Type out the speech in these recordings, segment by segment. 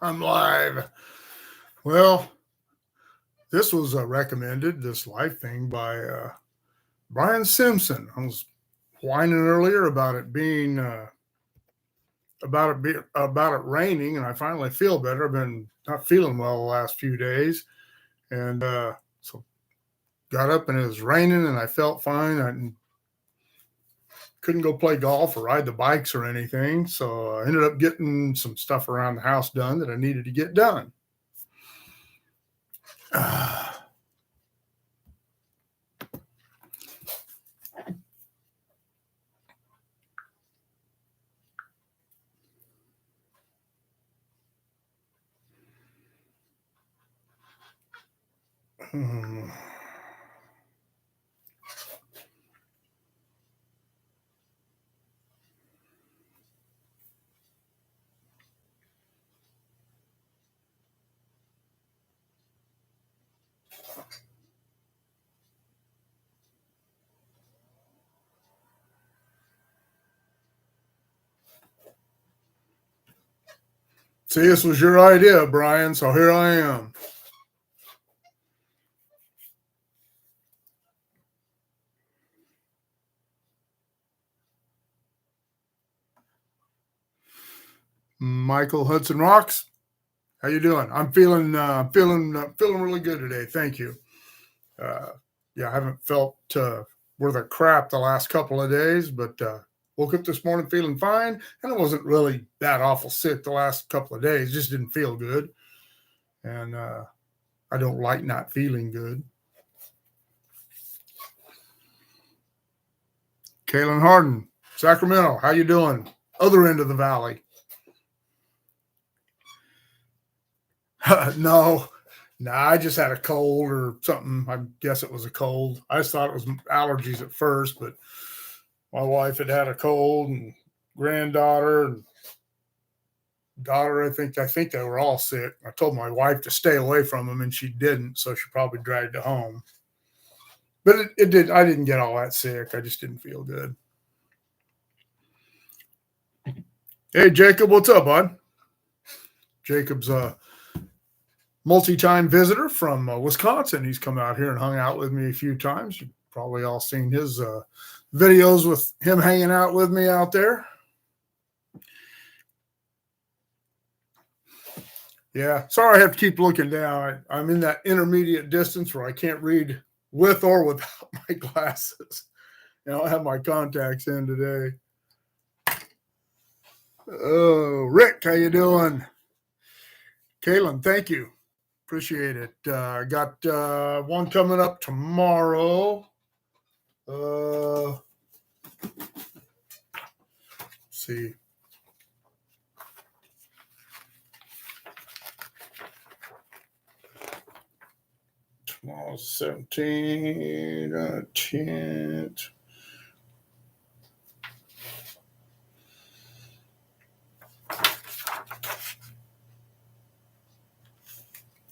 I'm live. Well, this was recommended, this live thing by Brian Simpson. I was whining earlier about it being about it raining, and I finally feel better. I've been not feeling well the last few days, and so got up and it was raining, and I felt fine. I couldn't go play golf or ride the bikes or anything, so I ended up getting some stuff around the house done that I needed to get done. See, this was your idea, Brian, so here I am. Michael Hudson Rocks, how you doing? I'm feeling really good today. Thank you. Yeah, I haven't felt worth a crap the last couple of days, but woke up this morning feeling fine, and I wasn't really that awful sick the last couple of days. Just didn't feel good, and I don't like not feeling good. Kaylin Harden, Sacramento, how you doing? Other end of the valley. No, I just had a cold or something. I guess it was a cold. I just thought it was allergies at first, but my wife had a cold, and granddaughter and daughter, I think they were all sick. I told my wife to stay away from them, and she didn't, so she probably dragged it home. But it did. I didn't get all that sick. I just didn't feel good. Hey, Jacob, what's up, bud? Jacob's a multi-time visitor from Wisconsin. He's come out here and hung out with me a few times. You've probably all seen his videos with him hanging out with me out there. Yeah, sorry I have to keep looking down. I'm in that intermediate distance where I can't read with or without my glasses. I don't have my contacts in today. Oh, Rick, how you doing? Kaylin, thank you. Appreciate it. Got one coming up tomorrow. Let's see. Tomorrow's 17, 10th.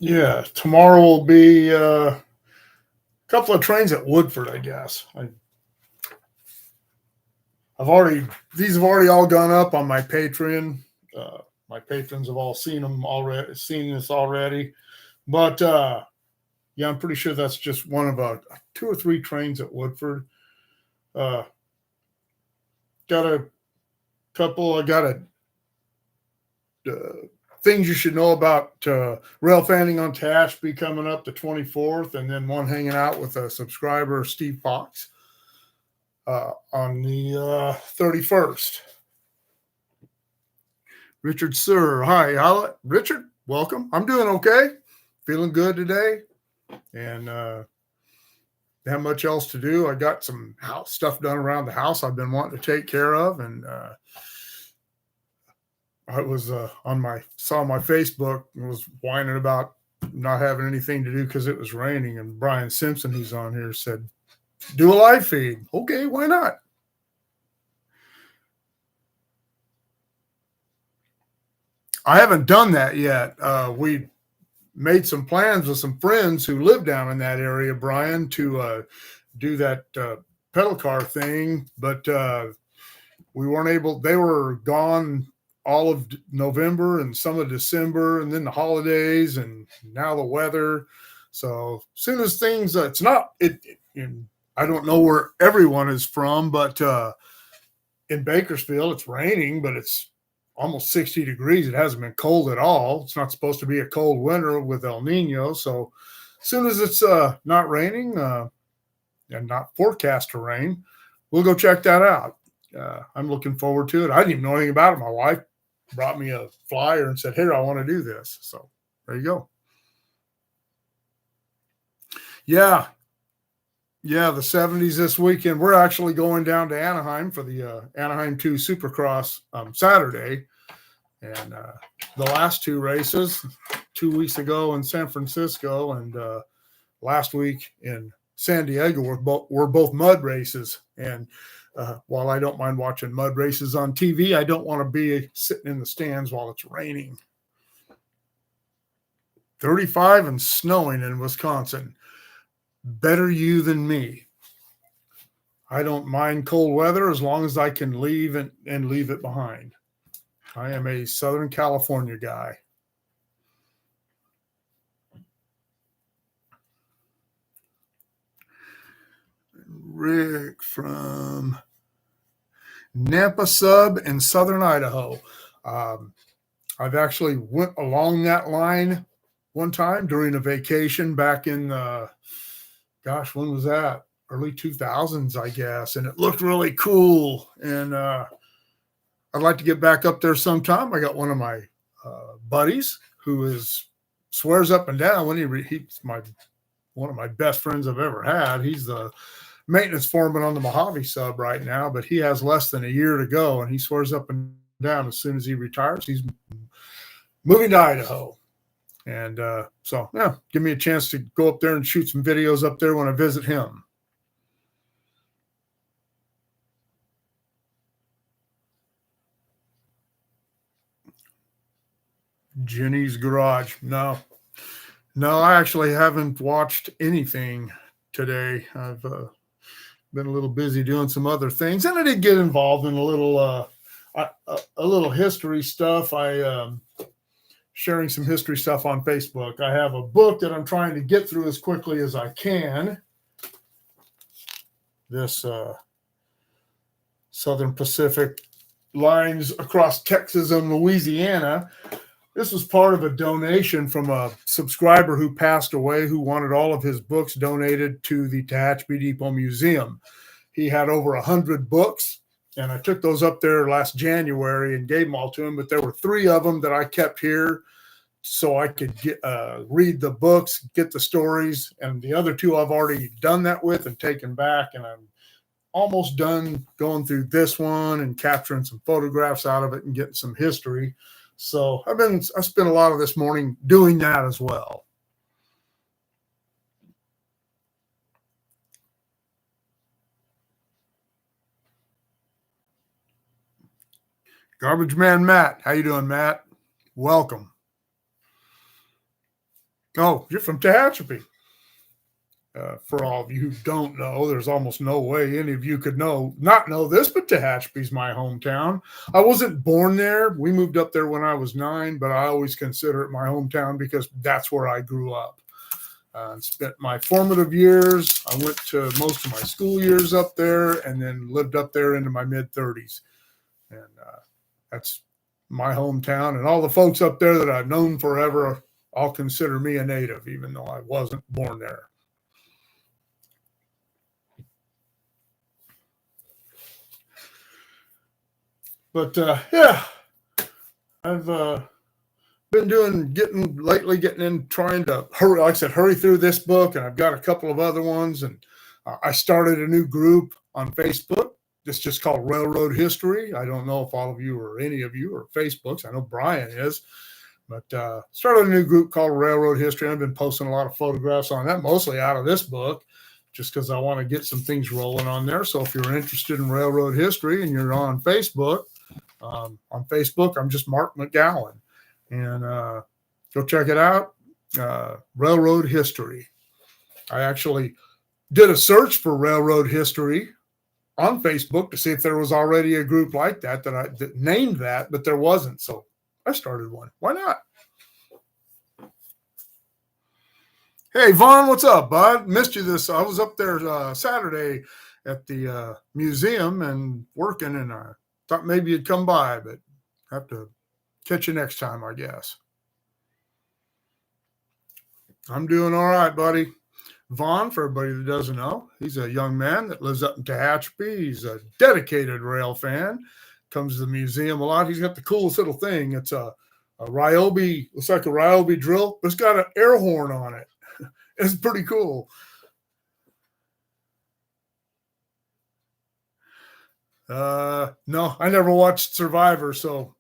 Yeah, tomorrow will be a couple of trains at Woodford, I guess. These have already all gone up on my Patreon. My patrons have all seen this already. But yeah, I'm pretty sure that's just one of 2 or 3 trains at Woodford. Got a couple. I got things you should know about Railfanning on Tashby coming up the 24th, and then one hanging out with a subscriber, Steve Fox, on the 31st. Richard Sir, hi, Richard, welcome. I'm doing okay, feeling good today, and not much else to do. I got some house stuff done around the house I've been wanting to take care of, and I was saw my Facebook and was whining about not having anything to do because it was raining. And Brian Simpson, he's on here, said, "Do a live feed." Okay, why not? I haven't done that yet. We made some plans with some friends who live down in that area, Brian, to do that pedal car thing, but we weren't able. They were gone all of November and some of December, and then the holidays, and now the weather. So as soon as things, it's not it. I don't know where everyone is from, but in Bakersfield, it's raining, but it's almost 60 degrees. It hasn't been cold at all. It's not supposed to be a cold winter with El Nino. So as soon as it's not raining and not forecast to rain, we'll go check that out. I'm looking forward to it. I didn't even know anything about it. My wife brought me a flyer and said, "Here, I want to do this." So there you go. Yeah, the 70s this weekend. We're actually going down to Anaheim for the Anaheim 2 Supercross Saturday. And the last two races, 2 weeks ago in San Francisco and last week in San Diego, were both mud races. And while I don't mind watching mud races on TV, I don't want to be sitting in the stands while it's raining. 35 and snowing in Wisconsin. Better you than me. I don't mind cold weather as long as I can leave and leave it behind. I am a Southern California guy. Rick from Nampa Sub in Southern Idaho. I've actually went along that line one time during a vacation back in, when was that? Early 2000s, I guess. And it looked really cool. And I'd like to get back up there sometime. I got one of my buddies who swears up and down when he's one of my best friends I've ever had. He's the maintenance foreman on the Mojave sub right now, but he has less than a year to go, and he swears up and down as soon as he retires, he's moving to Idaho. And give me a chance to go up there and shoot some videos up there when I visit him. Jenny's Garage. No, I actually haven't watched anything today. I've been a little busy doing some other things, and I did get involved in a little history stuff. Sharing some history stuff on Facebook. I have a book that I'm trying to get through as quickly as I can. This Southern Pacific lines across Texas and Louisiana. This was part of a donation from a subscriber who passed away, who wanted all of his books donated to the Tehachapi Depot Museum. He had over 100 books, and I took those up there last January and gave them all to him, but there were 3 of them that I kept here so I could read the books, get the stories, and the other 2 I've already done that with and taken back, and I'm almost done going through this one and capturing some photographs out of it and getting some history. So I spent a lot of this morning doing that as well. Garbage Man Matt. How you doing, Matt? Welcome. Oh, you're from Tehachapi. For all of you who don't know, there's almost no way any of you could not know this, but Tehachapi's my hometown. I wasn't born there. We moved up there when I was 9, but I always consider it my hometown because that's where I grew up. Spent my formative years. I went to most of my school years up there and then lived up there into my mid-30s. And that's my hometown. And all the folks up there that I've known forever, I'll consider me a native, even though I wasn't born there. But I've been getting in, trying to hurry through this book, and I've got a couple of other ones, and I started a new group on Facebook. It's just called Railroad History. I don't know if all of you or any of you are Facebooks. I know Brian is, but started a new group called Railroad History. I've been posting a lot of photographs on that, mostly out of this book, just because I want to get some things rolling on there. So if you're interested in railroad history and you're on Facebook, I'm just Mark McGowan, and go check it out. Railroad History. I actually did a search for railroad history on Facebook to see if there was already a group like that that named that, but there wasn't. So I started one. Why not? Hey, Vaughn, what's up, bud? Missed you this. I was up there Saturday at the museum and working, and I thought maybe you'd come by, but have to catch you next time, I guess. I'm doing all right, buddy. Vaughn, for everybody that doesn't know, he's a young man that lives up in Tehachapi. He's a dedicated rail fan. Comes to the museum a lot. He's got the coolest little thing. It's a Ryobi, looks like a Ryobi drill, but it's got an air horn on it. It's pretty cool. No, I never watched Survivor, so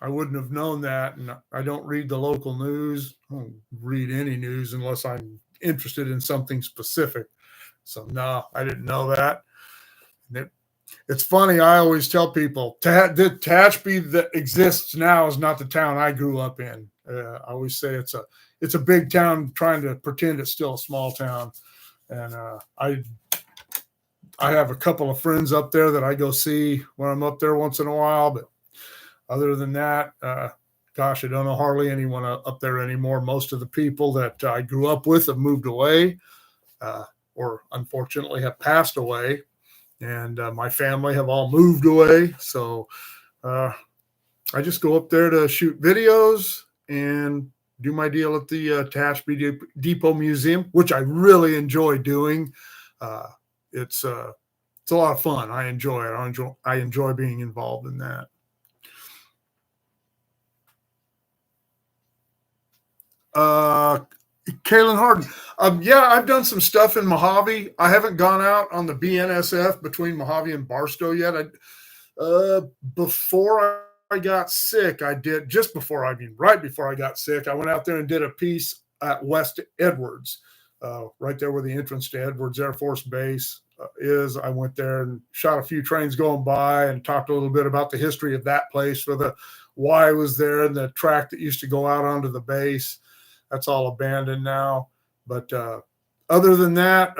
I wouldn't have known that. And I don't read the local news. I don't read any news unless I'm interested in something specific. So no, I didn't know that. It's funny. I always tell people the Tehachapi that exists now is not the town I grew up in. I always say it's a big town trying to pretend it's still a small town. And I have a couple of friends up there that I go see when I'm up there once in a while. But other than that, gosh, I don't know hardly anyone up there anymore. Most of the people that I grew up with have moved away or unfortunately have passed away. And my family have all moved away. So I just go up there to shoot videos and do my deal at the Tehachapi Depot Museum, which I really enjoy doing. It's a lot of fun. I enjoy it. I enjoy being involved in that. Kaylin Harden. Yeah, I've done some stuff in Mojave. I haven't gone out on the BNSF between Mojave and Barstow yet. Before I got sick, right before I got sick, I went out there and did a piece at West Edwards, right there where the entrance to Edwards Air Force Base is. I went there and shot a few trains going by and talked a little bit about the history of that place, why I was there, and the track that used to go out onto the base. That's all abandoned now. But other than that,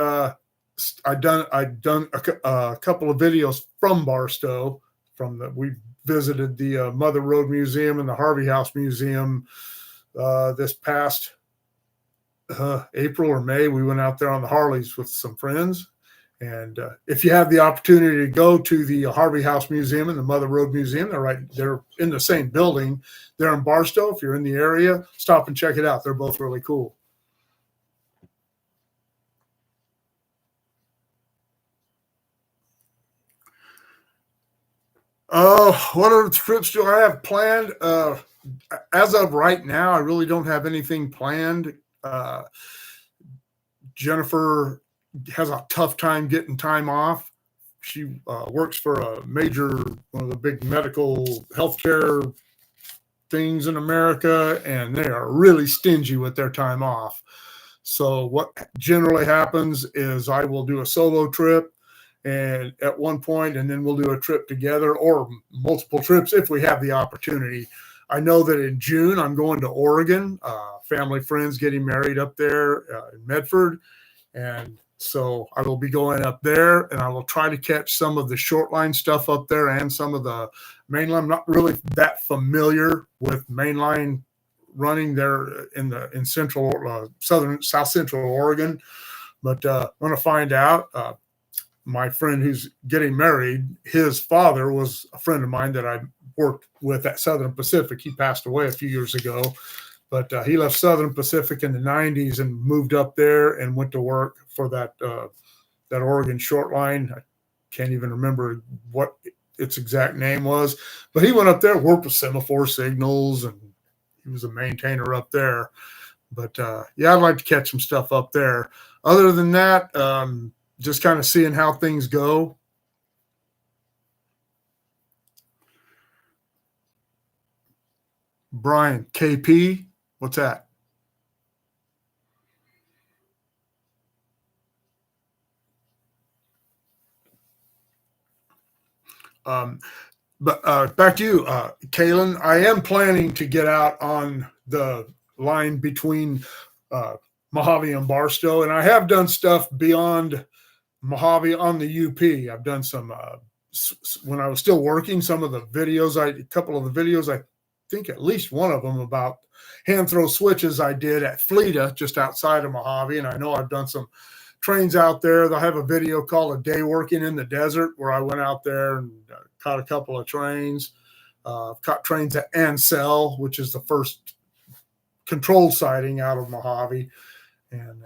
I've done a couple of videos from Barstow. We visited the Mother Road Museum and the Harvey House Museum this past April or May. We went out there on the Harleys with some friends. And if you have the opportunity to go to the Harvey House Museum and the Mother Road Museum, they're in the same building. They're in Barstow. If you're in the area, stop and check it out. They're both really cool. What other trips do I have planned? As of right now, I really don't have anything planned. Jennifer has a tough time getting time off. She works for one of the big medical healthcare things in America, and they are really stingy with their time off. So what generally happens is I will do a solo trip and at one point, and then we'll do a trip together or multiple trips if we have the opportunity. I know that in June, I'm going to Oregon, family friends getting married up there in Medford. And so I will be going up there, and I will try to catch some of the short line stuff up there and some of the mainline. I'm not really that familiar with mainline running there in central, south central Oregon, but I'm going to find out. My friend who's getting married, his father was a friend of mine that I worked with at Southern Pacific. He passed away a few years ago. But he left Southern Pacific in the 90s and moved up there and went to work for that Oregon short line. I can't even remember what its exact name was. But he went up there, worked with semaphore signals, and he was a maintainer up there. But, yeah, I'd like to catch some stuff up there. Other than that, just kind of seeing how things go. Brian, KP. What's that? But back to you, Kaylin. I am planning to get out on the line between Mojave and Barstow, and I have done stuff beyond Mojave on the UP. I've done some when I was still working. Some of the videos, a couple of the videos, I think at least one of them about hand throw switches I did at Fleta, just outside of Mojave. And I know I've done some trains out there. They'll have a video called A Day Working in the Desert, where I went out there and caught a couple of trains. Caught trains at Ansel, which is the first controlled sighting out of Mojave. And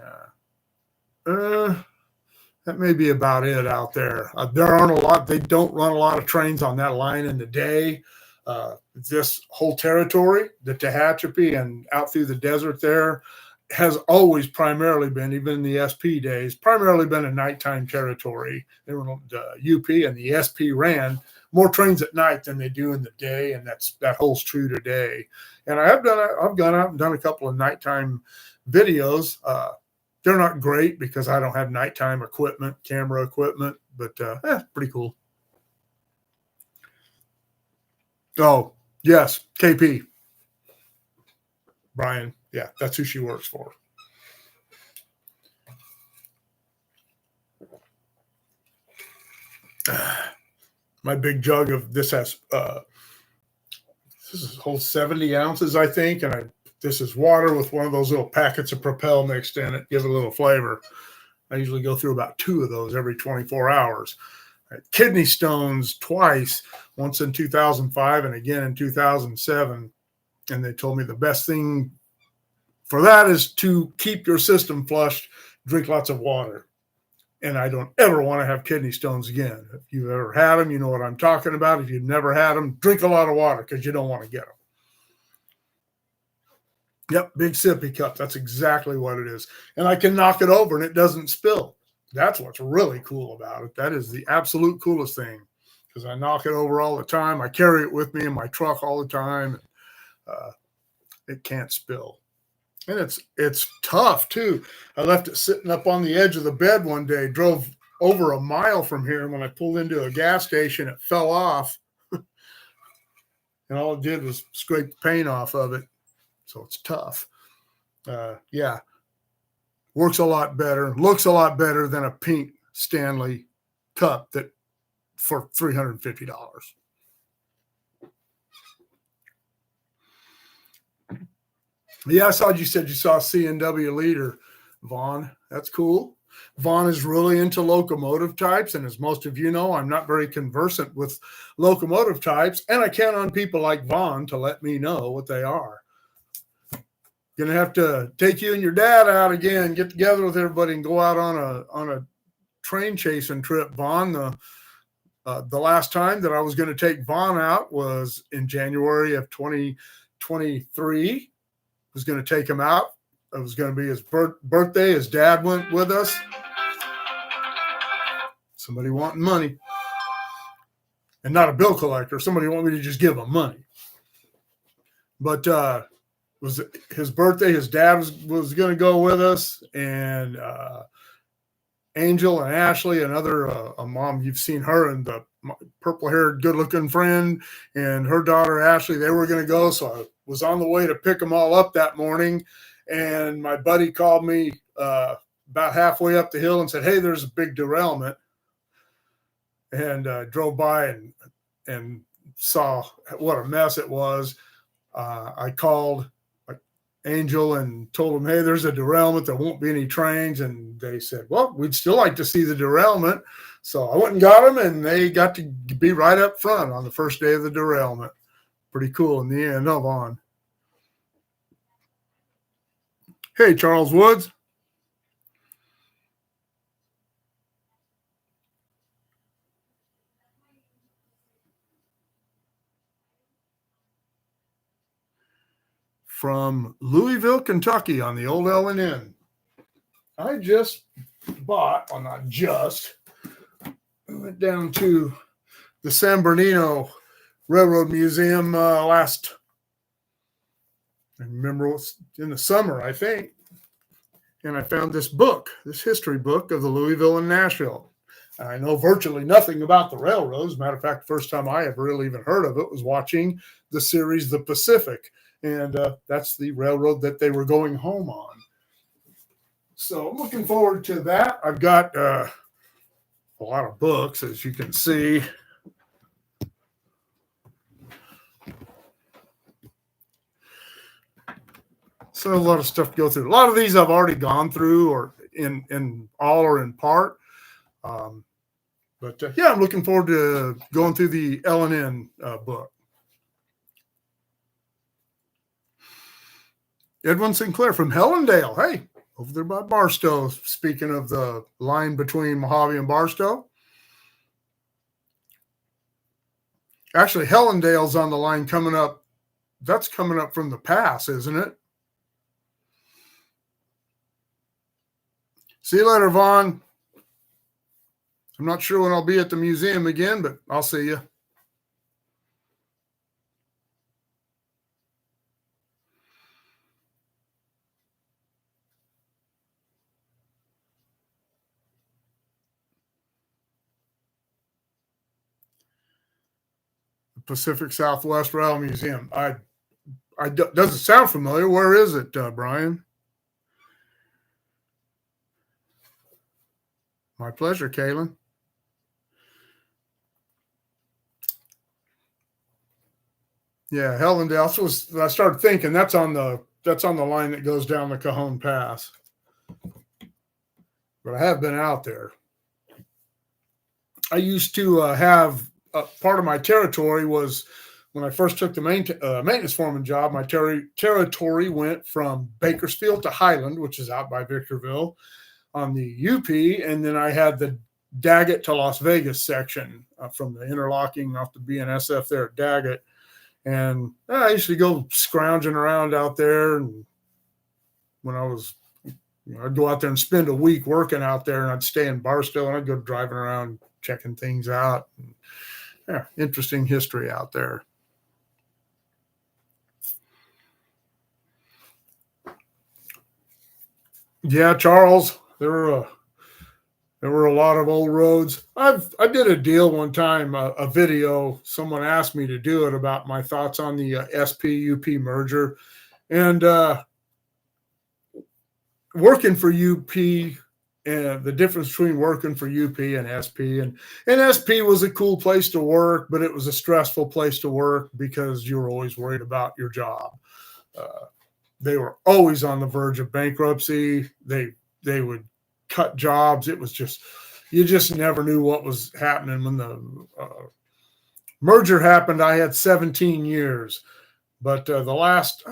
that may be about it out there. There aren't a lot. They don't run a lot of trains on that line in the day. This whole territory, the Tehachapi and out through the desert there, has always primarily been, even in the SP days, primarily been a nighttime territory. They were the UP and the SP ran more trains at night than they do in the day, and that holds true today. And I've gone out and done a couple of nighttime videos. They're not great because I don't have nighttime equipment, camera equipment, but pretty cool. Oh, yes, KP. Brian. Yeah, that's who she works for. My big jug of this has this holds 70 ounces, I think, and this is water with one of those little packets of Propel mixed in it, give it a little flavor. I usually go through about 2 of those every 24 hours. I had kidney stones twice, once in 2005 and again in 2007, and they told me the best thing for that is to keep your system flushed, drink lots of water. And I don't ever want to have kidney stones again. If you've ever had them, you know what I'm talking about. If you've never had them, drink a lot of water because you don't want to get them. Yep, big sippy cup. That's exactly what it is. And I can knock it over and it doesn't spill. That's what's really cool about it. That is the absolute coolest thing, because I knock it over all the time. I carry it with me in my truck all the time. It can't spill. And it's tough, too. I left it sitting up on the edge of the bed one day, drove over a mile from here. And when I pulled into a gas station, it fell off. And all it did was scrape the paint off of it. So it's tough. Yeah. Works a lot better, looks a lot better than a pink Stanley cup that for $350. Yeah, I saw you said you saw CNW leader, Vaughn. That's cool. Vaughn is really into locomotive types, and as most of you know, I'm not very conversant with locomotive types, and I count on people like Vaughn to let me know what they are. Gonna have to take you and your dad out again, get together with everybody, and go out on a train chasing trip, Vaughn. The last time that I was going to take Vaughn out was in January of 2023. Was going to take him out. It was going to be his birthday. His dad went with us. Somebody wanting money. And not a bill collector. Somebody wanted me to just give them money. But was his birthday. His dad was going to go with us. And Angel and Ashley, another a mom, you've seen her, and the purple-haired, good-looking friend, and her daughter Ashley, they were going to go. So I was on the way to pick them all up that morning, and my buddy called me about halfway up the hill and said, "Hey, there's a big derailment." And drove by and saw what a mess it was. I called Angel and told them, "Hey, there's a derailment. There won't be any trains." And they said, "Well, we'd still like to see the derailment." So I went and got them, and they got to be right up front on the first day of the derailment. Pretty cool in the end. Hold on. Hey, Charles Woods. From Louisville, Kentucky on the old L&N. I just bought, well, not just, I went down to the San Bernardino Railroad Museum I remember it was in the summer, I think, and I found this book, this history book of the Louisville and Nashville. I know virtually nothing about the railroads. Matter of fact, the first time I ever really even heard of it was watching the series The Pacific, and that's the railroad that they were going home on. So I'm looking forward to that. I've got a lot of books, as you can see. So a lot of stuff to go through. A lot of these I've already gone through, or in all or in part. But yeah, I'm looking forward to going through the L&N book. Edwin Sinclair from Hellendale. Hey, over there by Barstow. Speaking of the line between Mojave and Barstow. Actually, Hellendale's on the line coming up. That's coming up from the pass, isn't it? See you later, Vaughn. I'm not sure when I'll be at the museum again, but I'll see you. Pacific Southwest Rail Museum. Doesn't sound familiar. Where is it, Brian? My pleasure, Kaylin. Yeah, Hellendale. So I started thinking that's on the line that goes down the Cajon Pass. But I have been out there. I used to have part of my territory was when I first took the maintenance foreman job. My territory went from Bakersfield to Highland, which is out by Victorville on the UP, and then I had the Daggett to Las Vegas section from the interlocking off the BNSF there at Daggett. And I used to go scrounging around out there. And when I was, I'd go out there and spend a week working out there, and I'd stay in Barstow, and I'd go driving around checking things out. And, yeah, interesting history out there. Yeah, Charles, there were a lot of old roads. I did a deal one time, a video. Someone asked me to do it about my thoughts on the SP-UP merger, and working for UP, and the difference between working for UP and SP. And SP was a cool place to work, but it was a stressful place to work because you were always worried about your job. They were always on the verge of bankruptcy. They would cut jobs. It was just, you just never knew what was happening. When the merger happened, I had 17 years. But the last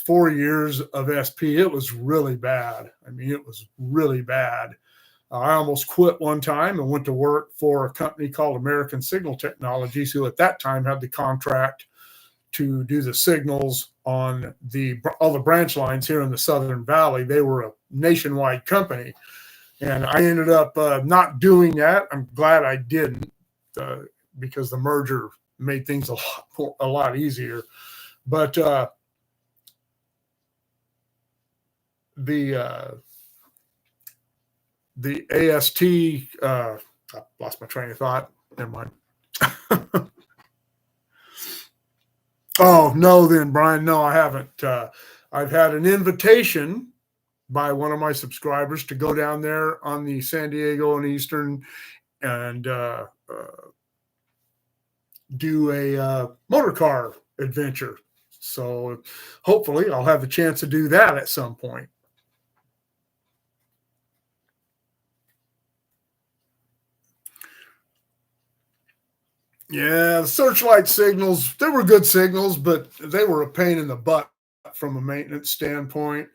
4 years of SP, it was really bad. I mean, it was really bad. I almost quit one time and went to work for a company called American Signal Technologies, who at that time had the contract to do the signals on all the branch lines here in the Southern Valley. They were a nationwide company. And I ended up not doing that. I'm glad I didn't because the merger made things a lot easier. But the AST, I lost my train of thought. Never mind. Oh, no, then, Brian. No, I haven't. I've had an invitation by one of my subscribers to go down there on the San Diego and Eastern and do a motor car adventure. So hopefully I'll have the chance to do that at some point. Yeah, the searchlight signals, they were good signals, but they were a pain in the butt from a maintenance standpoint.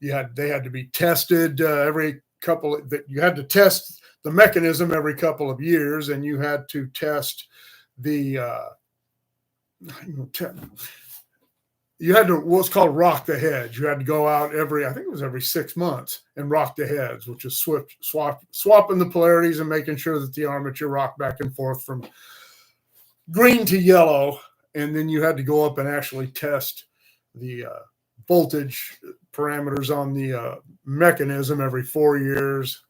They had to be tested you had to test the mechanism every couple of years, and you had to test the you had to what's called rock the heads. You had to go out every 6 months and rock the heads, which is swapping the polarities and making sure that the armature rocked back and forth from green to yellow. And then you had to go up and actually test the voltage parameters on the mechanism every 4 years.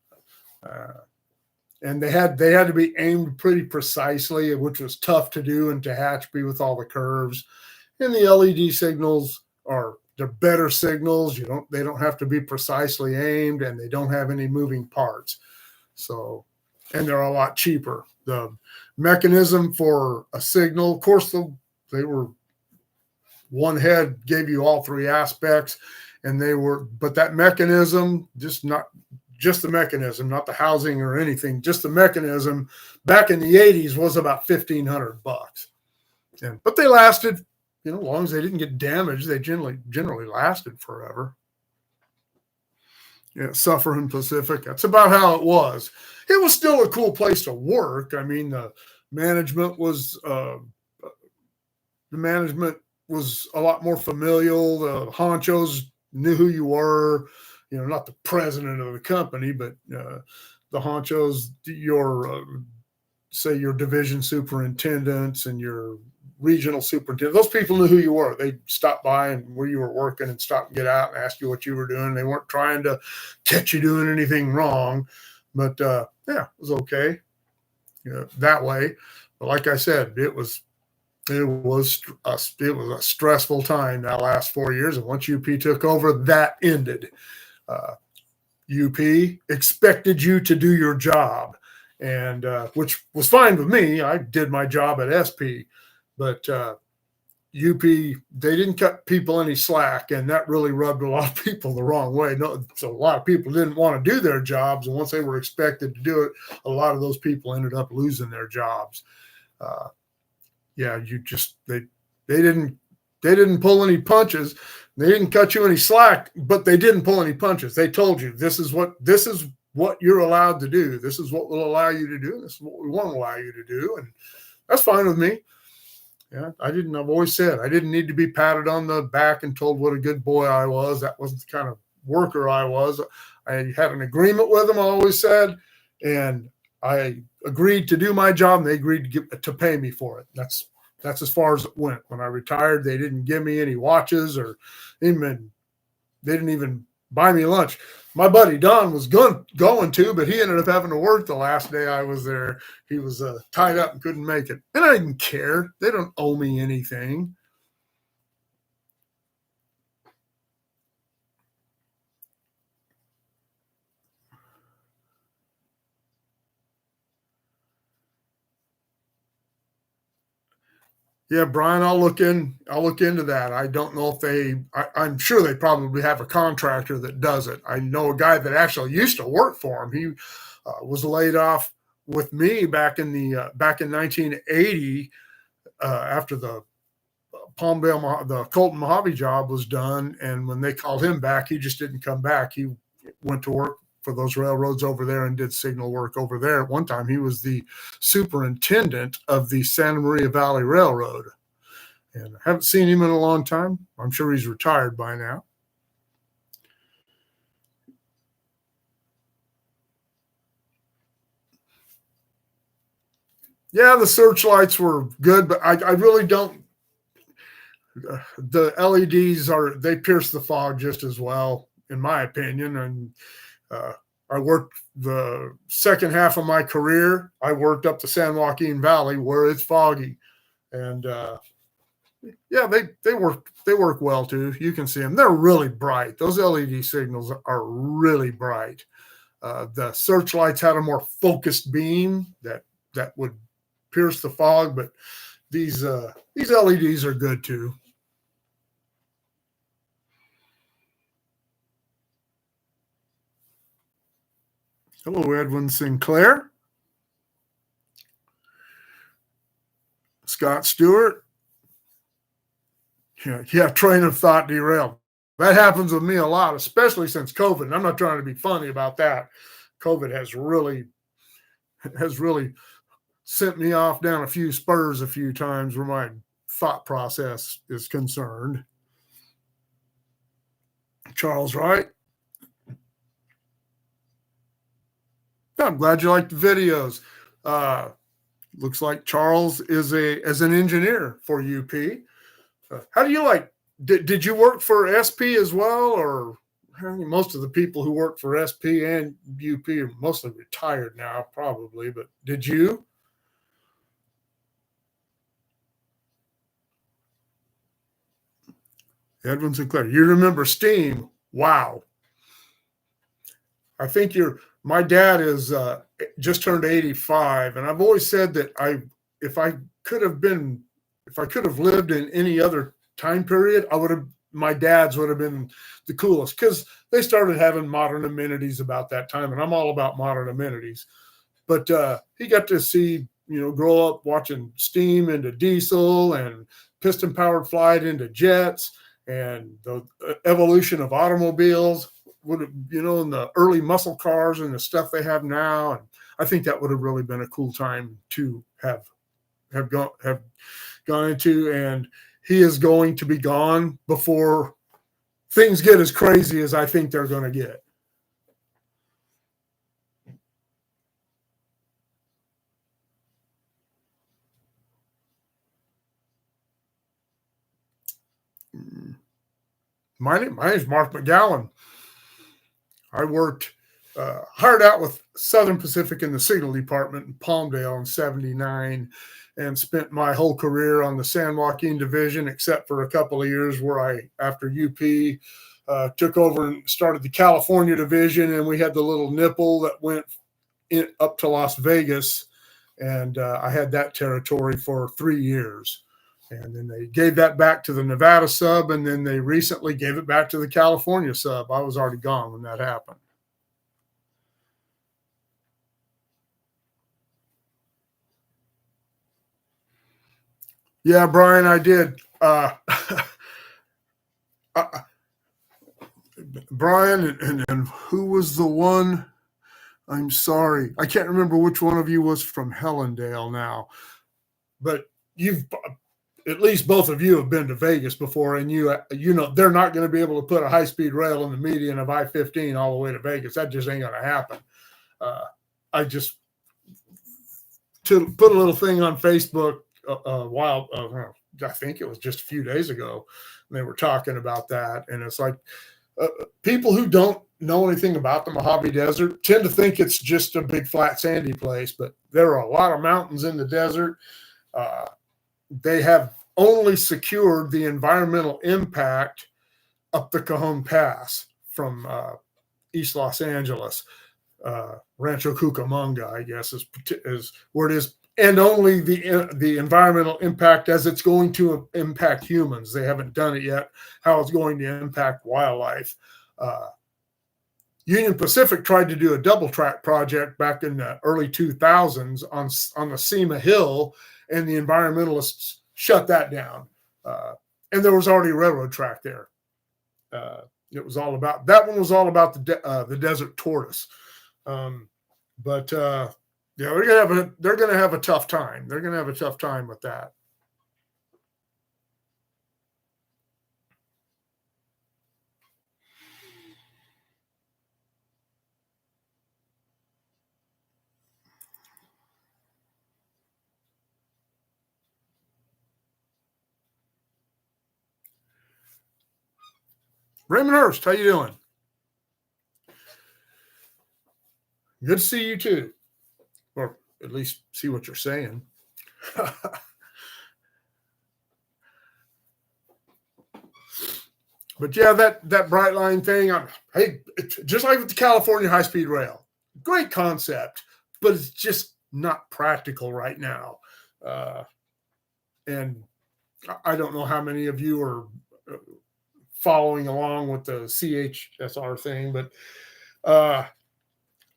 And they had to be aimed pretty precisely, which was tough to do in Tehachapi with all the curves. And the LED signals they're better signals. They don't have to be precisely aimed, and they don't have any moving parts. So and they're a lot cheaper. The mechanism for a signal, of course, they were one head gave you all three aspects, and but that mechanism, just the mechanism, not the housing or anything, just the mechanism back in the 80s was about $1,500. But they lasted, as long as they didn't get damaged, they generally lasted forever. Yeah, Suffering Pacific. That's about how it was. It was still a cool place to work. I mean, the management was a lot more familial. The honchos knew who you were. Not the president of the company, but the honchos, say your division superintendents and your regional superintendent. Those people knew who you were. They stopped by and where you were working and stop and get out and ask you what you were doing. They weren't trying to catch you doing anything wrong, but it was okay that way. But like I said, it was a stressful time that last 4 years. And once UP took over, that ended. UP expected you to do your job, and which was fine with me. I did my job at SP, but UP, they didn't cut people any slack, and that really rubbed a lot of people the wrong way. So a lot of people didn't want to do their jobs, and once they were expected to do it, a lot of those people ended up losing their jobs. They didn't pull any punches. They didn't cut you any slack, but they didn't pull any punches. They told you this is what you're allowed to do. This is what we'll allow you to do. This is what we won't allow you to do, and that's fine with me. Yeah, I've always said I didn't need to be patted on the back and told what a good boy I was. That wasn't the kind of worker I was. I had an agreement with them, I always said, and I agreed to do my job, and they agreed to pay me for it. That's as far as it went. When I retired, they didn't give me any watches, or they didn't even buy me lunch. My buddy Don was going to, but he ended up having to work the last day I was there. He was tied up and couldn't make it. And I didn't care. They don't owe me anything. Yeah, Brian, I'll look into that. I don't know if I'm sure they probably have a contractor that does it. I know a guy that actually used to work for him. He was laid off with me back in 1980 after the Palmdale, the Colton Mojave job was done. And when they called him back, he just didn't come back. He went to work for those railroads over there and did signal work over there. At one time, he was the superintendent of the Santa Maria Valley Railroad. And I haven't seen him in a long time. I'm sure he's retired by now. Yeah, the searchlights were good, but I really don't. The LEDs they pierce the fog just as well, in my opinion. And I worked the second half of my career. I worked up the San Joaquin Valley where it's foggy, and they work well too. You can see them; they're really bright. Those LED signals are really bright. The searchlights had a more focused beam that would pierce the fog, but these LEDs are good too. Hello, Edwin Sinclair. Scott Stewart. Yeah, train of thought derailed. That happens with me a lot, especially since COVID. And I'm not trying to be funny about that. COVID has really sent me off down a few spurs a few times where my thought process is concerned. Charles Wright. I'm glad you like the videos. Looks like Charles is an engineer for UP. How do you like? Did you work for SP as well, or most of the people who work for SP and UP are mostly retired now, probably? But did you? Edwin Sinclair, you remember steam? Wow. I think my dad is just turned 85, and I've always said that if I could have lived in any other time period, my dad's would have been the coolest, because they started having modern amenities about that time, and I'm all about modern amenities. But he got to see, grow up watching steam into diesel and piston powered flight into jets, and the evolution of automobiles would have, in the early muscle cars and the stuff they have now. And I think that would have really been a cool time to have gone into. And he is going to be gone before things get as crazy as I think they're going to get. My name is Mark McGowan. I worked hired out with Southern Pacific in the signal department in Palmdale in '79, and spent my whole career on the San Joaquin division, except for a couple of years where I, after UP, took over and started the California division, and we had the little nipple that went up to Las Vegas, and I had that territory for 3 years. And then they gave that back to the Nevada sub, and then they recently gave it back to the California sub. I was already gone when that happened. Yeah, Brian, I did. Brian, and who was the one? I'm sorry. I can't remember which one of you was from Hellendale now. But you've, at least both of you have been to Vegas before, and they're not going to be able to put a high-speed rail in the median of I-15 all the way to Vegas. That just ain't going to happen. I just, to put a little thing on Facebook I think it was just a few days ago, and they were talking about that, and it's like, people who don't know anything about the Mojave Desert tend to think it's just a big flat sandy place, but there are a lot of mountains in the desert. They have only secured the environmental impact up the Cajon Pass from East Los Angeles. Rancho Cucamonga, I guess, is where it is, and only the environmental impact as it's going to impact humans. They haven't done it yet, how it's going to impact wildlife. Union Pacific tried to do a double track project back in the early 2000s on the Sema Hill, and the environmentalists shut that down. And there was already a railroad track there. It was all about, that one was all about the desert tortoise. Yeah, they're gonna have a tough time. They're gonna have a tough time with that. Raymond Hurst, how you doing? Good to see you too, or at least see what you're saying. But yeah, that bright line thing. Hey, just like with the California high-speed rail, great concept, but it's just not practical right now. And I don't know how many of you are following along with the CHSR thing, but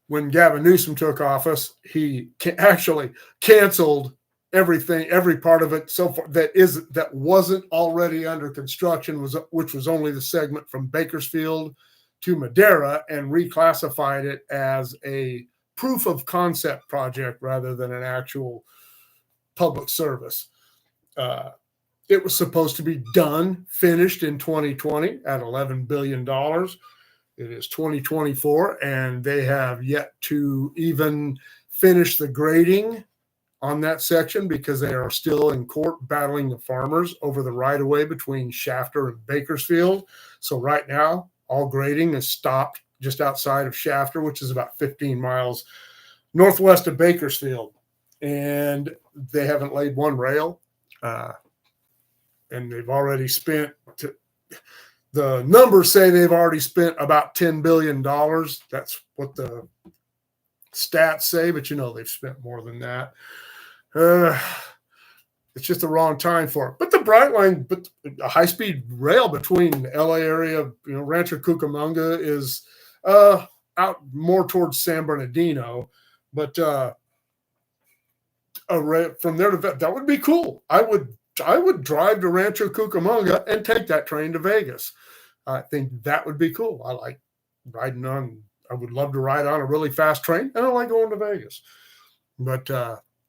when Gavin Newsom took office, he actually canceled everything, every part of it so far that wasn't already under construction, which was only the segment from Bakersfield to Madera, and reclassified it as a proof of concept project rather than an actual public service. It was supposed to be finished in 2020 at $11 billion. It is 2024, and they have yet to even finish the grading on that section because they are still in court battling the farmers over the right-of-way between Shafter and Bakersfield. So right now, all grading is stopped just outside of Shafter, which is about 15 miles northwest of Bakersfield. And they haven't laid one rail. And they've already spent, the numbers say they've already spent about $10 billion. That's what the stats say, but they've spent more than that. It's just the wrong time for it. But the Brightline, but a high-speed rail between the LA area, Rancho Cucamonga is out more towards San Bernardino, but from there to that would be cool. I would drive to Rancho Cucamonga and take that train to Vegas. I think that would be cool. I like riding on. I would love to ride on a really fast train, and I like going to Vegas. But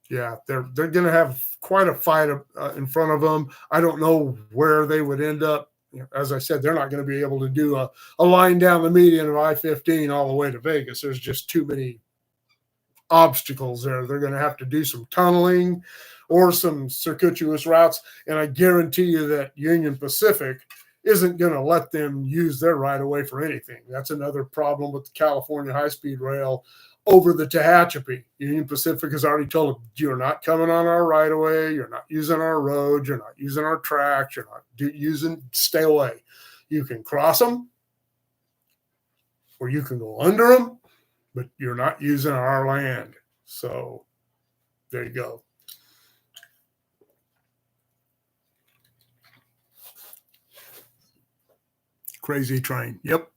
yeah, they're going to have quite a fight in front of them. I don't know where they would end up. As I said, they're not going to be able to do a line down the median of I-15 all the way to Vegas. There's just too many obstacles there. They're going to have to do some tunneling or some circuitous routes, and I guarantee you that Union Pacific isn't going to let them use their right of way for anything. That's another problem with the California high-speed rail over the Tehachapi. Union Pacific has already told them, you're not coming on our right of way, you're not using our roads, you're not using our tracks, you're not stay away. You can cross them or you can go under them, but you're not using our land. So there you go. Crazy train. Yep.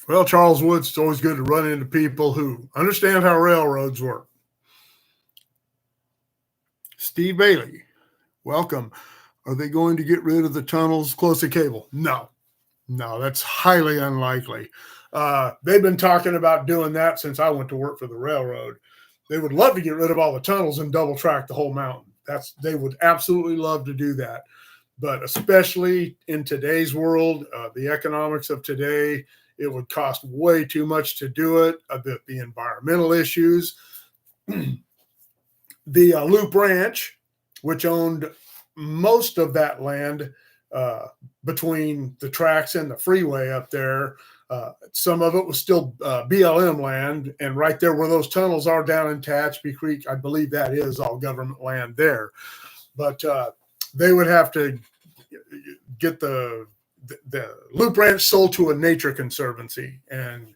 Well, Charles Woods, it's always good to run into people who understand how railroads work. Steve Bailey, welcome. Are they going to get rid of the tunnels close to cable? No, that's highly unlikely. They've been talking about doing that since I went to work for the railroad. They would love to get rid of all the tunnels and double track the whole mountain. They would absolutely love to do that. But especially in today's world, the economics of today, it would cost way too much to do it. The environmental issues. The Loop Ranch, which owned most of that land between the tracks and the freeway up there, some of it was still BLM land. And right there where those tunnels are down in Tehachapi Creek, I believe that is all government land there. But they would have to get the Loop Ranch sold to a nature conservancy, and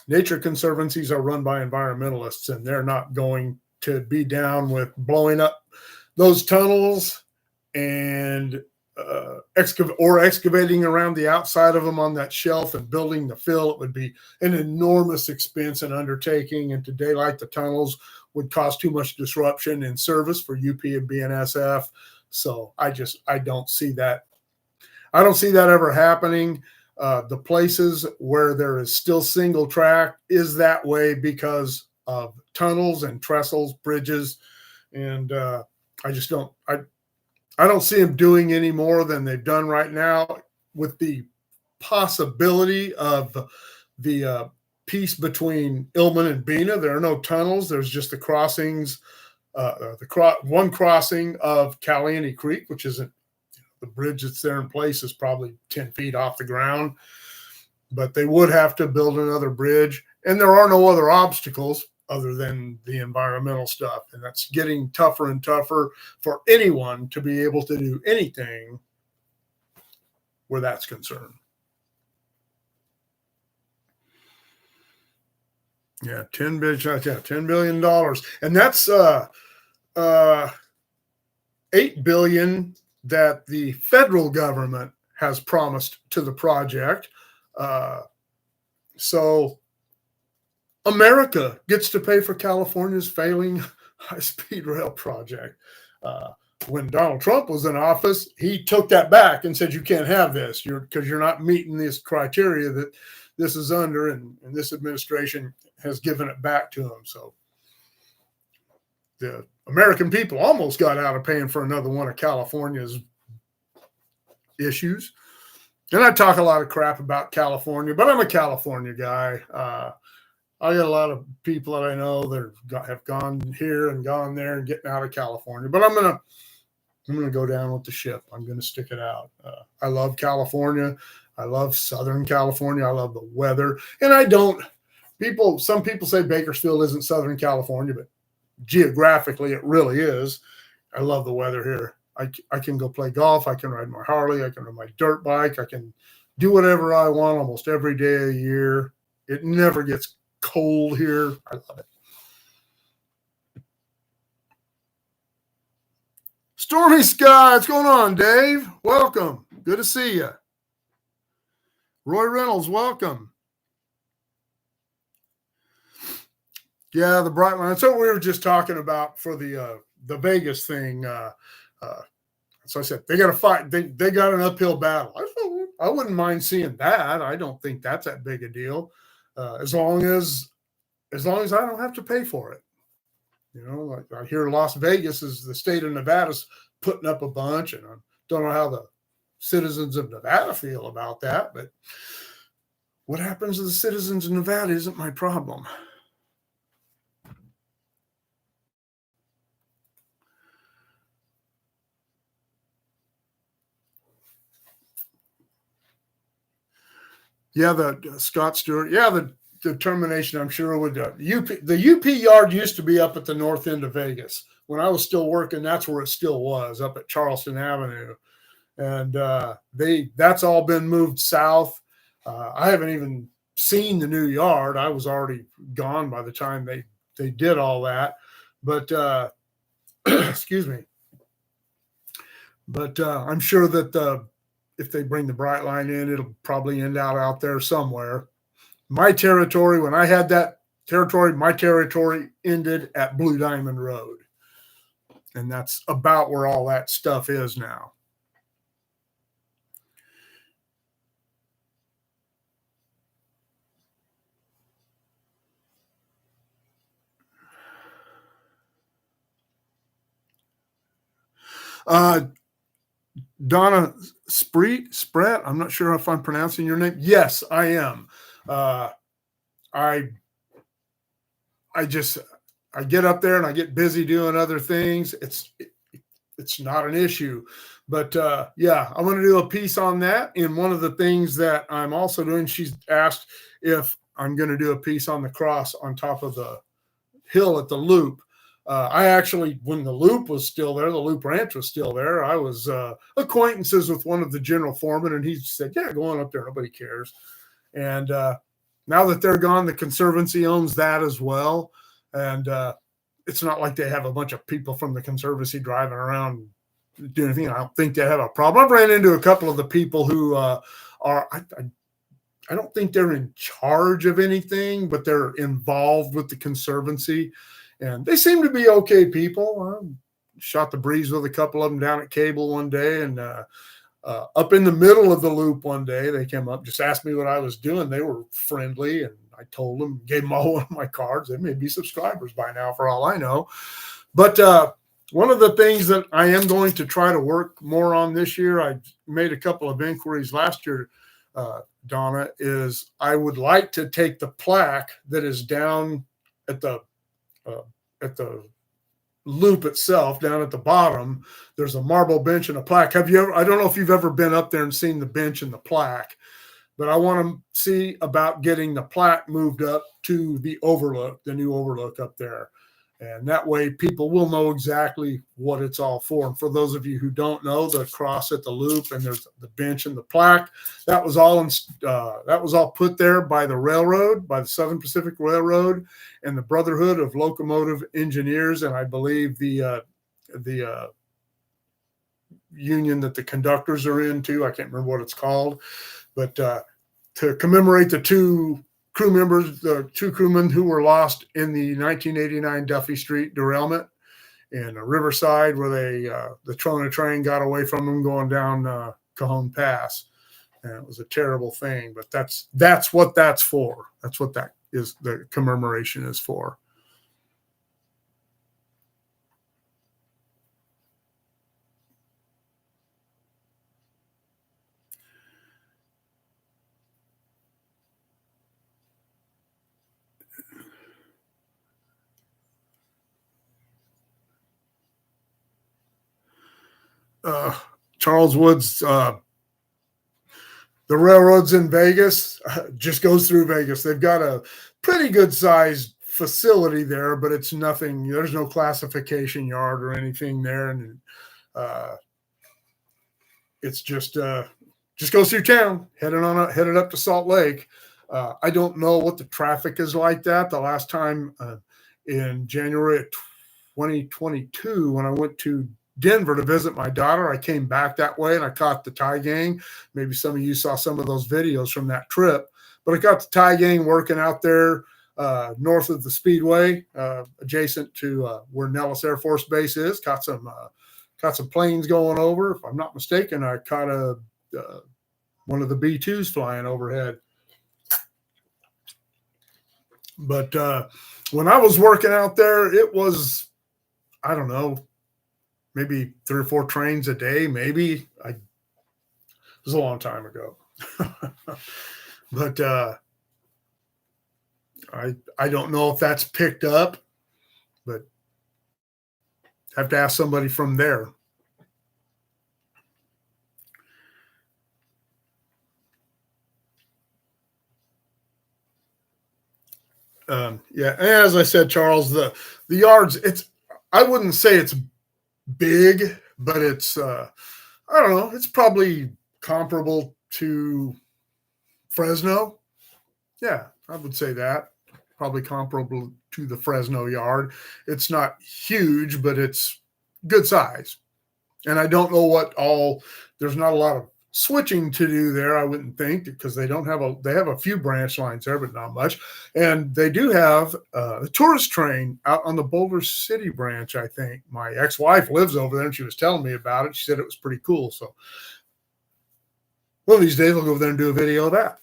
nature conservancies are run by environmentalists, and they're not going to be down with blowing up those tunnels and excavating around the outside of them on that shelf and building the fill. It would be an enormous expense and undertaking, and to daylight the tunnels would cause too much disruption in service for UP and BNSF. So I don't see that. I don't see that ever happening. The places where there is still single track is that way because of tunnels and trestles, bridges, and I just don't. I don't see them doing any more than they've done right now, with the possibility of the piece between Illman and Bena. There are no tunnels. There's just the crossings. One crossing of Caliente Creek, which isn't. The bridge that's there in place is probably 10 feet off the ground, but they would have to build another bridge. And there are no other obstacles other than the environmental stuff. And that's getting tougher and tougher for anyone to be able to do anything where that's concerned. Yeah, $10 billion. And that's $8 billion that the federal government has promised to the project. So America gets to pay for California's failing high-speed rail project. When Donald Trump was in office, he took that back and said, you can't have this because you're not meeting this criteria that this is under, and this administration has given it back to him. So the American people almost got out of paying for another one of California's issues. And I talk a lot of crap about California, but I'm a California guy. I got a lot of people that I know that have gone here and gone there and getting out of California, but I'm gonna go down with the ship. I'm gonna stick it out. I love California. I love Southern California. I love the weather, and some people say Bakersfield isn't Southern California, but geographically it really is. I love the weather here. I can go play golf. I can ride my Harley. I can ride my dirt bike. I can do whatever I want almost every day of the year. It never gets cold here. I love it. Stormy Sky, what's going on, Dave? Welcome. Good to see you. Roy Reynolds, welcome. Yeah, the bright line. So we were just talking about for the Vegas thing. So I said they got to fight. They got an uphill battle. I wouldn't mind seeing that. I don't think that's that big a deal, as long as I don't have to pay for it. You know, like I hear Las Vegas is the state of Nevada's putting up a bunch, and I don't know how the citizens of Nevada feel about that. But what happens to the citizens of Nevada isn't my problem. Yeah, the Scott Stewart. Yeah, the determination, I'm sure, would the UP yard used to be up at the north end of Vegas. When I was still working, that's where it still was, up at Charleston Avenue. And that's all been moved south. I haven't even seen the new yard. I was already gone by the time they did all that. But excuse me. But I'm sure that if they bring the Bright Line in, it'll probably end out there somewhere. My territory, when I had that territory, my territory ended at Blue Diamond Road. And that's about where all that stuff is now. Donna Spret, I'm not sure if I'm pronouncing your name. Yes, I am. I get up there and I get busy doing other things. It's not an issue, but yeah, I'm going to do a piece on that. And one of the things that I'm also doing, she's asked if I'm going to do a piece on the cross on top of the hill at the Loop. I actually, when the Loop was still there, the Loop Ranch was still there, I was acquaintances with one of the general foremen, and he said, yeah, go on up there. Nobody cares. And now that they're gone, the Conservancy owns that as well. And it's not like they have a bunch of people from the Conservancy driving around doing anything. I don't think they have a problem. I've ran into a couple of the people who I don't think they're in charge of anything, but they're involved with the Conservancy. And they seem to be okay people. Shot the breeze with a couple of them down at Cable one day, and up in the middle of the Loop one day, they came up, just asked me what I was doing. They were friendly, and I told them, gave them all one of my cards. They may be subscribers by now, for all I know. But one of the things that I am going to try to work more on this year, I made a couple of inquiries last year, Donna, is I would like to take the plaque that is down at the Loop itself, down at the bottom. There's a marble bench and a plaque. Have you ever? I don't know if you've ever been up there and seen the bench and the plaque, but I want to see about getting the plaque moved up to the overlook, the new overlook up there. And that way people will know exactly what it's all for. And for those of you who don't know, the cross at the Loop and there's the bench and the plaque, that was all put there by the railroad, by the Southern Pacific Railroad and the Brotherhood of Locomotive Engineers. And I believe the union that the conductors are into, I can't remember what it's called, but to commemorate the two crew members, the two crewmen who were lost in the 1989 Duffy Street derailment in Riverside, where the Trona train got away from them going down Cajon Pass. And it was a terrible thing, but that's what that's for. That's what that is. The commemoration is for. Charles Woods, the railroads in Vegas just goes through Vegas. They've got a pretty good sized facility there, but it's nothing. There's no classification yard or anything there. And it's just just goes through town, headed up to Salt Lake. I don't know what the traffic is like that. The last time in January of 2022, when I went to Denver to visit my daughter, I came back that way and I caught the Thai gang. Maybe some of you saw some of those videos from that trip, but I got the Thai gang working out there north of the Speedway, adjacent to where Nellis Air Force Base is. Caught some planes going over. If I'm not mistaken, I caught one of the B-2s flying overhead. But when I was working out there, it was, I don't know, maybe 3 or 4 trains a day, maybe. It was a long time ago. But I don't know if that's picked up, but have to ask somebody from there. Yeah, as I said, Charles, the yards, I wouldn't say it's big, but it's I don't know, it's probably comparable to Fresno. Yeah, I would say that. Probably comparable to the Fresno yard. It's not huge, but it's good size. And I don't know there's not a lot of switching to do there, I wouldn't think, because they have a few branch lines there, but not much. And they do have a tourist train out on the Boulder City branch, I think. My ex-wife lives over there and she was telling me about it. She said it was pretty cool. So one of these days I'll go over there and do a video of that.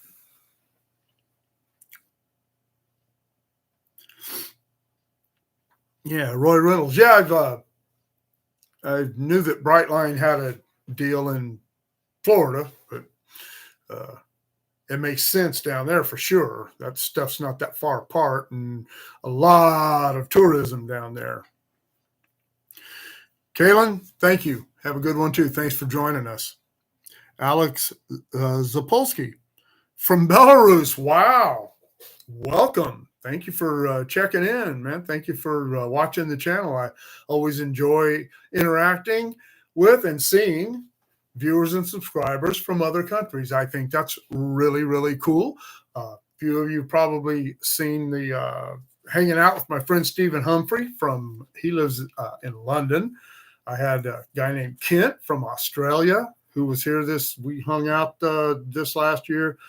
Yeah, Roy Reynolds. Yeah, I knew that Brightline had a deal in Florida, but it makes sense down there for sure. That stuff's not that far apart, and a lot of tourism down there. Kaylin, thank you. Have a good one too. Thanks for joining us. Alex Zapolsky from Belarus. Wow. Welcome. Thank you for checking in, man. Thank you for watching the channel. I always enjoy interacting with and seeing viewers and subscribers from other countries. I think that's really, really cool. A few of you probably seen the hanging out with my friend Stephen Humphrey he lives in London. I had a guy named Kent from Australia who was here we hung out this last year.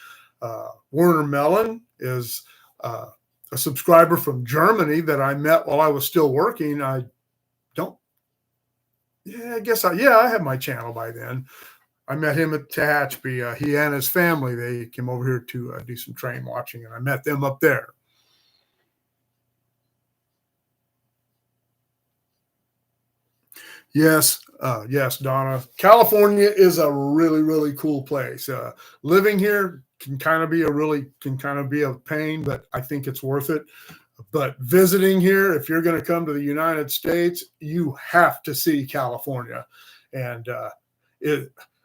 Werner Mellon is a subscriber from Germany that I met while I was still working. I had my channel by then. I met him at Tehachapi. He and his family, they came over here to do some train watching, and I met them up there. Yes, Donna. California is a really, really cool place. Living here can kind of be a pain, but I think it's worth it. But visiting here, if you're going to come to the United States, you have to see California. And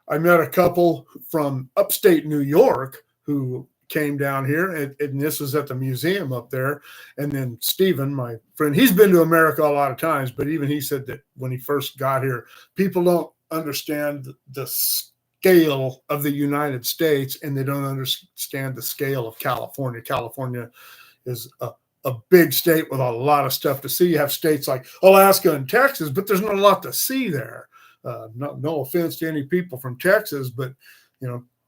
I met a couple from upstate New York who came down here, and this was at the museum up there. And then Stephen, my friend, he's been to America a lot of times, but even he said that when he first got here, people don't understand the scale of the United States, and they don't understand the scale of California. California is a big state with a lot of stuff to see. You have states like Alaska and Texas, but there's not a lot to see there. No offense to any people from Texas, but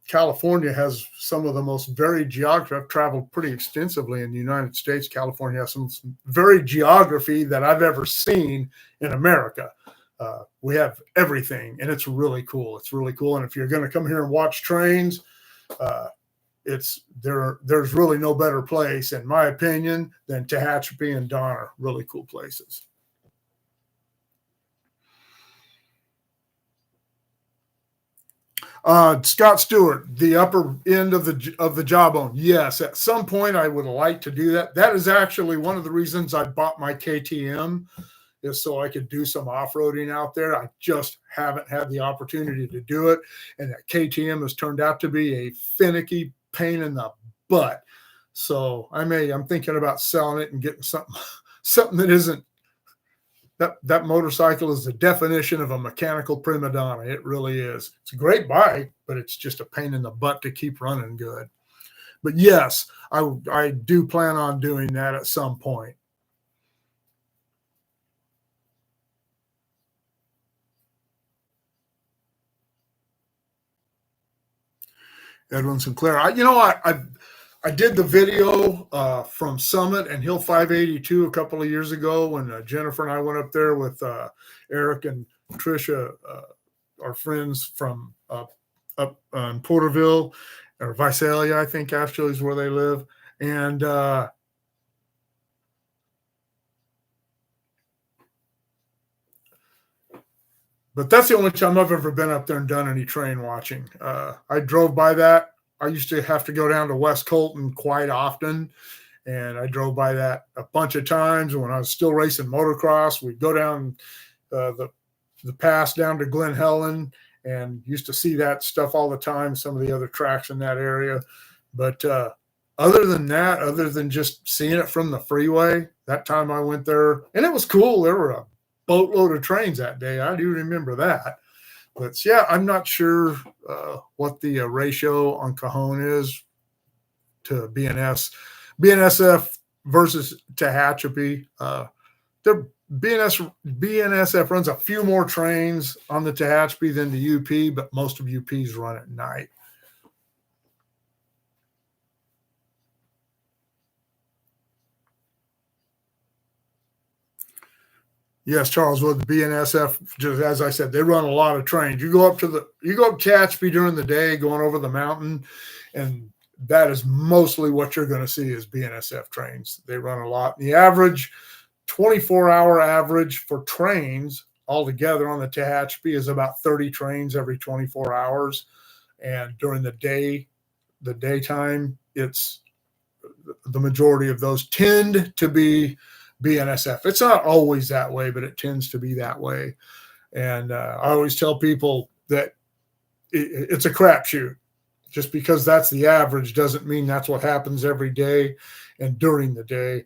California has some of the most varied geography. I've traveled pretty extensively in the United States. California has some varied geography that I've ever seen in America. We have everything, and it's really cool. It's really cool. And if you're going to come here and watch trains, there's really no better place, in my opinion, than Tehachapi and Donner. Really cool places. Scott Stewart, the upper end of the jawbone. Yes, at some point I would like to do that. That is actually one of the reasons I bought my KTM, is so I could do some off-roading out there. I just haven't had the opportunity to do it. And that KTM has turned out to be a finicky pain in the butt. So I'm thinking about selling it and getting something that isn't that motorcycle is the definition of a mechanical prima donna. It really is. It's a great bike, but it's just a pain in the butt to keep running good. But yes, I do plan on doing that at some point. Edwin Sinclair. I did the video from Summit and Hill 582 a couple of years ago when Jennifer and I went up there with Eric and Tricia, our friends from up in Porterville, or Visalia, I think actually is where they live. And but that's the only time I've ever been up there and done any train watching. I drove by that. I used to have to go down to West Colton quite often, and I drove by that a bunch of times. When I was still racing motocross, we'd go down the pass down to Glen Helen and used to see that stuff all the time, some of the other tracks in that area. But other than that, other than just seeing it from the freeway, that time I went there, and it was cool. There were a boatload of trains that day. I do remember that. But yeah, I'm not sure what the ratio on Cajon is to BNSF versus Tehachapi. BNSF runs a few more trains on the Tehachapi than the UP, but most of UPs run at night. Yes, Charles, with the BNSF, just as I said, they run a lot of trains. You go up Tehachapi during the day, going over the mountain, and that is mostly what you're going to see is BNSF trains. They run a lot. The average 24-hour average for trains altogether on the Tehachapi is about 30 trains every 24 hours. And during the daytime, it's the majority of those tend to be BNSF. It's not always that way, but it tends to be that way. And I always tell people that it's a crapshoot. Just because that's the average doesn't mean that's what happens every day and during the day.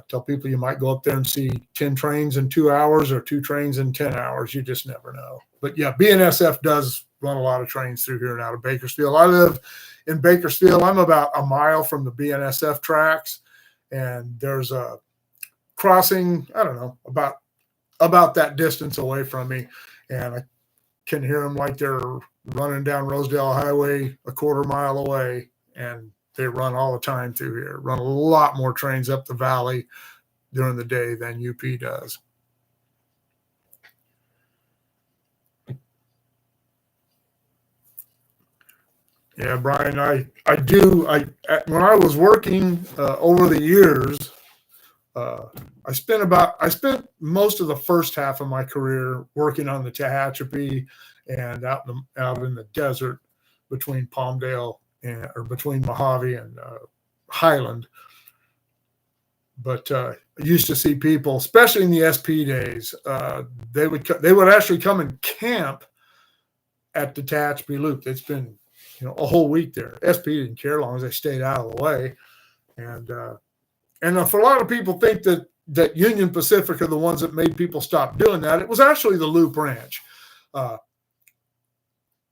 Tell people you might go up there and see 10 trains in 2 hours or 2 trains in 10 hours. You just never know. But yeah, BNSF does run a lot of trains through here and out of Bakersfield. I live in Bakersfield. I'm about a mile from the BNSF tracks, and there's a crossing, I don't know, about that distance away from me, and I can hear them like they're running down Rosedale Highway a quarter mile away, and they run all the time through here. Run a lot more trains up the valley during the day than UP does. Yeah, Brian, I do. When I was working over the years, I spent most of the first half of my career working on the Tehachapi and out in the desert between Palmdale or between Mojave and Highland. But I used to see people, especially in the SP days, they would actually come and camp at the Tehachapi Loop. They'd spend a whole week there. SP didn't care as long as they stayed out of the way, and for a lot of people think that Union Pacific are the ones that made people stop doing that. It was actually the Loop Ranch.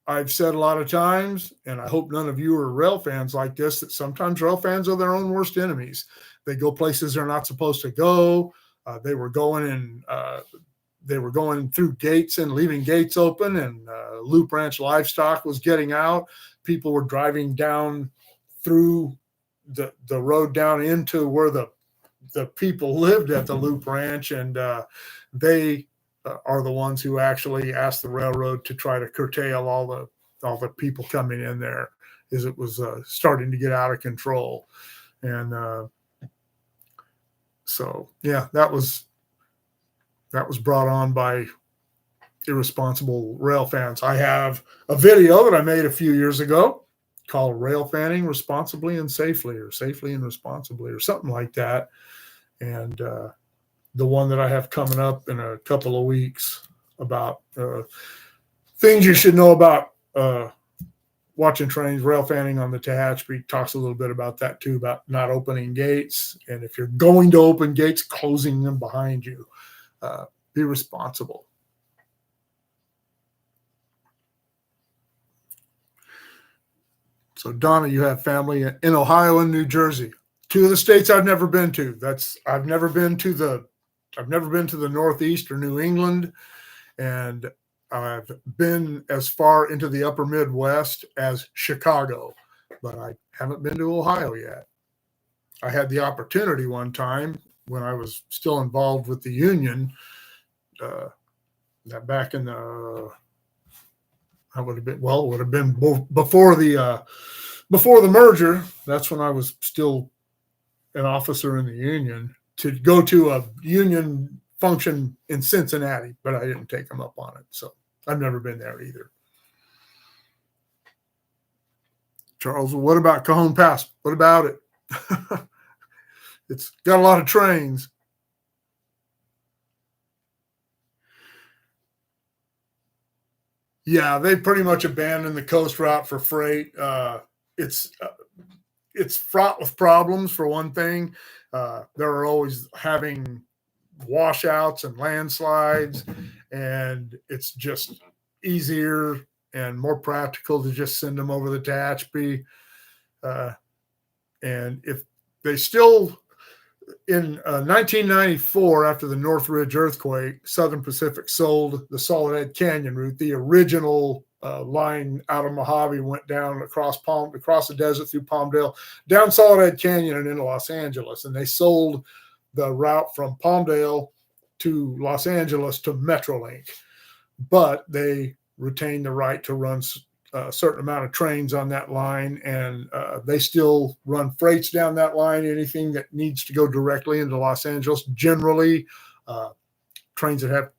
I've said a lot of times, and I hope none of you are rail fans like this, that sometimes rail fans are their own worst enemies. They go places they're not supposed to go. They were going through gates and leaving gates open, and Loop Ranch livestock was getting out. People were driving down through the road down into where the people lived at the Loop Ranch, and they are the ones who actually asked the railroad to try to curtail all the people coming in there, as it was starting to get out of control. And so yeah, that was brought on by irresponsible rail fans. I have a video that I made a few years ago called Railfanning Responsibly and Safely, or Safely and Responsibly, or something like that. And the one that I have coming up in a couple of weeks about things you should know about watching trains, railfanning on the Tehachapi, talks a little bit about that too, about not opening gates. And if you're going to open gates, closing them behind you. Be responsible. So Donna, you have family in Ohio and New Jersey. Two of the states I've never been to. I've never been to the Northeast or New England, and I've been as far into the upper Midwest as Chicago, but I haven't been to Ohio yet. I had the opportunity one time when I was still involved with the union, that back in the, that would have been before the merger. That's when I was still an officer in the union, to go to a union function in Cincinnati, but I didn't take them up on it. So I've never been there either. Charles, what about Cajon Pass? What about it? It's got a lot of trains. Yeah, they pretty much abandoned the coast route for freight. It's fraught with problems, for one thing. They're always having washouts and landslides, and it's just easier and more practical to just send them over the Tehachapi. And if they still, in 1994, after the Northridge earthquake, Southern Pacific sold the Solid Head Canyon route. The original line out of Mojave went down across the desert through Palmdale, down Solid Head Canyon and into Los Angeles. And they sold the route from Palmdale to Los Angeles to Metrolink, but they retained the right to run a certain amount of trains on that line, and they still run freights down that line. Anything that needs to go directly into Los Angeles, generally trains that have,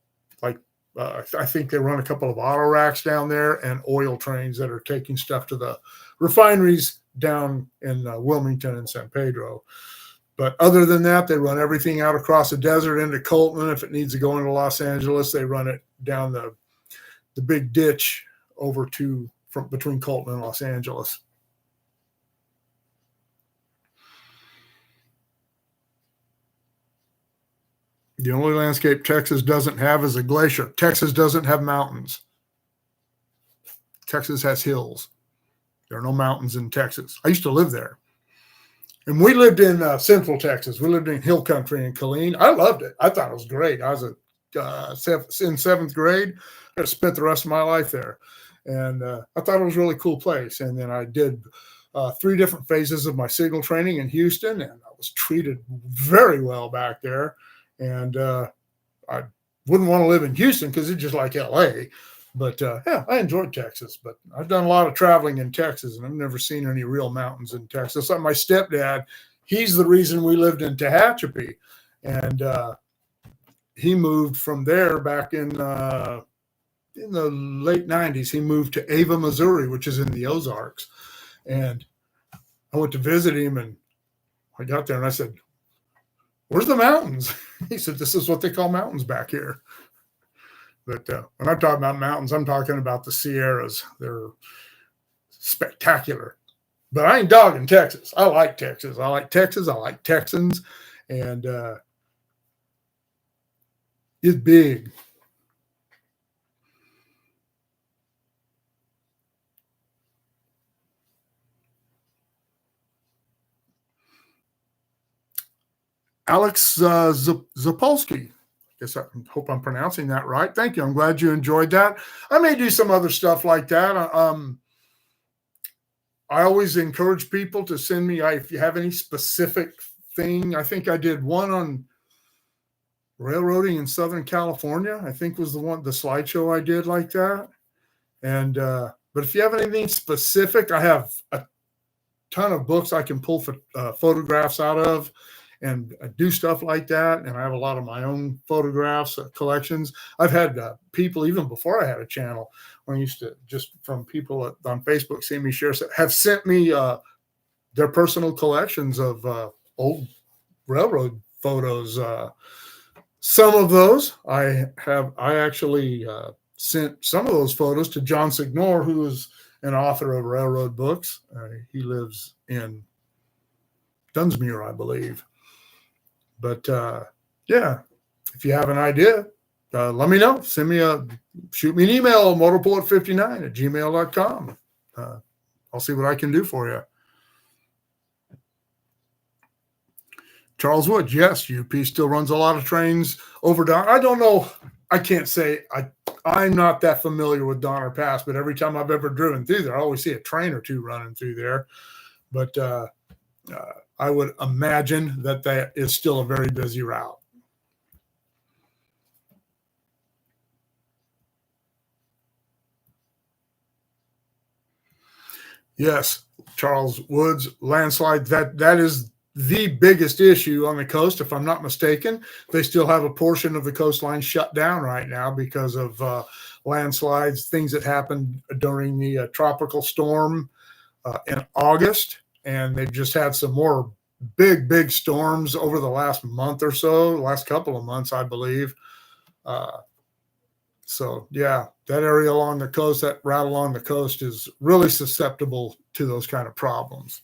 like, I think they run a couple of auto racks down there, and oil trains that are taking stuff to the refineries down in Wilmington and San Pedro. But other than that, they run everything out across the desert into Colton. If it needs to go into Los Angeles, they run it down the big ditch over from between Colton and Los Angeles. The only landscape Texas doesn't have is a glacier. Texas doesn't have mountains. Texas has hills. There are no mountains in Texas. I used to live there. And we lived in Central Texas. We lived in hill country in Killeen. I loved it. I thought it was great. I was in seventh grade. I spent the rest of my life there. And I thought it was a really cool place. And then I did 3 different phases of my signal training in Houston, and I was treated very well back there. And I wouldn't want to live in Houston because it's just like LA. But yeah, I enjoyed Texas. But I've done a lot of traveling in Texas, and I've never seen any real mountains in Texas. Like my stepdad, he's the reason we lived in Tehachapi. And he moved from there back in the late 90s. He moved to Ava, Missouri, which is in the Ozarks. And I went to visit him, and I got there and I said, "Where's the mountains?" He said, "This is what they call mountains back here." But when I'm talking about mountains, I'm talking about the Sierras. They're spectacular. But I ain't dogging Texas. I like Texas. I like Texas. I like Texans. And it's big. Alex Zapolsky. Guess I hope I'm pronouncing that right. Thank you. I'm glad you enjoyed that. I may do some other stuff like that. I always encourage people to send me, if you have any specific thing. I think I did one on railroading in Southern California. I think was the slideshow I did like that. And but if you have anything specific, I have a ton of books I can pull photographs out of. And I do stuff like that. And I have a lot of my own photographs, collections. I've had people, even before I had a channel, when I used to, just from people on Facebook seeing me share, have sent me their personal collections of old railroad photos. Some of those I actually sent some of those photos to John Signor, who is an author of railroad books. He lives in Dunsmuir, I believe. But yeah, if you have an idea, let me know. Shoot me an email, motorpullet59@gmail.com. I'll see what I can do for you. Charles Wood, yes, UP still runs a lot of trains over Donner. I don't know. I can't say I'm not that familiar with Donner Pass, but every time I've ever driven through there, I always see a train or two running through there. But I would imagine that is still a very busy route. Yes, Charles Woods, landslide. That is the biggest issue on the coast, if I'm not mistaken. They still have a portion of the coastline shut down right now because of landslides, things that happened during the tropical storm in August. And they've just had some more big storms over the last month or so, last couple of months, I believe. So, yeah, that area along the coast, that route along the coast is really susceptible to those kind of problems.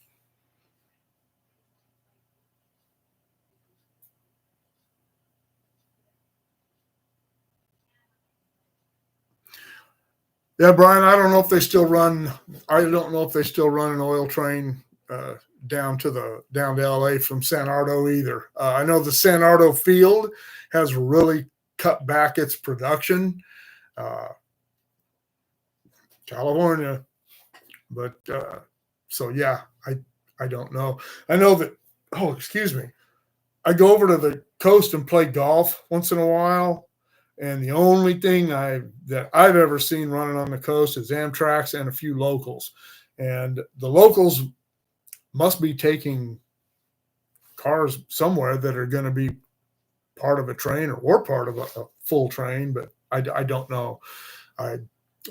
Yeah, Brian, I don't know if they still run. I don't know if they still run an oil train down to LA from San Ardo either. I know the San Ardo field has really cut back its production. California, but so yeah, I don't know. I know that. Oh, excuse me. I go over to the coast and play golf once in a while, and the only thing that I've ever seen running on the coast is Amtrak's and a few locals, and the locals must be taking cars somewhere that are going to be part of a train or part of a full train, but I don't know. I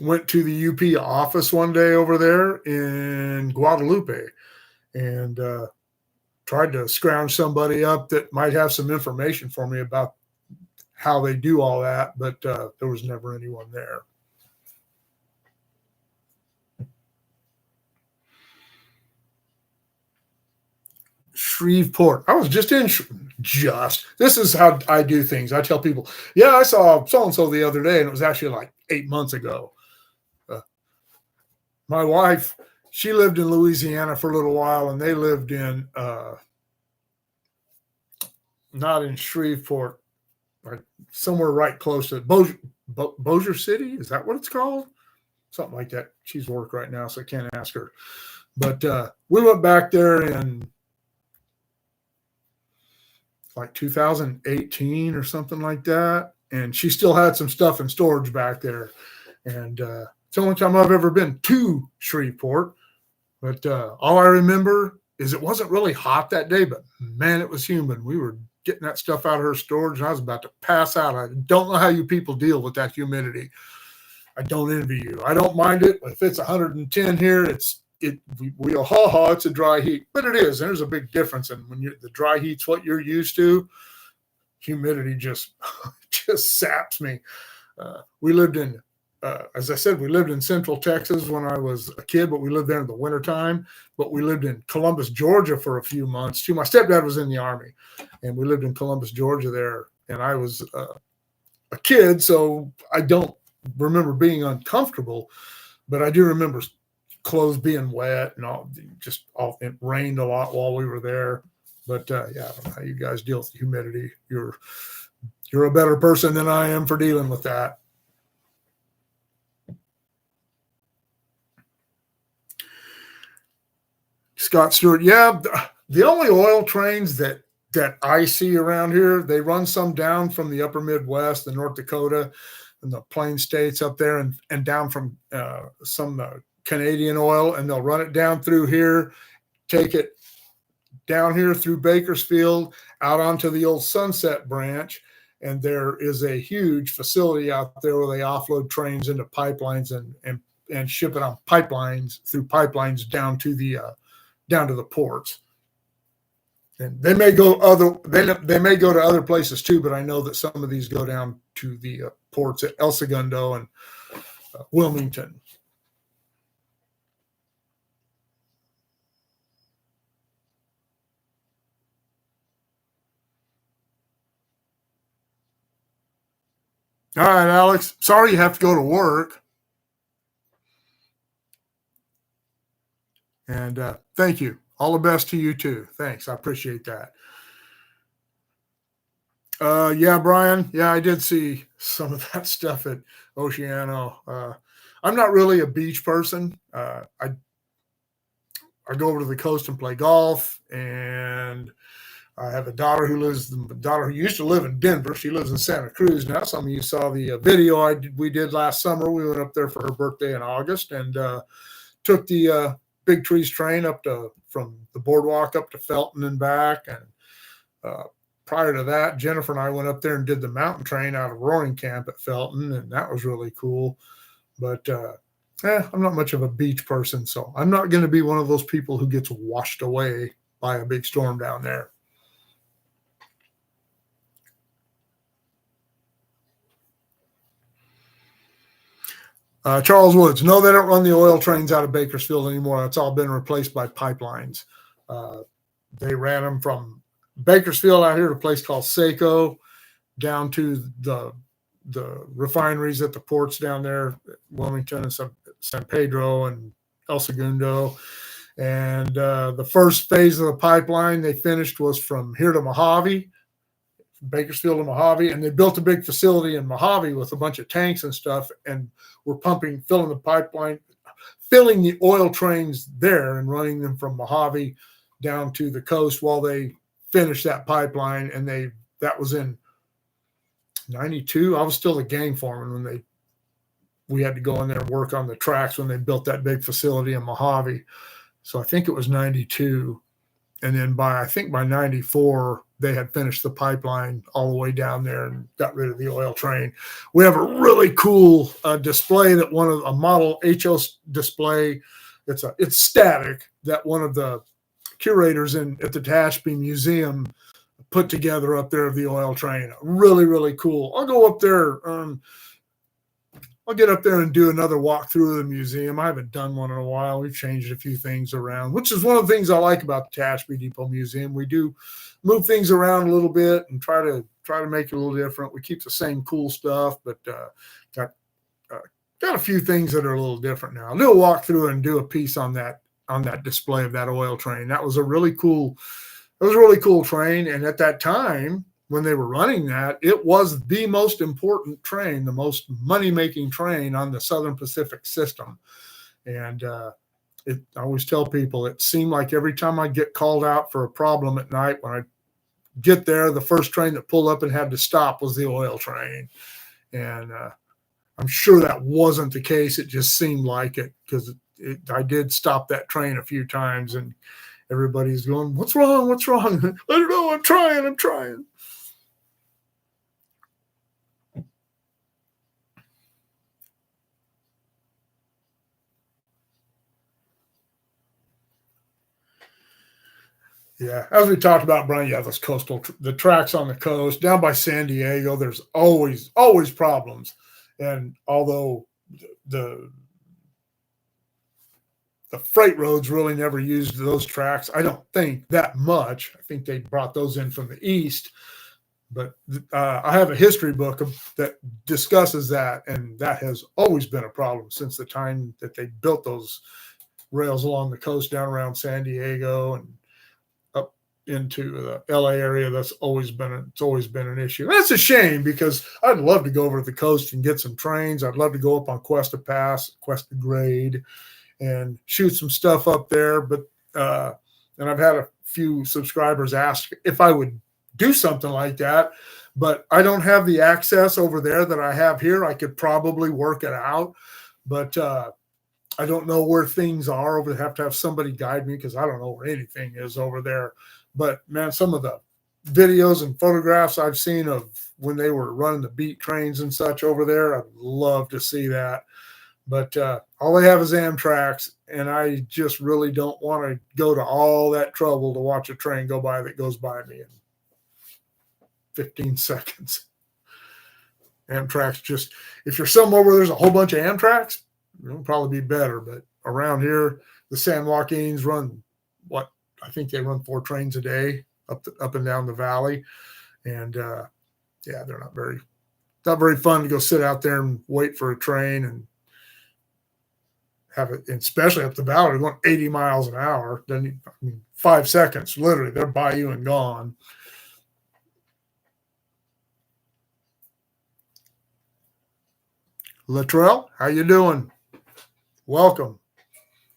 went to the UP office one day over there in Guadalupe and tried to scrounge somebody up that might have some information for me about how they do all that, but there was never anyone there. Shreveport. I was just in this is how I do things. I tell people, yeah, I saw so-and-so the other day, and it was actually like 8 months ago. My wife, she lived in Louisiana for a little while, and they lived in not in Shreveport, like somewhere right close to Bossier City. Is that what it's called? Something like that. She's work right now, so I can't ask her. But we went back there in like 2018 or something like that, and she still had some stuff in storage back there. And it's the only time I've ever been to Shreveport. But all I remember is it wasn't really hot that day, but man, it was humid. We were getting that stuff out of her storage, and I was about to pass out. I don't know how you people deal with that humidity. I don't envy you. I don't mind it. If it's 110 here, we go, it's a dry heat. But it is. There's a big difference. And when the dry heat's what you're used to, humidity just saps me. We lived in, as I said, we lived in Central Texas when I was a kid, but we lived there in the wintertime. But we lived in Columbus, Georgia for a few months too. My stepdad was in the Army, and we lived in Columbus, Georgia there. And I was a kid, so I don't remember being uncomfortable, but I do remember clothes being wet and it rained a lot while we were there. But yeah, I don't know how you guys deal with humidity. You're a better person than I am for dealing with that. Scott Stewart, yeah, the only oil trains that I see around here, they run some down from the upper Midwest, the North Dakota, and the Plain States up there, and down from some Canadian oil, and they'll run it down through here, take it down here through Bakersfield, out onto the old Sunset branch, and there is a huge facility out there where they offload trains into pipelines and ship it on pipelines through pipelines down to the ports. And they may go to other places too, but I know that some of these go down to the ports at El Segundo and Wilmington. All right, Alex. Sorry you have to go to work. And thank you. All the best to you too. Thanks. I appreciate that. Yeah, Brian. Yeah, I did see some of that stuff at Oceano. I'm not really a beach person. I go over to the coast and play golf, and I have a daughter who used to live in Denver. She lives in Santa Cruz now. Some of you saw the video we did last summer. We went up there for her birthday in August and took the Big Trees train from the boardwalk up to Felton and back. And prior to that, Jennifer and I went up there and did the mountain train out of Roaring Camp at Felton, and that was really cool. But I'm not much of a beach person, so I'm not going to be one of those people who gets washed away by a big storm down there. Charles Woods, no, they don't run the oil trains out of Bakersfield anymore. It's all been replaced by pipelines. They ran them from Bakersfield out here to a place called Saco down to the refineries at the ports down there, Wilmington and San Pedro and El Segundo. And the first phase of the pipeline they finished was from here to Mojave, Bakersfield to Mojave, and they built a big facility in Mojave with a bunch of tanks and stuff, and were filling the pipeline, filling the oil trains there and running them from Mojave down to the coast while they finished that pipeline. And that was in 92. I was still the gang foreman when we had to go in there and work on the tracks when they built that big facility in Mojave. So I think it was 92. And then by 94, they had finished the pipeline all the way down there and got rid of the oil train. We have a really cool display that a model HO display. It's static that one of the curators at the Tashby Museum put together up there of the oil train. Really, really cool. I'll go up there. I'll get up there and do another walkthrough of the museum. I haven't done one in a while. We've changed a few things around, which is one of the things I like about the Tashby Depot Museum. We do move things around a little bit and try to make it a little different. We keep the same cool stuff, but got a few things that are a little different now. I'll do a walkthrough and do a piece on that display of that oil train. That was a really cool train. And at that time, when they were running that, it was the most important train, the most money-making train on the Southern Pacific system. And I always tell people, it seemed like every time I get called out for a problem at night, when I get there, the first train that pulled up and had to stop was the oil train. And I'm sure that wasn't the case. It just seemed like it, because I did stop that train a few times, and everybody's going, "What's wrong? What's wrong?" I don't know. I'm trying. Yeah, as we talked about, Brian, those the tracks on the coast down by San Diego, there's always problems. And although the freight roads really never used those tracks, I don't think that much. I think they brought those in from the east. But I have a history book that discusses that, and that has always been a problem since the time that they built those rails along the coast down around San Diego and into the LA area. It's always been an issue. And that's a shame, because I'd love to go over to the coast and get some trains. I'd love to go up on Cuesta Pass, Cuesta Grade, and shoot some stuff up there. But and I've had a few subscribers ask if I would do something like that, but I don't have the access over there that I have here. I could probably work it out, but I don't know where things are over there. I have to have somebody guide me, because I don't know where anything is over there. But man, some of the videos and photographs I've seen of when they were running the beat trains and such over there, I'd love to see that. But all they have is Amtrak's, and I just really don't want to go to all that trouble to watch a train go by that goes by me in 15 seconds. Amtrak's just, if you're somewhere where there's a whole bunch of Amtrak's, it'll probably be better. But around here, the San Joaquins run I think they run 4 trains a day up and down the valley, and they're not very fun to go sit out there and wait for a train and have it, especially up the valley, going 80 miles an hour. Then 5 seconds, literally, they're by you and gone. Latrell, how you doing? Welcome.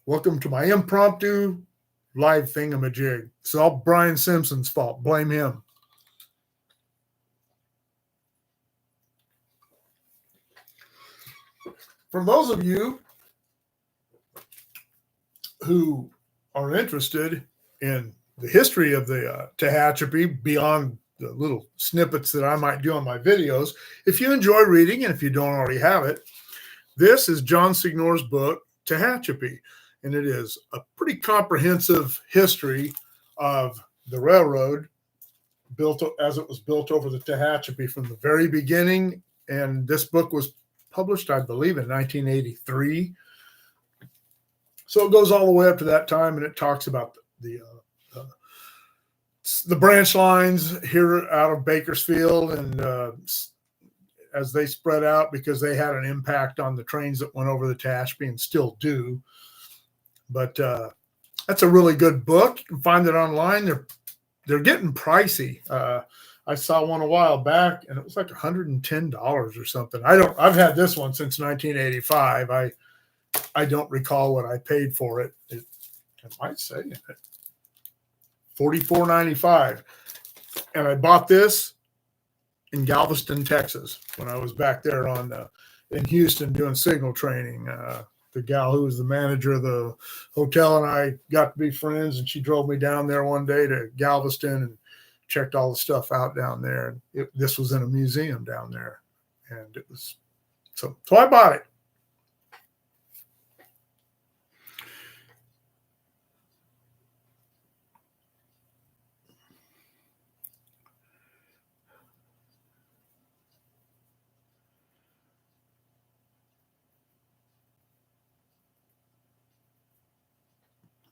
Welcome to my impromptu live thingamajig. It's all Brian Simpson's fault. Blame him. For those of you who are interested in the history of the Tehachapi beyond the little snippets that I might do on my videos, if you enjoy reading and if you don't already have it, this is John Signor's book, Tehachapi, and it is a pretty comprehensive history of the railroad built as it was built over the Tehachapi from the very beginning. And this book was published, I believe, in 1983. So it goes all the way up to that time, and it talks about the branch lines here out of Bakersfield, and as they spread out, because they had an impact on the trains that went over the Tehachapi and still do. But that's a really good book. You can find it online. They're getting pricey. I saw one a while back, and it was like $110 or something. I've had this one since 1985. I don't recall what I paid for it. It might say it. $44.95. And I bought this in Galveston, Texas, when I was back there in Houston doing signal training. The gal who was the manager of the hotel and I got to be friends, and she drove me down there one day to Galveston and checked all the stuff out down there. This was in a museum down there, and it was so I bought it.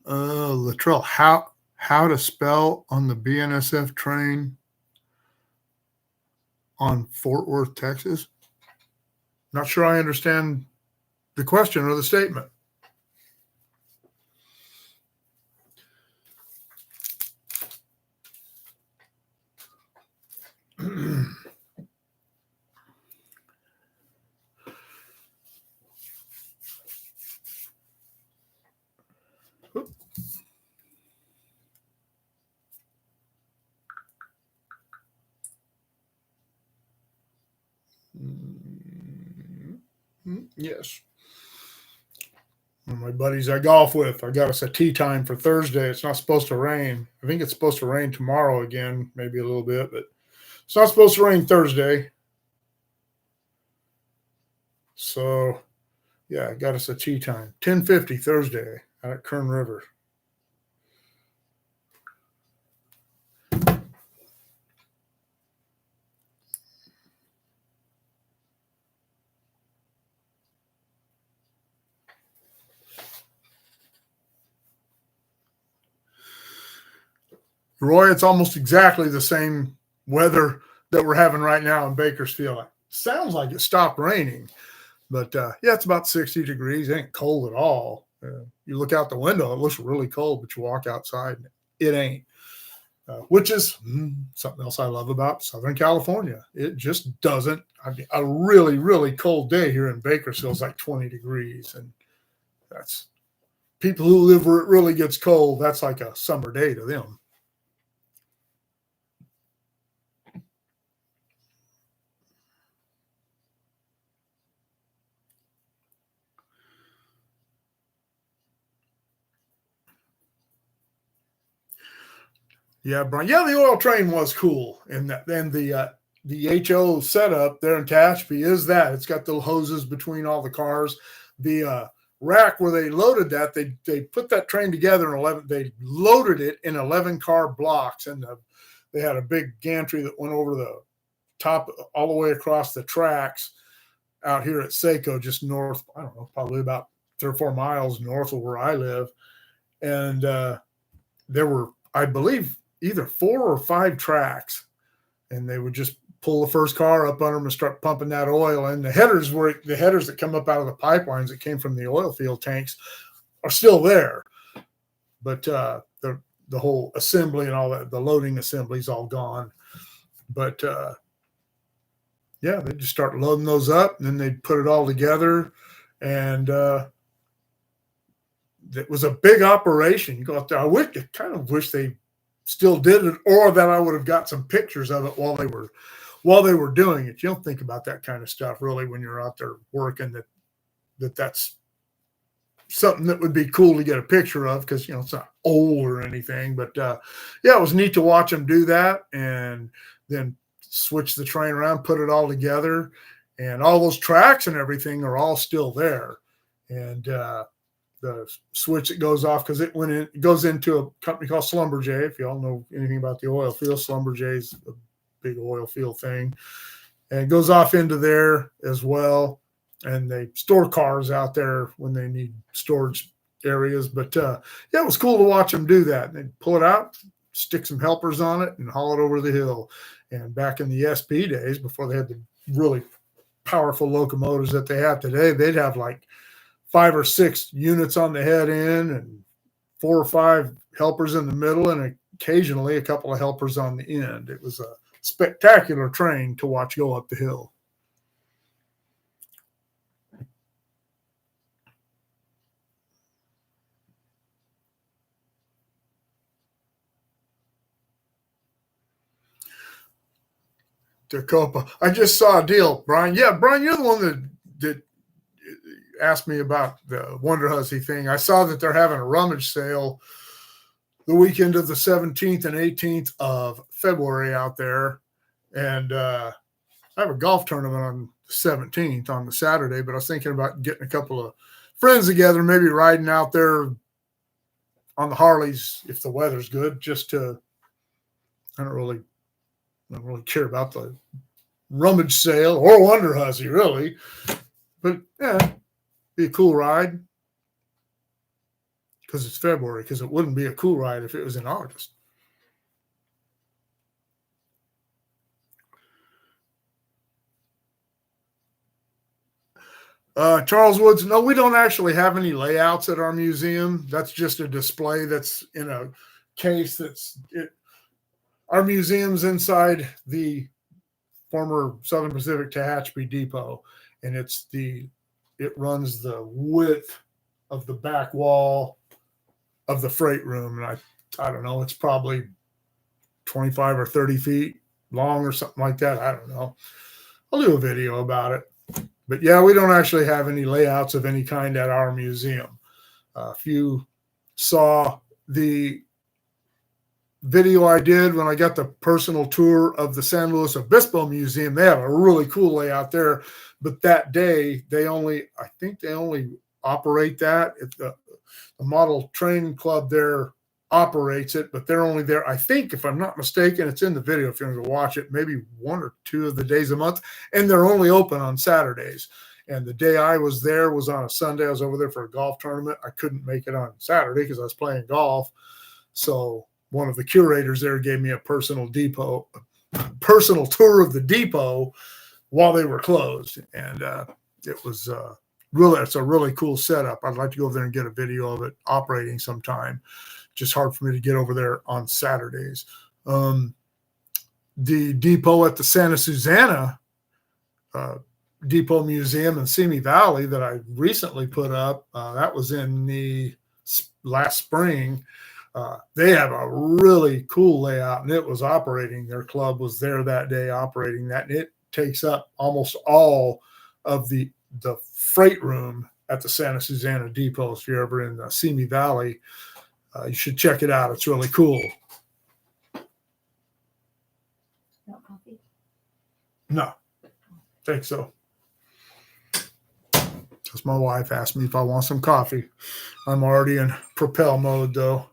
Latrell, how to spell on the BNSF train on Fort Worth, Texas? Not sure I understand the question or the statement. Yes. One of my buddies I golf with, I got us a tee time for Thursday. It's not supposed to rain. I think it's supposed to rain tomorrow again, maybe a little bit, but it's not supposed to rain Thursday. So, yeah, I got us a tee time. 10:50 Thursday out at Kern River. Roy, it's almost exactly the same weather that we're having right now in Bakersfield. It sounds like it stopped raining, but yeah, it's about 60 degrees. It ain't cold at all. You look out the window, it looks really cold, but you walk outside, and it ain't. Which is something else I love about Southern California. It just doesn't. I mean, a really, really cold day here in Bakersfield is like 20 degrees, and that's people who live where it really gets cold. That's like a summer day to them. Yeah, Brian. Yeah, the oil train was cool, and then the HO setup there in Tehachapi is that it's got the hoses between all the cars. The rack where they loaded that, they put that train together in 11. They loaded it in 11-car blocks, and they had a big gantry that went over the top all the way across the tracks out here at Saco, just north. I don't know, probably about 3 or 4 miles north of where I live, and there were, I believe, either 4 or 5 tracks, and they would just pull the first car up under them and start pumping that oil in. The headers that come up out of the pipelines that came from the oil field tanks are still there, but the whole assembly and all that, the loading assembly is all gone. But yeah, they just start loading those up, and then they put it all together, and it was a big operation. You go out there. I kind of wish they still did it, or that I would have got some pictures of it while they were doing it. You don't think about that kind of stuff really when you're out there working. That's something that would be cool to get a picture of, because it's not old or anything. But yeah, it was neat to watch them do that, and then switch the train around, put it all together, and all those tracks and everything are all still there. And the switch that goes off, because it goes into a company called Schlumberger. If you all know anything about the oil field, Schlumberger is a big oil field thing, and it goes off into there as well. And they store cars out there when they need storage areas. But yeah, it was cool to watch them do that. They'd pull it out, stick some helpers on it, and haul it over the hill. And back in the SP days, before they had the really powerful locomotives that they have today, they'd have like 5 or 6 units on the head end and 4 or 5 helpers in the middle, and occasionally a couple of helpers on the end. It was a spectacular train to watch go up the hill. Tacoma. I just saw a deal, Brian. Yeah, Brian, you're the one that asked me about the Wonder Hussy thing. I saw that they're having a rummage sale the weekend of the 17th and 18th of February out there. And I have a golf tournament on the 17th on the Saturday, but I was thinking about getting a couple of friends together, maybe riding out there on the Harleys if the weather's good, just to, I don't really care about the rummage sale or Wonder Hussy, really. But yeah, be a cool ride because it's February, because it wouldn't be a cool ride if it was in August. Charles Woods, no, we don't actually have any layouts at our museum. That's just a display that's in a case our museum's inside the former Southern Pacific Tehachapi Depot, and it runs the width of the back wall of the freight room. And I don't know, it's probably 25 or 30 feet long or something like that. I don't know. I'll do a video about it. But yeah, we don't actually have any layouts of any kind at our museum. If you saw the video I did when I got the personal tour of the San Luis Obispo Museum, they have a really cool layout there. But that day, I think they only operate that. The model train club there operates it, but they're only there, I think, if I'm not mistaken, it's in the video if you're going to watch it, maybe 1 or 2 of the days a month, and they're only open on Saturdays. And the day I was there was on a Sunday. I was over there for a golf tournament. I couldn't make it on Saturday because I was playing golf. So one of the curators there gave me a personal tour of the depot while they were closed. And it was it's a really cool setup. I'd like to go over there and get a video of it operating sometime. Just hard for me to get over there on Saturdays. The depot at the Santa Susana Depot Museum in Simi Valley that I recently put up, that was in the last spring. They have a really cool layout, and it was operating. Their club was there that day operating that, and it takes up almost all of the freight room at the Santa Susana Depot. If you're ever in the Simi Valley, you should check it out. It's really cool. No coffee? No, I think so. Because my wife asked me if I want some coffee. I'm already in propel mode, though.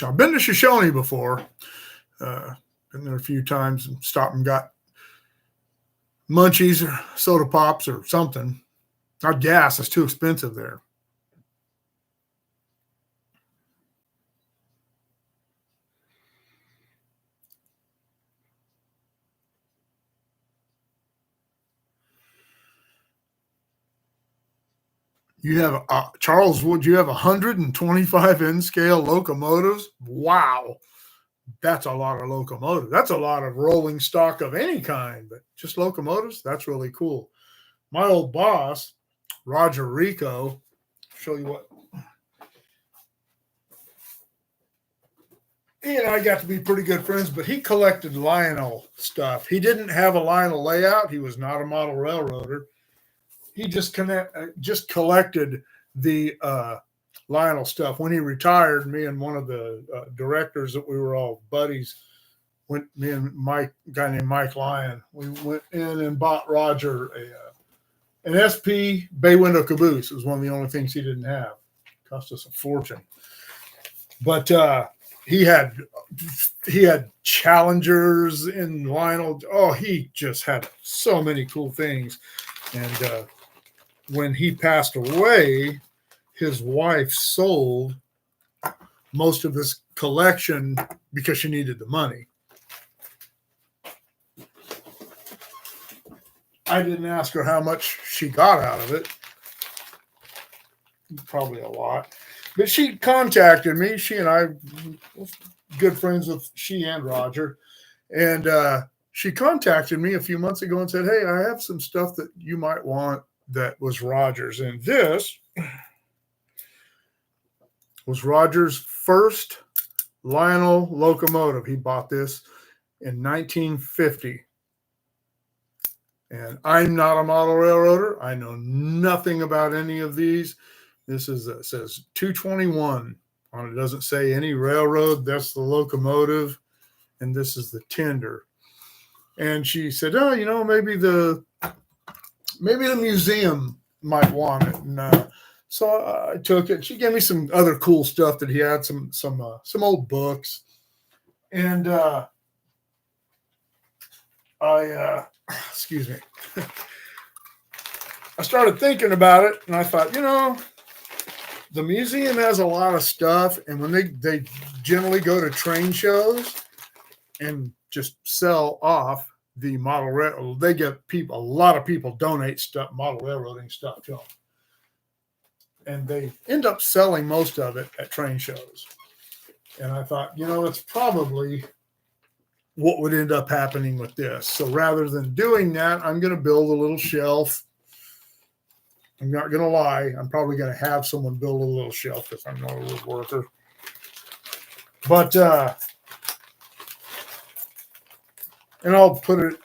I've been to Shoshone before. Been there a few times and stopped and got munchies or soda pops or something. gas is too expensive there. You have Charles Wood. You have 125 N-scale locomotives. Wow, that's a lot of locomotives. That's a lot of rolling stock of any kind, but just locomotives. That's really cool. My old boss, Roger Rico, show you what. He and I got to be pretty good friends, but he collected Lionel stuff. He didn't have a Lionel layout. He was not a model railroader. He just collected the Lionel stuff. When he retired, me and one of the directors that we were all buddies me and Mike, a guy named Mike Lyon, we went in and bought Roger an SP bay window caboose. It was one of the only things he didn't have. It cost us a fortune. But he had Challengers in Lionel. Oh, he just had so many cool things. And when he passed away, his wife sold most of his collection because she needed the money. I didn't ask her how much she got out of it. Probably a lot. But she contacted me. She and I were good friends with she and Roger. And she contacted me a few months ago and said, hey, I have some stuff that you might want that was Roger's. And this was Roger's first Lionel locomotive. He bought this in 1950. And I'm not a model railroader. I know nothing about any of these. This is it says 221 on it. Doesn't say any railroad. That's the locomotive, and this is the tender. And she said, "Oh, maybe the museum might want it." And so I took it. She gave me some other cool stuff that he had, some old books, and excuse me. I started thinking about it, and I thought, the museum has a lot of stuff, and when they generally go to train shows and just sell off the model rail, they get a lot of people donate stuff, model railroading stuff to them, and they end up selling most of it at train shows. And I thought, it's probably what would end up happening with this. So rather than doing that, I'm going to build a little shelf. I'm not going to lie. I'm probably going to have someone build a little shelf because I'm not a woodworker. But, and I'll put it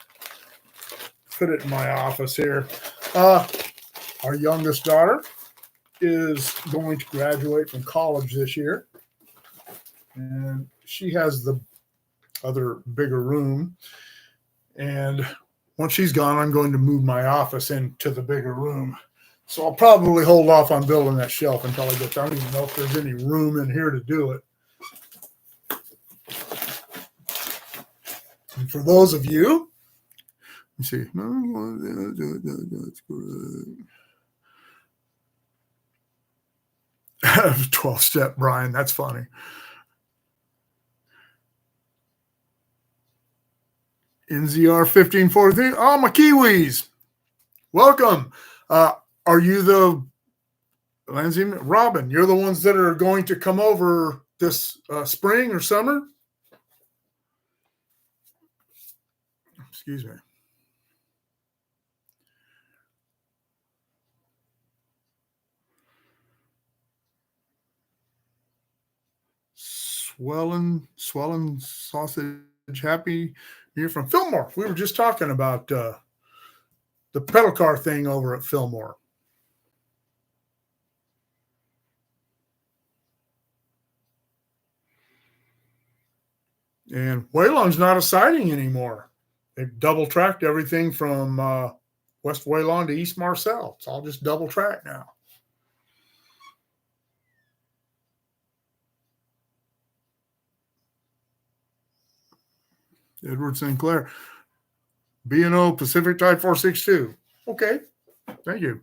in my office here. Our youngest daughter is going to graduate from college this year. And she has the other bigger room. And once she's gone, I'm going to move my office into the bigger room. So I'll probably hold off on building that shelf until I get there. I don't even know if there's any room in here to do it. And for those of you, let me see. 12-step, Brian. That's funny. NZR 1543. Oh, my Kiwis. Welcome. Are you the Lindsay, Robin? You're the ones that are going to come over this spring or summer? Excuse me. Swelling sausage. Happy New Year from Fillmore. We were just talking about the pedal car thing over at Fillmore. And Waylong's not a siding anymore. They've double tracked everything from West Waylong to East Marcel. It's all just double track now. Edward Sinclair. B&O Pacific Type 462. Okay. Thank you.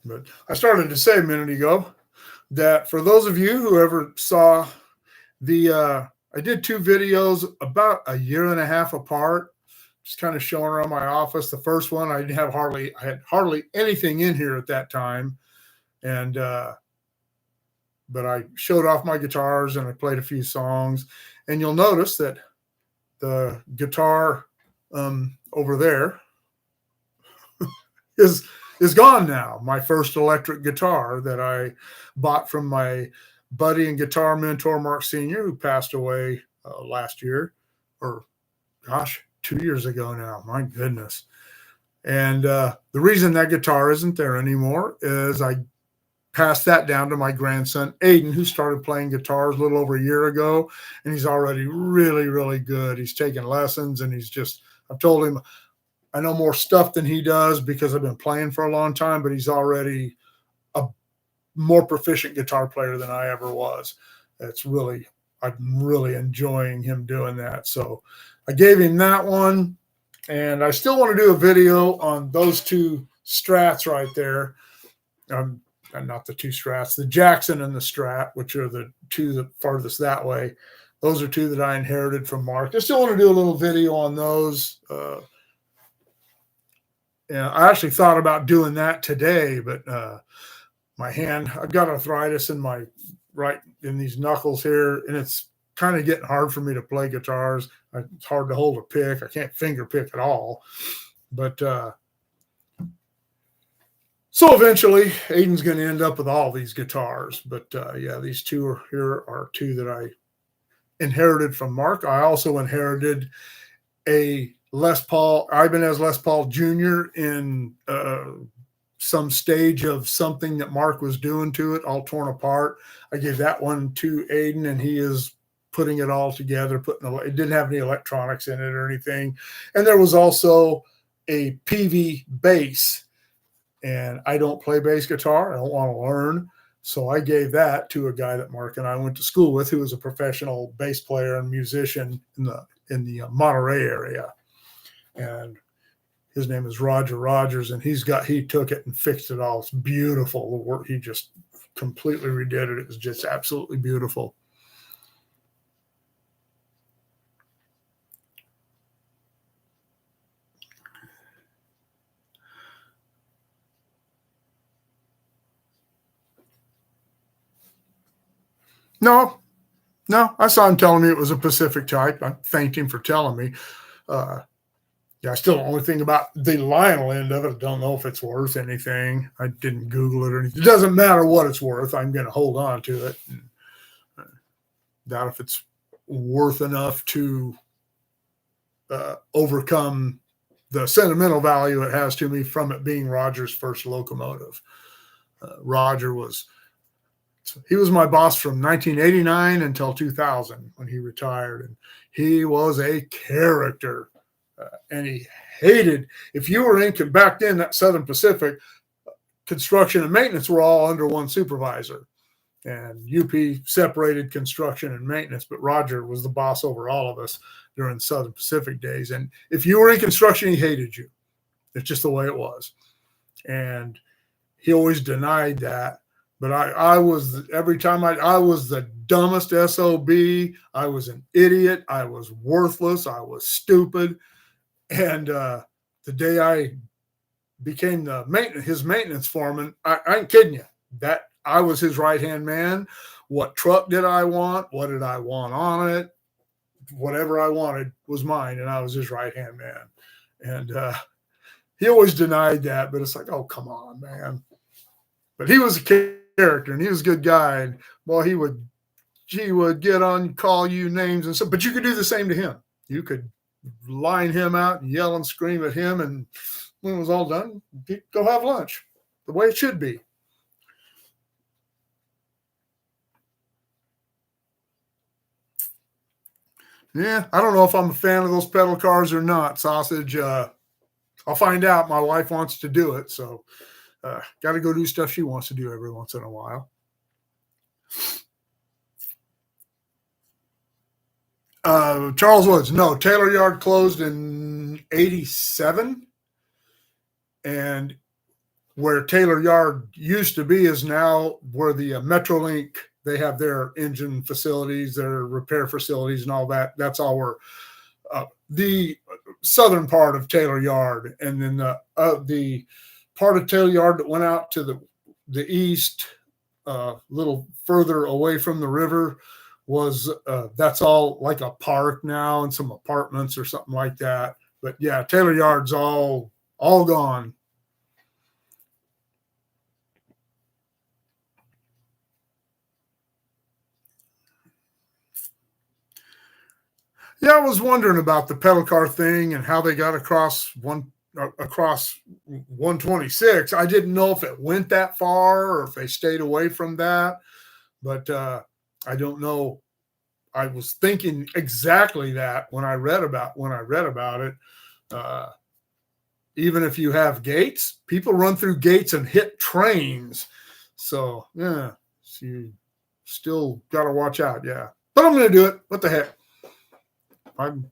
But I started to say a minute ago that for those of you who ever saw I did 2 videos about a year and a half apart, just kind of showing around my office. The first one, I had hardly anything in here at that time. And, but I showed off my guitars and I played a few songs, and you'll notice that the guitar over there is gone now. My first electric guitar that I bought from my buddy and guitar mentor, Mark Sr., who passed away last year, or gosh, 2 years ago now. My goodness. And the reason that guitar isn't there anymore is I passed that down to my grandson, Aiden, who started playing guitars a little over a year ago. And he's already really, really good. He's taken lessons, and I've told him I know more stuff than he does because I've been playing for a long time, but he's already a more proficient guitar player than I ever was. I'm really enjoying him doing that. So I gave him that one, and I still want to do a video on those 2 Strats right there. Not the 2 Strats, the Jackson and the Strat, which are the 2 that farthest that way. Those are 2 that I inherited from Mark. I still want to do a little video on those. And I actually thought about doing that today, but my hand, I've got arthritis in in these knuckles here, and it's kind of getting hard for me to play guitars. It's hard to hold a pick. I can't finger pick at all. But so eventually, Aiden's going to end up with all these guitars. But yeah, these 2 are 2 that I inherited from Mark. I also inherited a Les Paul, Ibanez Les Paul Jr. in some stage of something that Mark was doing to it, all torn apart. I gave that one to Aiden, and he is putting it all together. It didn't have any electronics in it or anything. And there was also a PV bass, and I don't play bass guitar. I don't want to learn. So I gave that to a guy that Mark and I went to school with, who was a professional bass player and musician in the Monterey area. And his name is Roger Rogers, and he took it and fixed it all. It's beautiful. The work, he just completely redid it. It was just absolutely beautiful. No, I saw him telling me it was a Pacific type. I thanked him for telling me. Yeah, I still don't know anything about the Lionel end of it. I don't know if it's worth anything. I didn't Google it or anything. It doesn't matter what it's worth. I'm going to hold on to it. Doubt if it's worth enough to overcome the sentimental value it has to me from it being Roger's first locomotive. Roger was my boss from 1989 until 2000 when he retired, and he was a character. And he hated, if you were in back then, that Southern Pacific, construction and maintenance were all under one supervisor, and UP separated construction and maintenance, but Roger was the boss over all of us during Southern Pacific days. And if you were in construction, he hated you. It's just the way it was. And he always denied that. But I was, every time I was the dumbest SOB. I was an idiot. I was worthless. I was stupid. And the day I became his maintenance foreman, I ain't kidding you, that I was his right-hand man. What truck did I want? What did I want on it? Whatever I wanted was mine, and I was his right-hand man. And he always denied that, but it's like, oh, come on, man. But he was a character, and he was a good guy. And, well, he would get on, call you names and stuff, but you could do the same to him. You could line him out and yell and scream at him, and when it was all done, go have lunch, the way it should be. Yeah, I don't know if I'm a fan of those pedal cars or not, Sausage. I'll find out. My wife wants to do it, so got to go do stuff she wants to do every once in a while. Charles Woods, no, Taylor Yard closed in 87, and where Taylor Yard used to be is now where the Metrolink, they have their engine facilities, their repair facilities and all that. That's all where the southern part of Taylor Yard. And then the part of Taylor Yard that went out to the east, a little further away from the river, was that's all like a park now and some apartments or something like that. But yeah, Taylor Yard's all gone. Yeah, I was wondering about the pedal car thing and how they got across 126. I didn't know if it went that far or if they stayed away from that, but I don't know. I was thinking exactly that when I read about it. Even if you have gates, people run through gates and hit trains. So yeah, so you still got to watch out. Yeah, but I'm going to do it. What the heck? I'm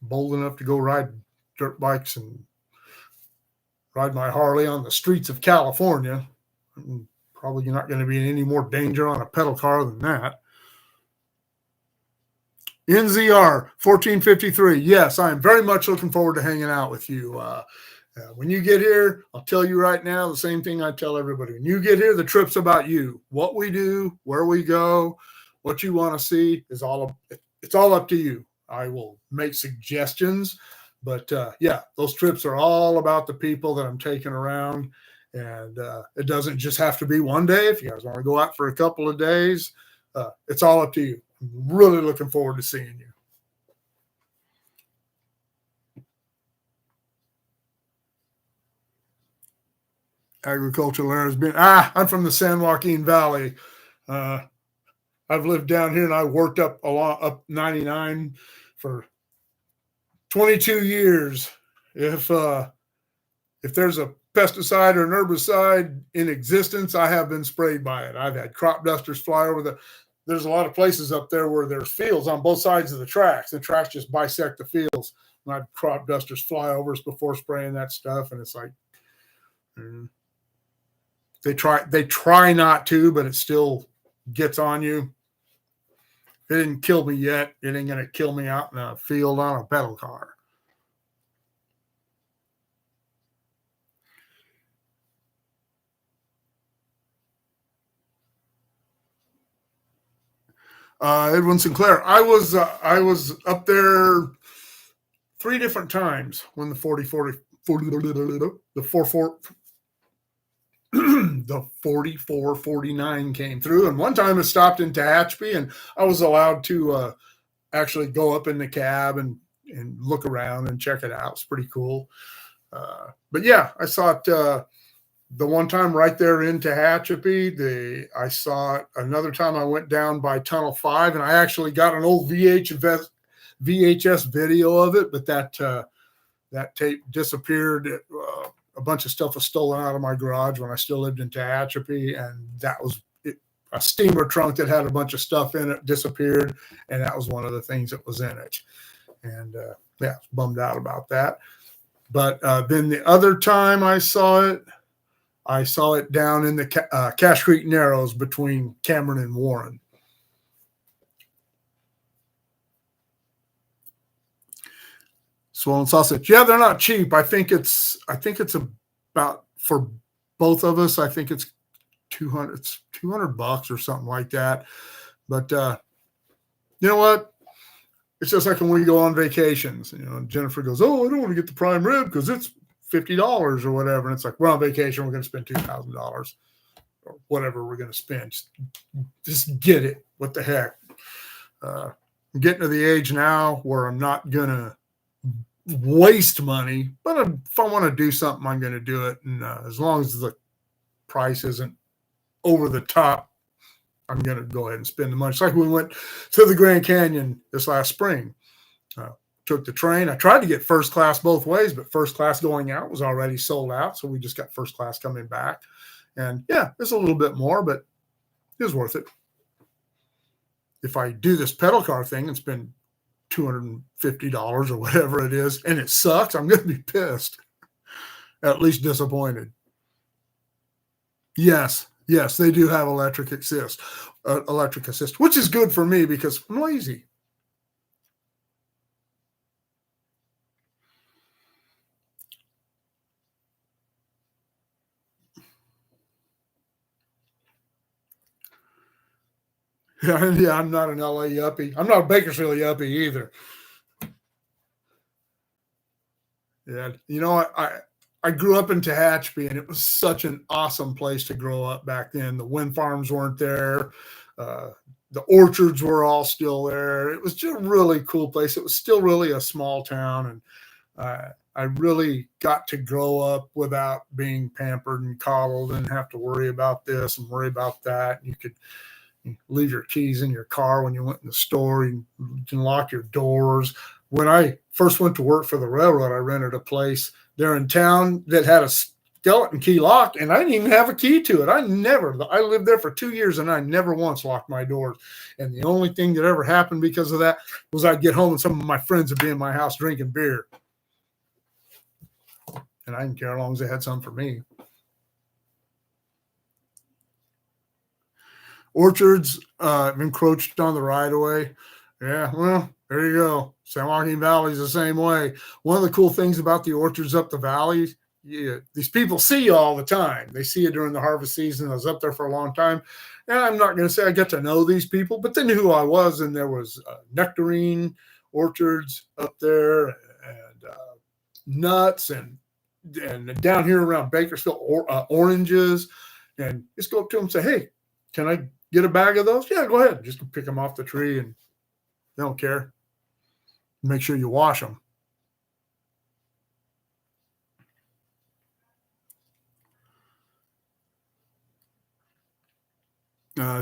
bold enough to go ride dirt bikes and ride my Harley on the streets of California. I'm probably not going to be in any more danger on a pedal car than that. NZR 1453. Yes, I am very much looking forward to hanging out with you. When you get here, I'll tell you right now the same thing I tell everybody. When you get here, the trip's about you. What we do, where we go, what you want to see it's all up to you. I will make suggestions, but yeah, those trips are all about the people that I'm taking around, and it doesn't just have to be one day. If you guys want to go out for a couple of days, it's all up to you. I'm really looking forward to seeing you. Agricultural area has been, I'm from the San Joaquin Valley. I've lived down here and I worked up 99 for 22 years. If there's a pesticide or an herbicide in existence, I have been sprayed by it. I've had crop dusters fly over there's a lot of places up there where there's fields on both sides of the tracks. The tracks just bisect the fields. And I've crop dusters fly over us before spraying that stuff. And it's like, they try not to, but it still gets on you. It didn't kill me yet. It ain't going to kill me out in a field on a pedal car. Edwin Sinclair. I was up there 3 different times when the 4449 came through, and one time it stopped in Tehachapi, and I was allowed to actually go up in the cab and look around and check it out. It's pretty cool. But yeah, I saw it the one time right there in Tehachapi. I saw it another time. I went down by Tunnel 5, and I actually got an old VHS video of it, but that tape disappeared. A bunch of stuff was stolen out of my garage when I still lived in Tehachapi, and that was it. A steamer trunk that had a bunch of stuff in it disappeared, and that was one of the things that was in it. And yeah, bummed out about that. But then the other time I saw it down in the Cache Creek Narrows between Cameron and Warren. Swollen sausage. Yeah, they're not cheap. I think it's about, for both of us, I think it's $200 or something like that. But you know what? It's just like when we go on vacations. You know, Jennifer goes, "Oh, I don't want to get the prime rib because it's $50 or whatever." And it's like, we're on vacation, we're going to spend $2,000 or whatever we're going to spend. Just get it. What the heck? I'm getting to the age now where I'm not going to waste money, but if I want to do something, I'm going to do it. And as long as the price isn't over the top, I'm going to go ahead and spend the money. It's like we went to the Grand Canyon this last spring. Took the train. I tried to get first class both ways, but first class going out was already sold out. So we just got first class coming back. And yeah, it's a little bit more, but it was worth it. If I do this pedal car thing and spend $250 or whatever it is, and it sucks, I'm going to be pissed, at least disappointed. Yes, they do have electric assist, which is good for me because I'm lazy. Yeah, I'm not an LA yuppie. I'm not a Bakersfield yuppie either. Yeah, I grew up in Tehachapi, and it was such an awesome place to grow up back then. The wind farms weren't there. Uh, the orchards were all still there. It was just a really cool place. It was still really a small town, and I really got to grow up without being pampered and coddled and have to worry about this and worry about that. You could leave your keys in your car when you went in the store. You can lock your doors. When I first went to work for the railroad, I rented a place there in town that had a skeleton key lock, and I didn't even have a key to it. I lived there for 2 years, and I never once locked my doors. And the only thing that ever happened because of that was I'd get home and some of my friends would be in my house drinking beer. And I didn't care as long as they had some for me. Orchards encroached on the right of way. Yeah, well, there you go. San Joaquin Valley is the same way. One of the cool things about the orchards up the valley, these people see you all the time. They see you during the harvest season. I was up there for a long time. And I'm not going to say I get to know these people, but they knew who I was. And there was nectarine orchards up there and nuts and down here around Bakersfield, oranges. And just go up to them and say, hey, can I get a bag of those? Yeah, go ahead. Just pick them off the tree, and they don't care. Make sure you wash them.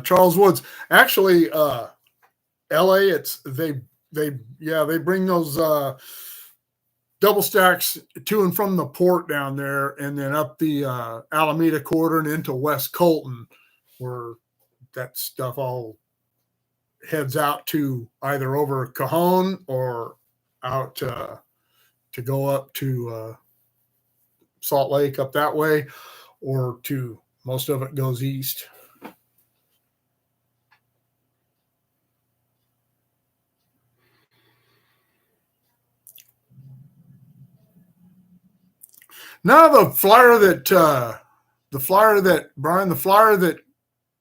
Charles Woods, actually, LA. They bring those double stacks to and from the port down there, and then up the Alameda Quarter and into West Colton, where that stuff all heads out to either over Cajon or out to go up to Salt Lake up that way, or to most of it goes east. Now the flyer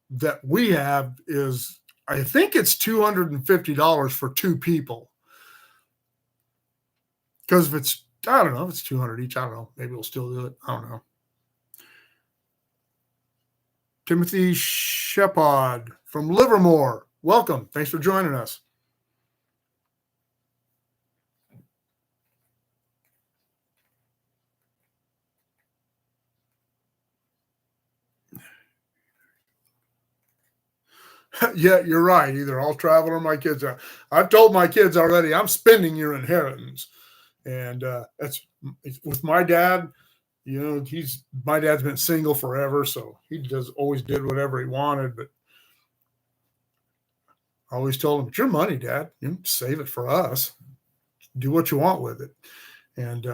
that we have is, I think it's $250 for two people. Because if it's, I don't know, if it's 200 each, I don't know. Maybe we'll still do it. I don't know. Timothy Shepard from Livermore. Welcome. Thanks for joining us. Yeah, you're right. Either I'll travel or my kids are. I've told my kids already, I'm spending your inheritance. And that's with my dad. My dad's been single forever, so he always did whatever he wanted. But I always told him, it's your money, Dad. You save it for us. Do what you want with it. And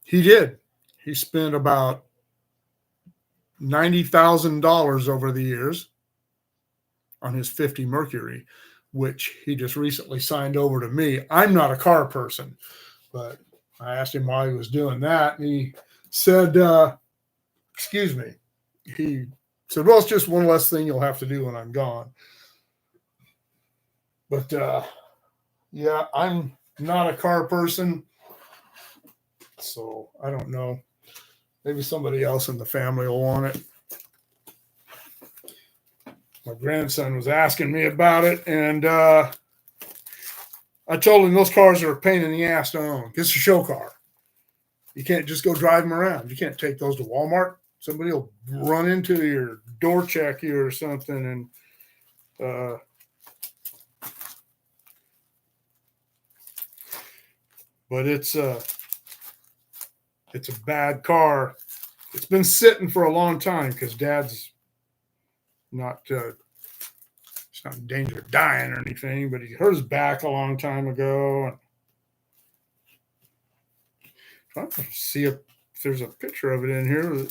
he did. He spent about $90,000 over the years on his 50 Mercury, which he just recently signed over to me. I'm not a car person, but I asked him why he was doing that. And he said, excuse me. He said, well, it's just one less thing you'll have to do when I'm gone. But yeah, I'm not a car person, so I don't know. Maybe somebody else in the family will want it. My grandson was asking me about it, and I told him those cars are a pain in the ass to own. It's a show car. You can't just go drive them around. You can't take those to Walmart. Somebody will run into your door check you or something, and but it's a bad car. It's been sitting for a long time because Dad's not he's not in danger of dying or anything, but he hurt his back a long time ago. And trying to see if there's a picture of it in here.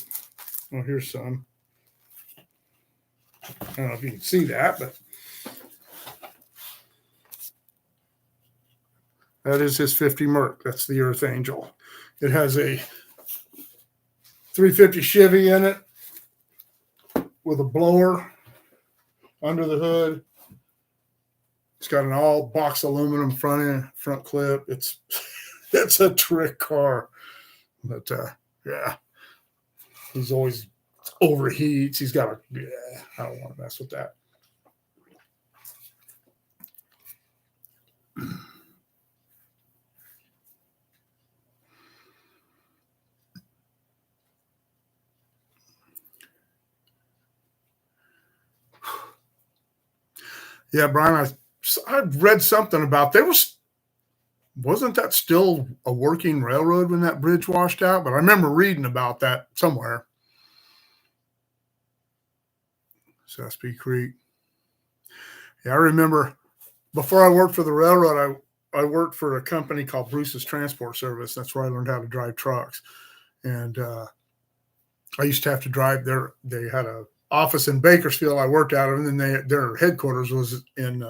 Well, here's some. I don't know if you can see that, but that is his 50 Merc. That's the Earth Angel. It has a 350 Chevy in it with a blower under the hood. It's got an all box aluminum front clip. It's a trick car, but yeah, he's always overheats. He's got I don't want to mess with that. Yeah, Brian, I read something about wasn't that still a working railroad when that bridge washed out? But I remember reading about that somewhere. Sespe Creek. Yeah, I remember before I worked for the railroad, I worked for a company called Bruce's Transport Service. That's where I learned how to drive trucks. And I used to have to drive there. They had a office in Bakersfield I worked out of, and then their headquarters was in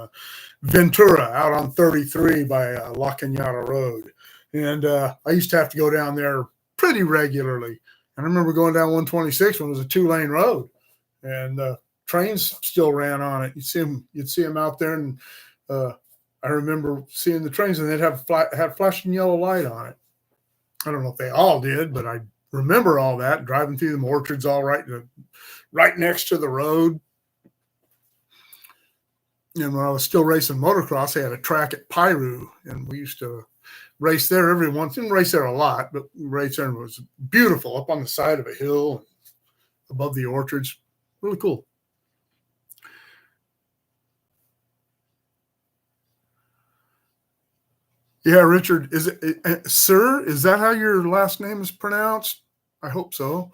Ventura, out on 33 by La Cañada Road. And I used to have to go down there pretty regularly. And I remember going down 126 when it was a 2-lane road, and trains still ran on it. You'd see them out there, and I remember seeing the trains, and they'd have flashing yellow light on it. I don't know if they all did, but I remember all that, driving through them orchards, all right next to the road. And when I was still racing motocross, they had a track at Piru, and we used to race there every once. Didn't race there a lot, but race there, and it was beautiful up on the side of a hill above the orchards. Really cool. Yeah, Richard, is it sir? Is that how your last name is pronounced? I hope so.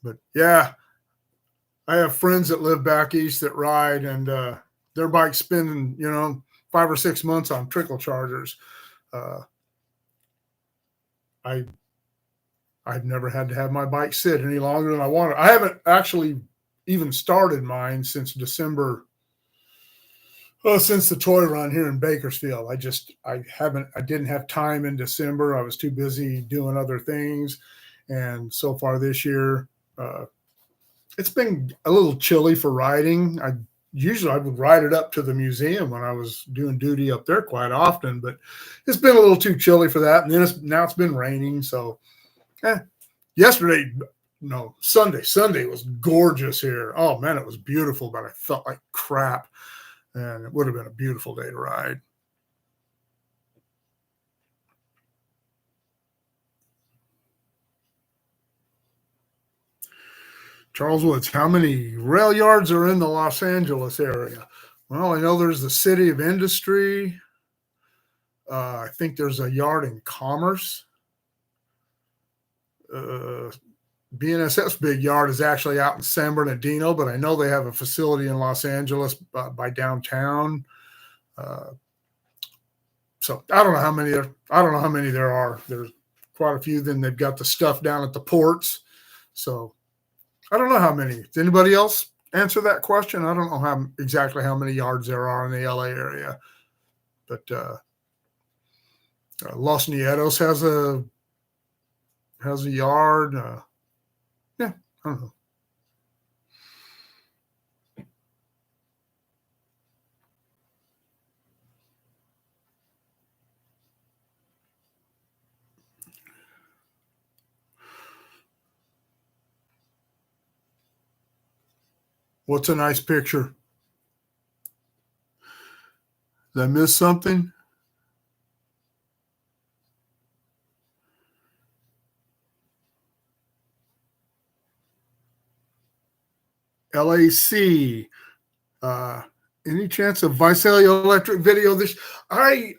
But yeah, I have friends that live back east that ride, and their bikes spending 5 or 6 months on trickle chargers. I've never had to have my bike sit any longer than I wanted. I haven't actually even started mine since December. Since the toy run here in Bakersfield. I didn't have time in December. I was too busy doing other things. And so far this year, it's been a little chilly for riding. I would ride it up to the museum when I was doing duty up there quite often, but it's been a little too chilly for that. And then now it's been raining. So Sunday was gorgeous here. Oh man, it was beautiful, but I felt like crap. And it would have been a beautiful day to ride. Charles Woods, how many rail yards are in the Los Angeles area? Well, I know there's the City of Industry. I think there's a yard in Commerce. BNSF's big yard is actually out in San Bernardino, but I know they have a facility in Los Angeles by downtown. So I don't know how many there are. There's quite a few. Then they've got the stuff down at the ports. So I don't know how many. Does anybody else answer that question? I don't know exactly how many yards there are in the LA area, but Los Nietos has a yard. Yeah, I don't know. What's a nice picture? Did I miss something? LAC. Any chance of Visalia Electric video? I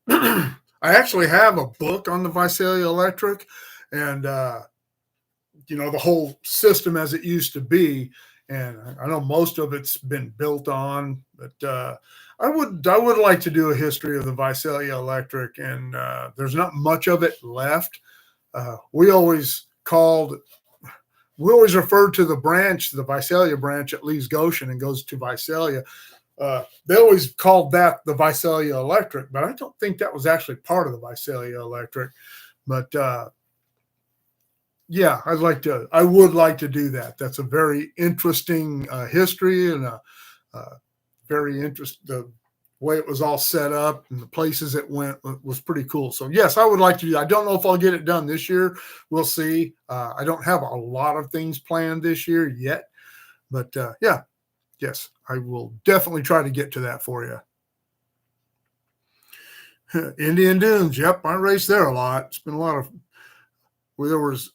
I actually have a book on the Visalia Electric, and the whole system as it used to be. And I know most of it's been built on, but I would like to do a history of the Visalia Electric, and there's not much of it left. We always called we always refer to the branch, the Visalia branch that leaves Goshen and goes to Visalia. They always called that the Visalia Electric, but I don't think that was actually part of the Visalia Electric. But yeah, I would like to do that. That's a very interesting history, and very interesting. The way it was all set up and the places it went was pretty cool. So yes, I would like to do that. I don't know if I'll get it done this year. We'll see. I don't have a lot of things planned this year yet, but yeah, yes, I will definitely try to get to that for you. Indian Dunes. Yep, I raced there a lot. It's been a lot of where there was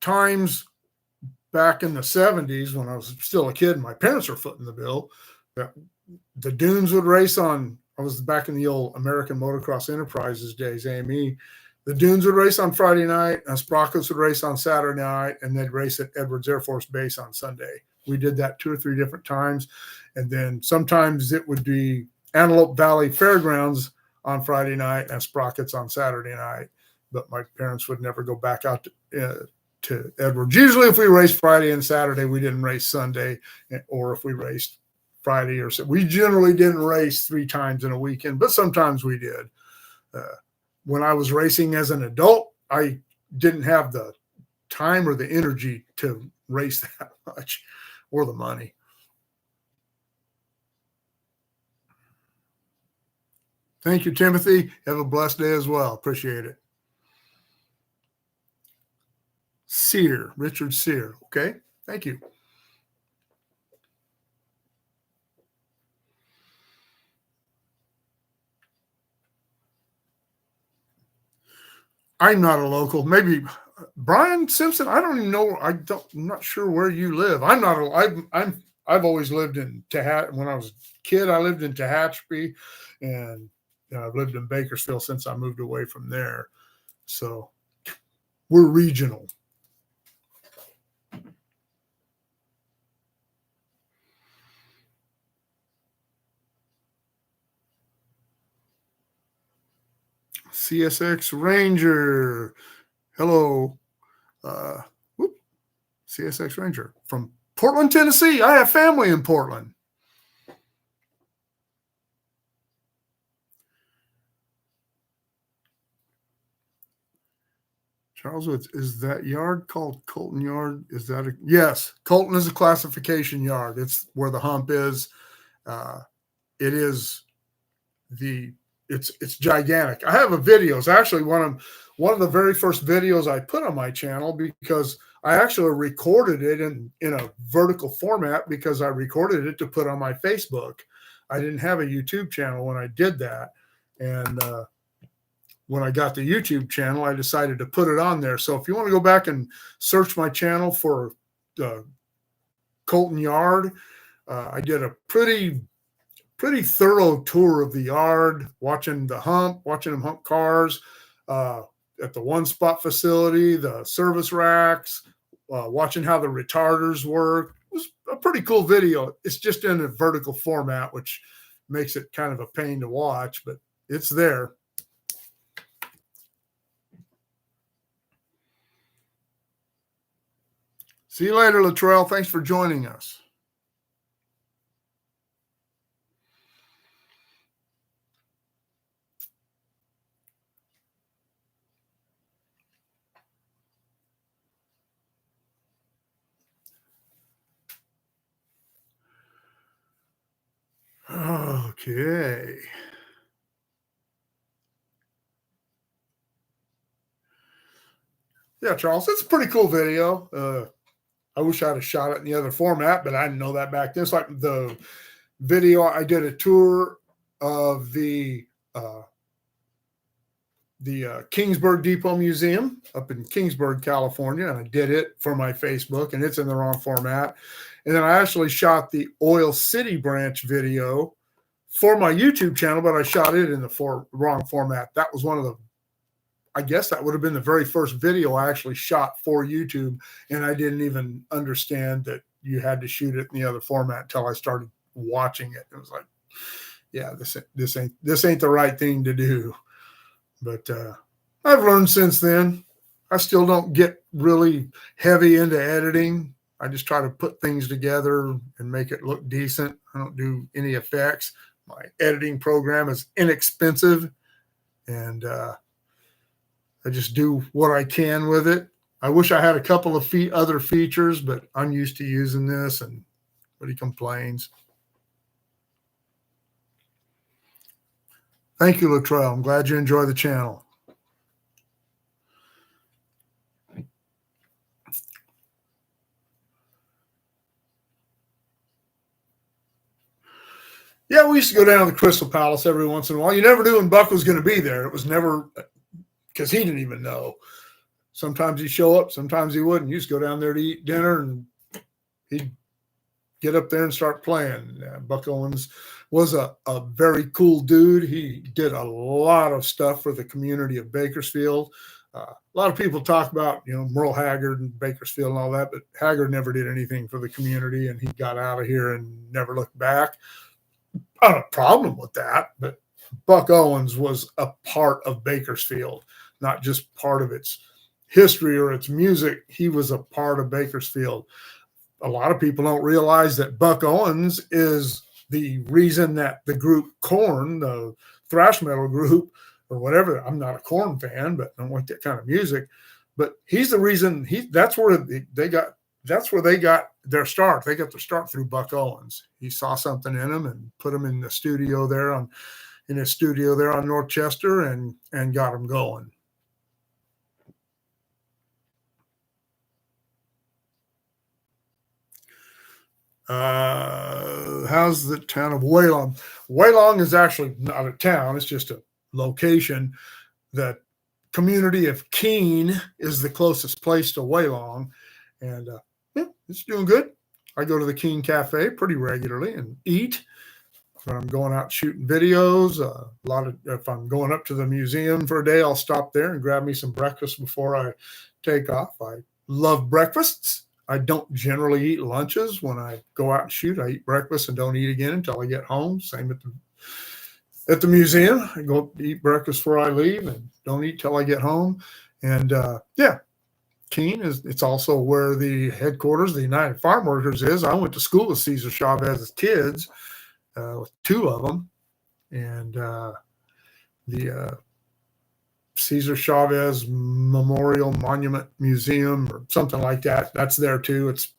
times back in the 70s when I was still a kid and my parents were footing the bill. The Dunes would race on, I was back in the old American Motocross Enterprises days, AME. The Dunes would race on Friday night, and Sprockets would race on Saturday night, and they'd race at Edwards Air Force Base on Sunday. We did that 2 or 3 different times. And then sometimes it would be Antelope Valley Fairgrounds on Friday night and Sprockets on Saturday night. But my parents would never go back out to Edwards. Usually if we raced Friday and Saturday, we didn't race Sunday, or if we raced Friday or so. We generally didn't race 3 times in a weekend, but sometimes we did. When I was racing as an adult, I didn't have the time or the energy to race that much, or the money. Thank you, Timothy. Have a blessed day as well. Appreciate it. Richard Sear. Okay. Thank you. I'm not a local. Maybe Brian Simpson. I don't even know. I'm not sure where you live. I've always lived in Tehachapi. When I was a kid, I lived in Tehachapi, and I've lived in Bakersfield since I moved away from there. So we're regional. CSX Ranger. Hello. CSX Ranger from Portland, Tennessee. I have family in Portland. Charles, is that yard called Colton Yard? Is that yes? Colton is a classification yard. It's where the hump is. It is it's gigantic. I have a video. It's actually one of the very first videos I put on my channel, because I actually recorded it in a vertical format, because I recorded it to put on my Facebook. I didn't have a YouTube channel when I did that, and when I got the YouTube channel, I decided to put it on there. So if you want to go back and search my channel for Colton Yard, I did a pretty thorough tour of the yard, watching them hump cars at the one spot facility, the service racks, watching how the retarders work. It was a pretty cool video. It's just in a vertical format, which makes it kind of a pain to watch, but it's there. See you later, Latrell. Thanks for joining us. Okay. Yeah, Charles, it's a pretty cool video. I wish I'd have shot it in the other format, but I didn't know that back then. It's like the video. I did a tour of the Kingsburg Depot Museum up in Kingsburg, California, and I did it for my Facebook, and it's in the wrong format. And then I actually shot the Oil City branch video for my YouTube channel, but I shot it in the wrong format. That was I guess that would have been the very first video I actually shot for YouTube, and I didn't even understand that you had to shoot it in the other format until I started watching it. It was like, yeah, this ain't the right thing to do. But I've learned since then. I still don't get really heavy into editing. I just try to put things together and make it look decent. I don't do any effects. My editing program is inexpensive, and I just do what I can with it. I wish I had a couple of other features, but I'm used to using this, and nobody complains. Thank you, Latrell. I'm glad you enjoy the channel. Yeah, we used to go down to the Crystal Palace every once in a while. You never knew when Buck was going to be there. It was never, because he didn't even know. Sometimes he'd show up, sometimes he wouldn't. You just go down there to eat dinner, and he'd get up there and start playing. Buck Owens was a very cool dude. He did a lot of stuff for the community of Bakersfield. A lot of people talk about, Merle Haggard and Bakersfield and all that, but Haggard never did anything for the community, and he got out of here and never looked back. I don't have a problem with that, but Buck Owens was a part of Bakersfield, not just part of its history or its music. He was a part of Bakersfield. A lot of people don't realize that Buck Owens is the reason that the group Korn, the thrash metal group or whatever, I'm not a Korn fan, but I don't like that kind of music, but he's the reason that's where they got their start. They got their start through Buck Owens. He saw something in them and put them in the studio there in his studio there on North Chester and got them going. How's the town of Waylong? Waylong is actually not a town. It's just a location. The community of Keene is the closest place to Waylong. And it's doing good. I go to the Keene Cafe pretty regularly and eat. When I'm going out shooting videos, if I'm going up to the museum for a day, I'll stop there and grab me some breakfast before I take off. I love breakfasts. I don't generally eat lunches when I go out and shoot. I eat breakfast and don't eat again until I get home. Same at the museum. I go eat breakfast before I leave and don't eat till I get home. And Keene it's also where the headquarters of the United Farm Workers is. I went to school with Cesar Chavez's kids, with two of them, and the Cesar Chavez Memorial Monument Museum or something like that. That's there too. It's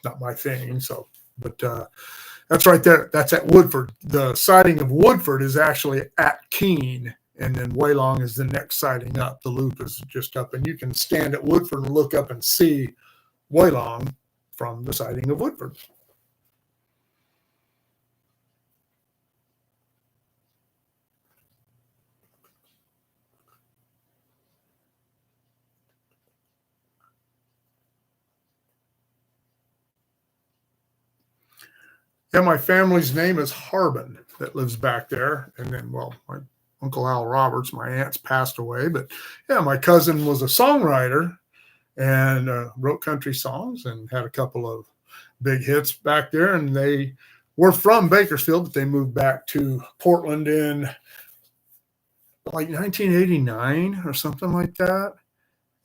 not my thing. So, but that's right there. That's at Woodford. The sighting of Woodford is actually at Keene, and then Waylong is the next sighting up. The loop is just up, and you can stand at Woodford and look up and see Waylong from the sighting of Woodford. Yeah, my family's name is Harbin that lives back there. And then, well, my Uncle Al Roberts, my aunt's passed away. But yeah, my cousin was a songwriter and wrote country songs and had a couple of big hits back there. And they were from Bakersfield, but they moved back to Portland in like 1989 or something like that.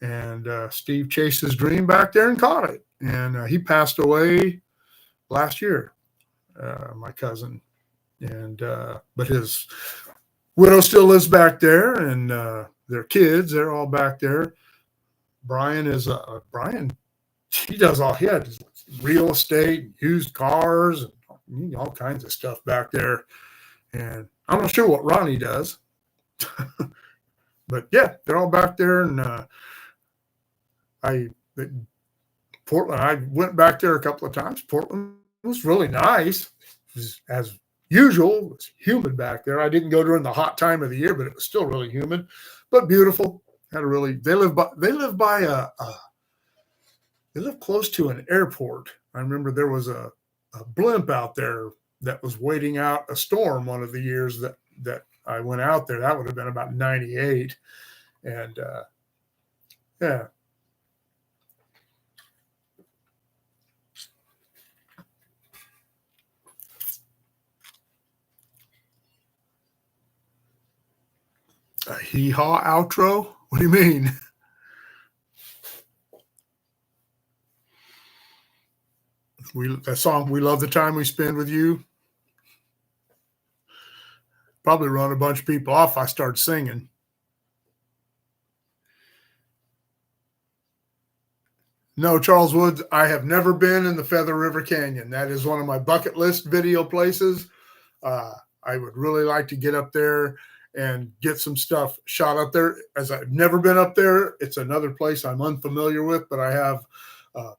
And Steve chased his dream back there and caught it. And he passed away last year. My cousin, and but his widow still lives back there, and their kids, they're all back there. Brian, he does he had real estate, used cars, and all kinds of stuff back there. And I'm not sure what Ronnie does, but yeah, they're all back there. And Portland, I went back there a couple of times. Portland was really nice. As usual, it was humid back there. I didn't go during the hot time of the year, but it was still really humid, but beautiful. They live close to an airport. I remember there was a blimp out there that was waiting out a storm one of the years that I went out there. That would have been about 98. And yeah. A hee-haw outro? What do you mean? That song, "We Love the Time We Spend with You," probably run a bunch of people off if I start singing. No, Charles Woods, I have never been in the Feather River Canyon. That is one of my bucket list video places. I would really like to get up there and get some stuff shot up there. As I've never been up there, it's another place I'm unfamiliar with, but I have a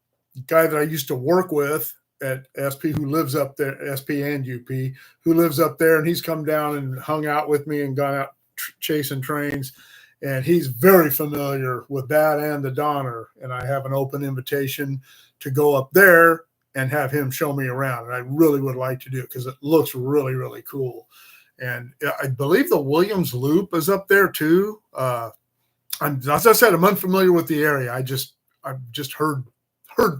guy that I used to work with at SP who lives up there, SP and UP, who lives up there, and he's come down and hung out with me and gone out chasing trains. And he's very familiar with that and the Donner. And I have an open invitation to go up there and have him show me around. And I really would like to do it because it looks really, really cool. And I believe the Williams Loop is up there too. As I said, I'm unfamiliar with the area. I've just heard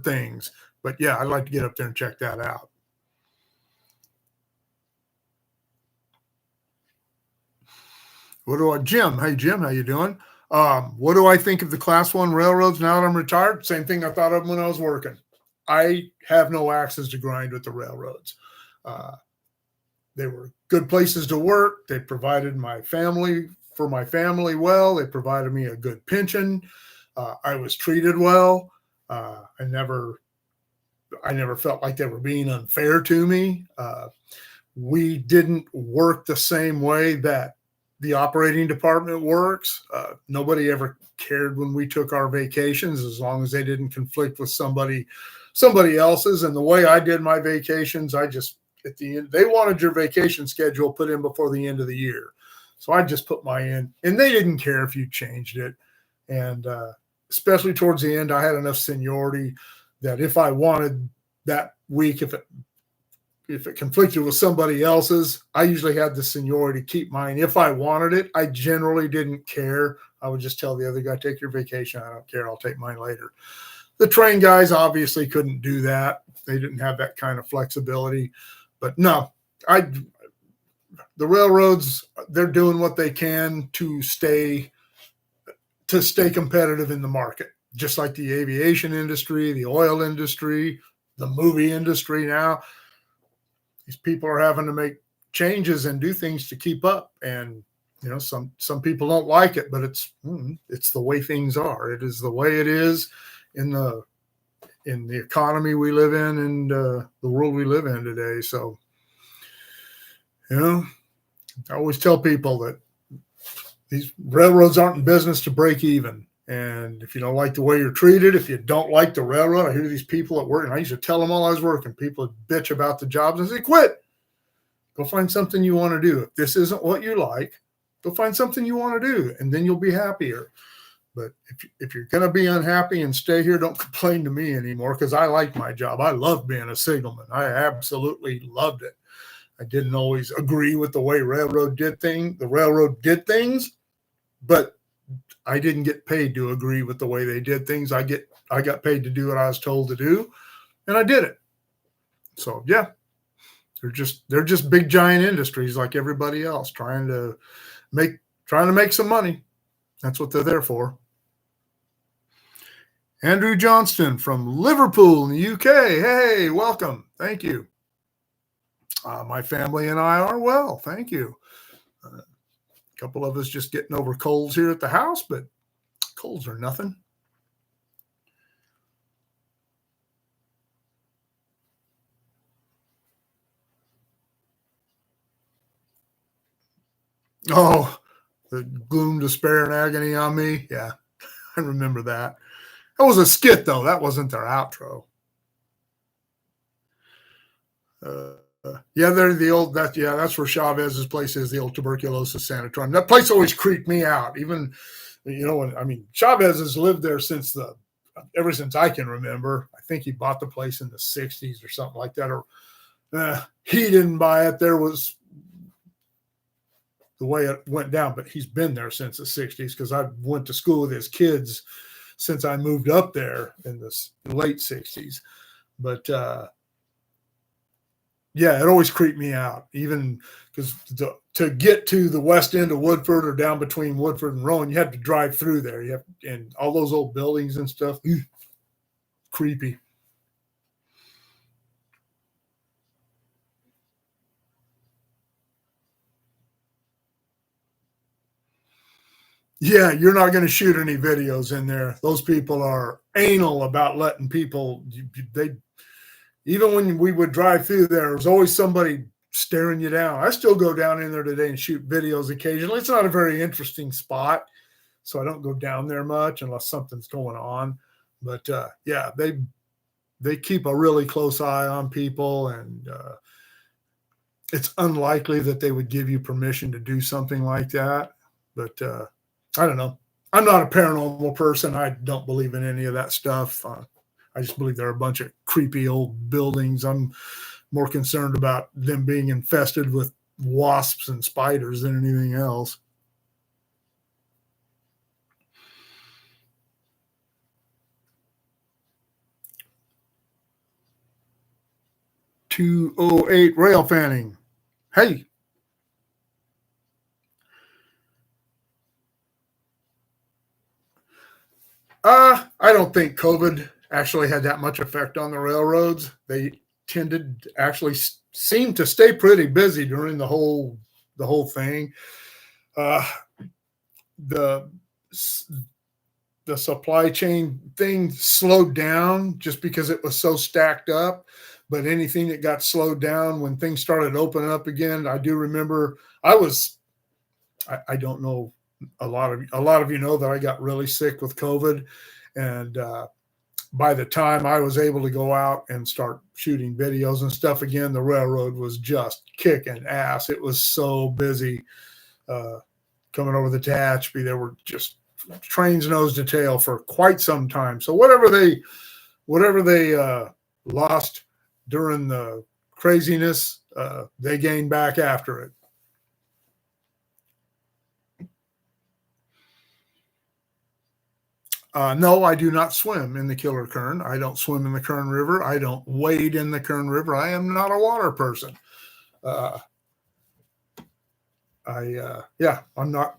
things. But yeah, I'd like to get up there and check that out. Jim? Hey, Jim, how you doing? What do I think of the Class 1 railroads now that I'm retired? Same thing I thought of when I was working. I have no axes to grind with the railroads. They were good places to work. They provided my family well. They provided me a good pension. I was treated well. I never felt like they were being unfair to me. We didn't work the same way that the operating department works. Nobody ever cared when we took our vacations as long as they didn't conflict with somebody else's. And the way I did my vacations, at the end, they wanted your vacation schedule put in before the end of the year. So I just put mine in, and they didn't care if you changed it. And especially towards the end, I had enough seniority that if I wanted that week, if it conflicted with somebody else's, I usually had the seniority to keep mine. If I wanted it, I generally didn't care. I would just tell the other guy, take your vacation. I don't care. I'll take mine later. The train guys obviously couldn't do that. They didn't have that kind of flexibility. But no, the railroads, they're doing what they can to stay competitive in the market, just like the aviation industry, the oil industry, the movie industry now. These people are having to make changes and do things to keep up. And, some people don't like it, but it's the way things are. It is the way it is in the economy we live in and the world we live in today. So, I always tell people that these railroads aren't in business to break even. And if you don't like the way you're treated, if you don't like the railroad, I hear these people at work, and I used to tell them while I was working, people would bitch about the jobs and say, quit. Go find something you want to do. If this isn't what you like, go find something you want to do, and then you'll be happier. But if you're going to be unhappy and stay here, don't complain to me anymore, because I like my job. I love being a signalman. I absolutely loved it. I didn't always agree with the way the railroad did things, but I didn't get paid to agree with the way they did things. I got paid to do what I was told to do, and I did it. So yeah, they're just big giant industries like everybody else, trying to make some money. That's what they're there for. Andrew Johnston from Liverpool in the UK. Hey, welcome. Thank you. My family and I are well. Thank you. A couple of us just getting over colds here at the house, but colds are nothing. Oh, the gloom, despair, and agony on me. Yeah, I remember that. That was a skit, though. That wasn't their outro. They're the old. That's where Chavez's place is. The old tuberculosis sanatorium. That place always creeped me out. Even, Chavez has lived there ever since I can remember. I think he bought the place in the '60s or something like that. Or he didn't buy it. There was the way it went down, but he's been there since the '60s because I went to school with his kids since I moved up there in the late '60s. But it always creeped me out, even because to get to the west end of Woodford or down between Woodford and Rowan, you had to drive through there. And all those old buildings and stuff, creepy. Yeah, you're not going to shoot any videos in there. Those people are anal about letting people. They even when we would drive through there was always somebody staring you down. I still go down in there today and shoot videos occasionally. It's not a very interesting spot, so I don't go down there much unless something's going on. But yeah, they keep a really close eye on people, and it's unlikely that they would give you permission to do something like that. But I don't know. I'm not a paranormal person. I don't believe in any of that stuff. I just believe they're a bunch of creepy old buildings. I'm more concerned about them being infested with wasps and spiders than anything else. $208 Railfanning. Hey. I don't think COVID actually had that much effect on the railroads. They tended to actually seem to stay pretty busy during the whole thing. The supply chain thing slowed down just because it was so stacked up. But anything that got slowed down when things started opening up again, I do remember I don't know, a lot of you know that I got really sick with COVID, and by the time I was able to go out and start shooting videos and stuff again, the railroad was just kicking ass. It was so busy coming over the Tehachapi. There were just trains nose to tail for quite some time. So whatever they lost during the craziness, they gained back after it. No, I do not swim in the Killer Kern. I don't swim in the Kern River. I don't wade in the Kern River. I am not a water person. I'm not.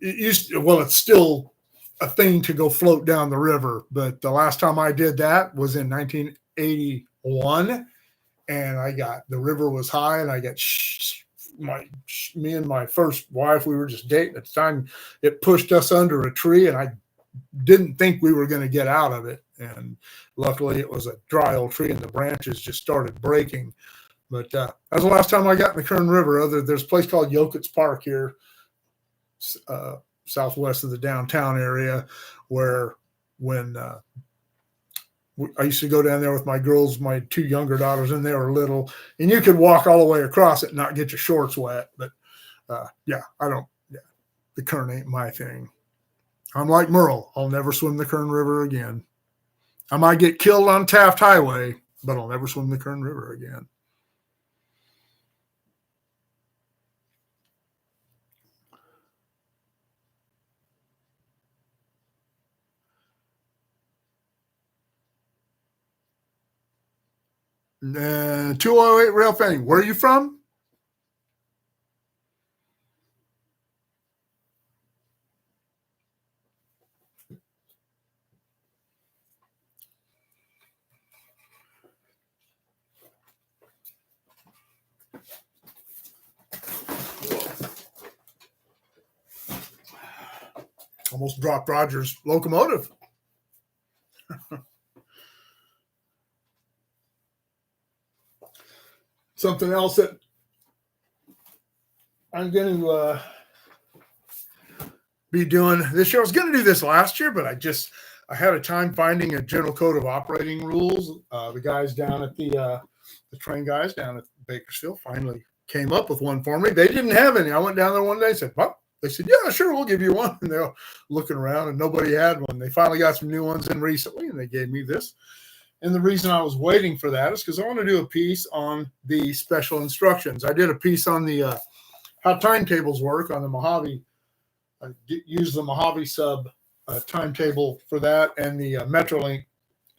It's still a thing to go float down the river, but the last time I did that was in 1981, and the river was high, and I got me and my first wife, we were just dating at the time. It pushed us under a tree, and I didn't think we were going to get out of it. And luckily, it was a dry old tree, and the branches just started breaking. But that was the last time I got in the Kern River. There's a place called Yokit's Park here, southwest of the downtown area, where when I used to go down there with my girls, my two younger daughters, and they were little, and you could walk all the way across it and not get your shorts wet. But the Kern ain't my thing. I'm like Merle. I'll never swim the Kern River again. I might get killed on Taft Highway, but I'll never swim the Kern River again. And 208 Railfanning. Where are you from? Almost dropped Roger's locomotive. Something else that I'm going to be doing this year. I was going to do this last year, but I had a time finding a general code of operating rules. The guys down at the train guys down at Bakersfield finally came up with one for me. They didn't have any. I went down there one day and said, well, they said, yeah, sure, we'll give you one. And they're looking around and nobody had one. They finally got some new ones in recently, and they gave me this. And the reason I was waiting for that is because I want to do a piece on the special instructions. I did a piece on the how timetables work on the Mojave. I use the Mojave sub timetable for that, and the Metrolink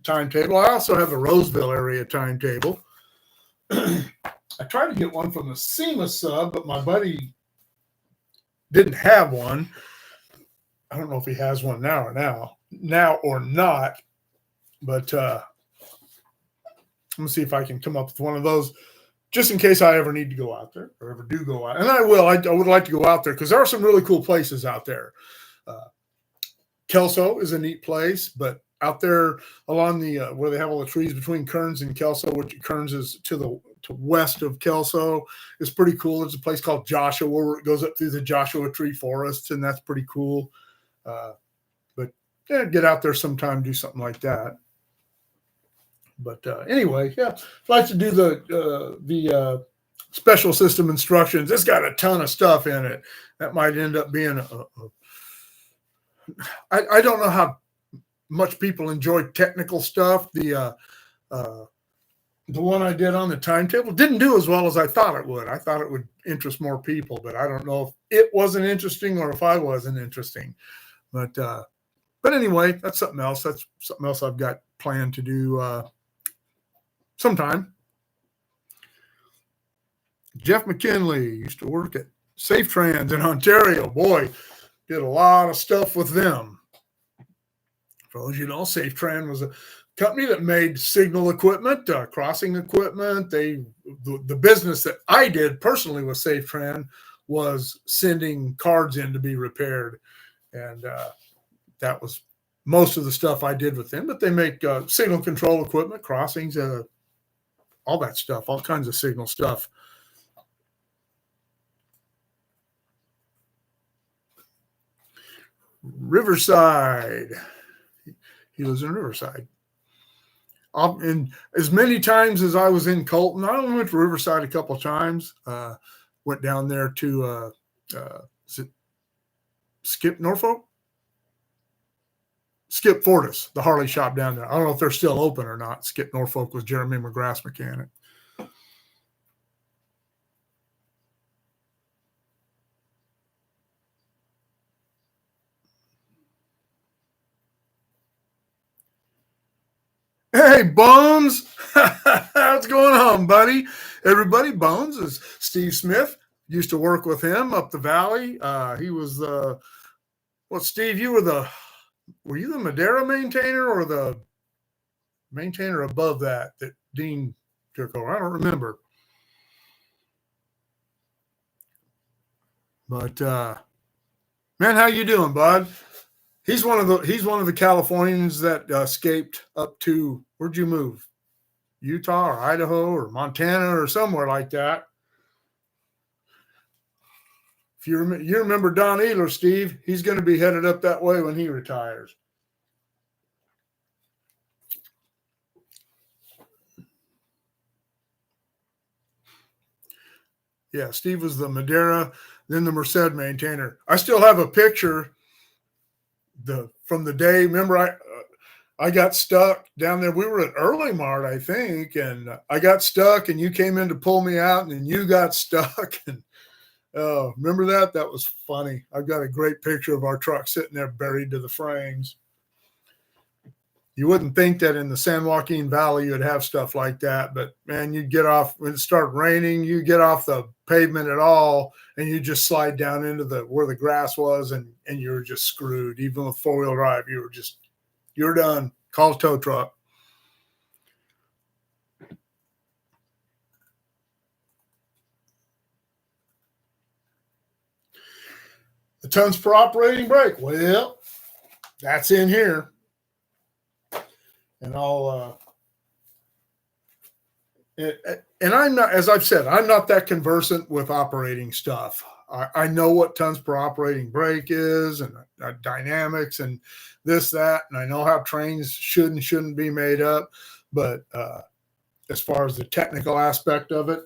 timetable. I also have the Roseville area timetable. I tried to get one from the SEMA sub, but my buddy didn't have one. I don't know if he has one now or not, but I'm gonna see if I can come up with one of those. just in case I ever need to go out there or ever do go out. And I will. I would like to go out there because there are some really cool places out there. Kelso is a neat place, but out there along the where they have all the trees between Kearns and Kelso, which Kearns is to west of Kelso, is pretty cool. There's a place called Joshua where it goes up through the Joshua Tree Forests, and that's pretty cool. But yeah, get out there sometime, do something like that. But anyway, yeah, I'd like to do the special system instructions. It's got a ton of stuff in it. That might end up being I don't know how much people enjoy technical stuff. The one I did on the timetable didn't do as well as I thought it would. I thought it would interest more people, but I don't know if it wasn't interesting or if I wasn't interesting. But anyway, that's something else. That's something else I've got planned to do sometime. Jeff McKinley used to work at Safe Trans in Ontario. Boy, did a lot of stuff with them. For those you know, Safe Trans was a company that made signal equipment, crossing equipment. The business that I did personally with Safe Trans was sending cards in to be repaired. And that was most of the stuff I did with them. But they make signal control equipment, crossings, all that stuff, all kinds of signal stuff. Riverside. He lives in Riverside. And as many times as I was in Colton, I only went to Riverside a couple of times. Went down there to Skip Norfolk? Skip Fortis, the Harley shop down there. I don't know if they're still open or not. Skip Norfolk was Jeremy McGrath's mechanic. Hey, Bones. What's going on, buddy? Everybody, Bones is Steve Smith. Used to work with him up the valley. He was Steve, were you the Madera maintainer or the maintainer above that Dean took over? I don't remember. But man, how you doing, bud? He's one of the Californians that escaped up to, where'd you move? Utah or Idaho or Montana or somewhere like that. If you remember Don Ehler, Steve, he's going to be headed up that way when he retires. Yeah, Steve was the Madera, then the Merced maintainer. I still have a picture from the day. Remember, I got stuck down there. We were at Early Mart, I think, and I got stuck, and you came in to pull me out, and then you got stuck. And remember that? That was funny. I've got a great picture of our truck sitting there buried to the frames. You wouldn't think that in the San Joaquin Valley you'd have stuff like that, but man, you'd get off when it started raining. You get off the pavement at all, and you just slide down into where the grass was, and you were just screwed. Even with 4-wheel drive, you're done. Call a tow truck. The tons per operating brake. Well, that's in here. And and I'm not, as I've said, I'm not that conversant with operating stuff. I know what tons per operating brake is and dynamics and this, that, and I know how trains should and shouldn't be made up. But as far as the technical aspect of it,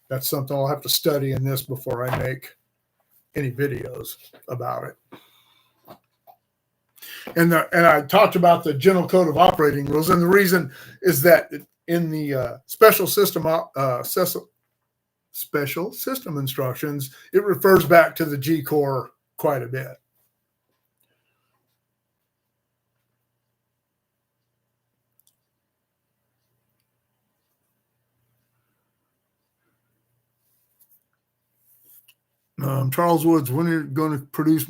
that's something I'll have to study in this before I make any videos about it. And I talked about the General Code of Operating Rules, and the reason is that in the special system instructions, it refers back to the G Corps quite a bit. Charles Woods, when are you going to produce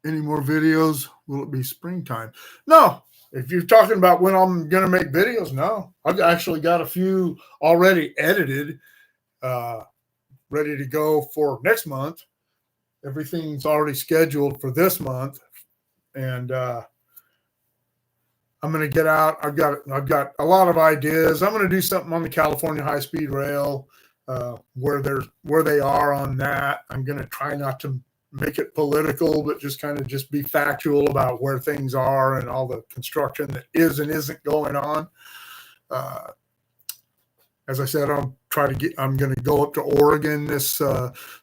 any more videos? Will it be springtime? No. If you're talking about when I'm going to make videos, no. I've actually got a few already edited, ready to go for next month. Everything's already scheduled for this month, and I'm going to get out. I've got a lot of ideas. I'm going to do something on the California high-speed rail, where they are on that. I'm going to try not to make it political, but just kind of just be factual about where things are and all the construction that is and isn't going on. As I said, I'm going to go up to Oregon this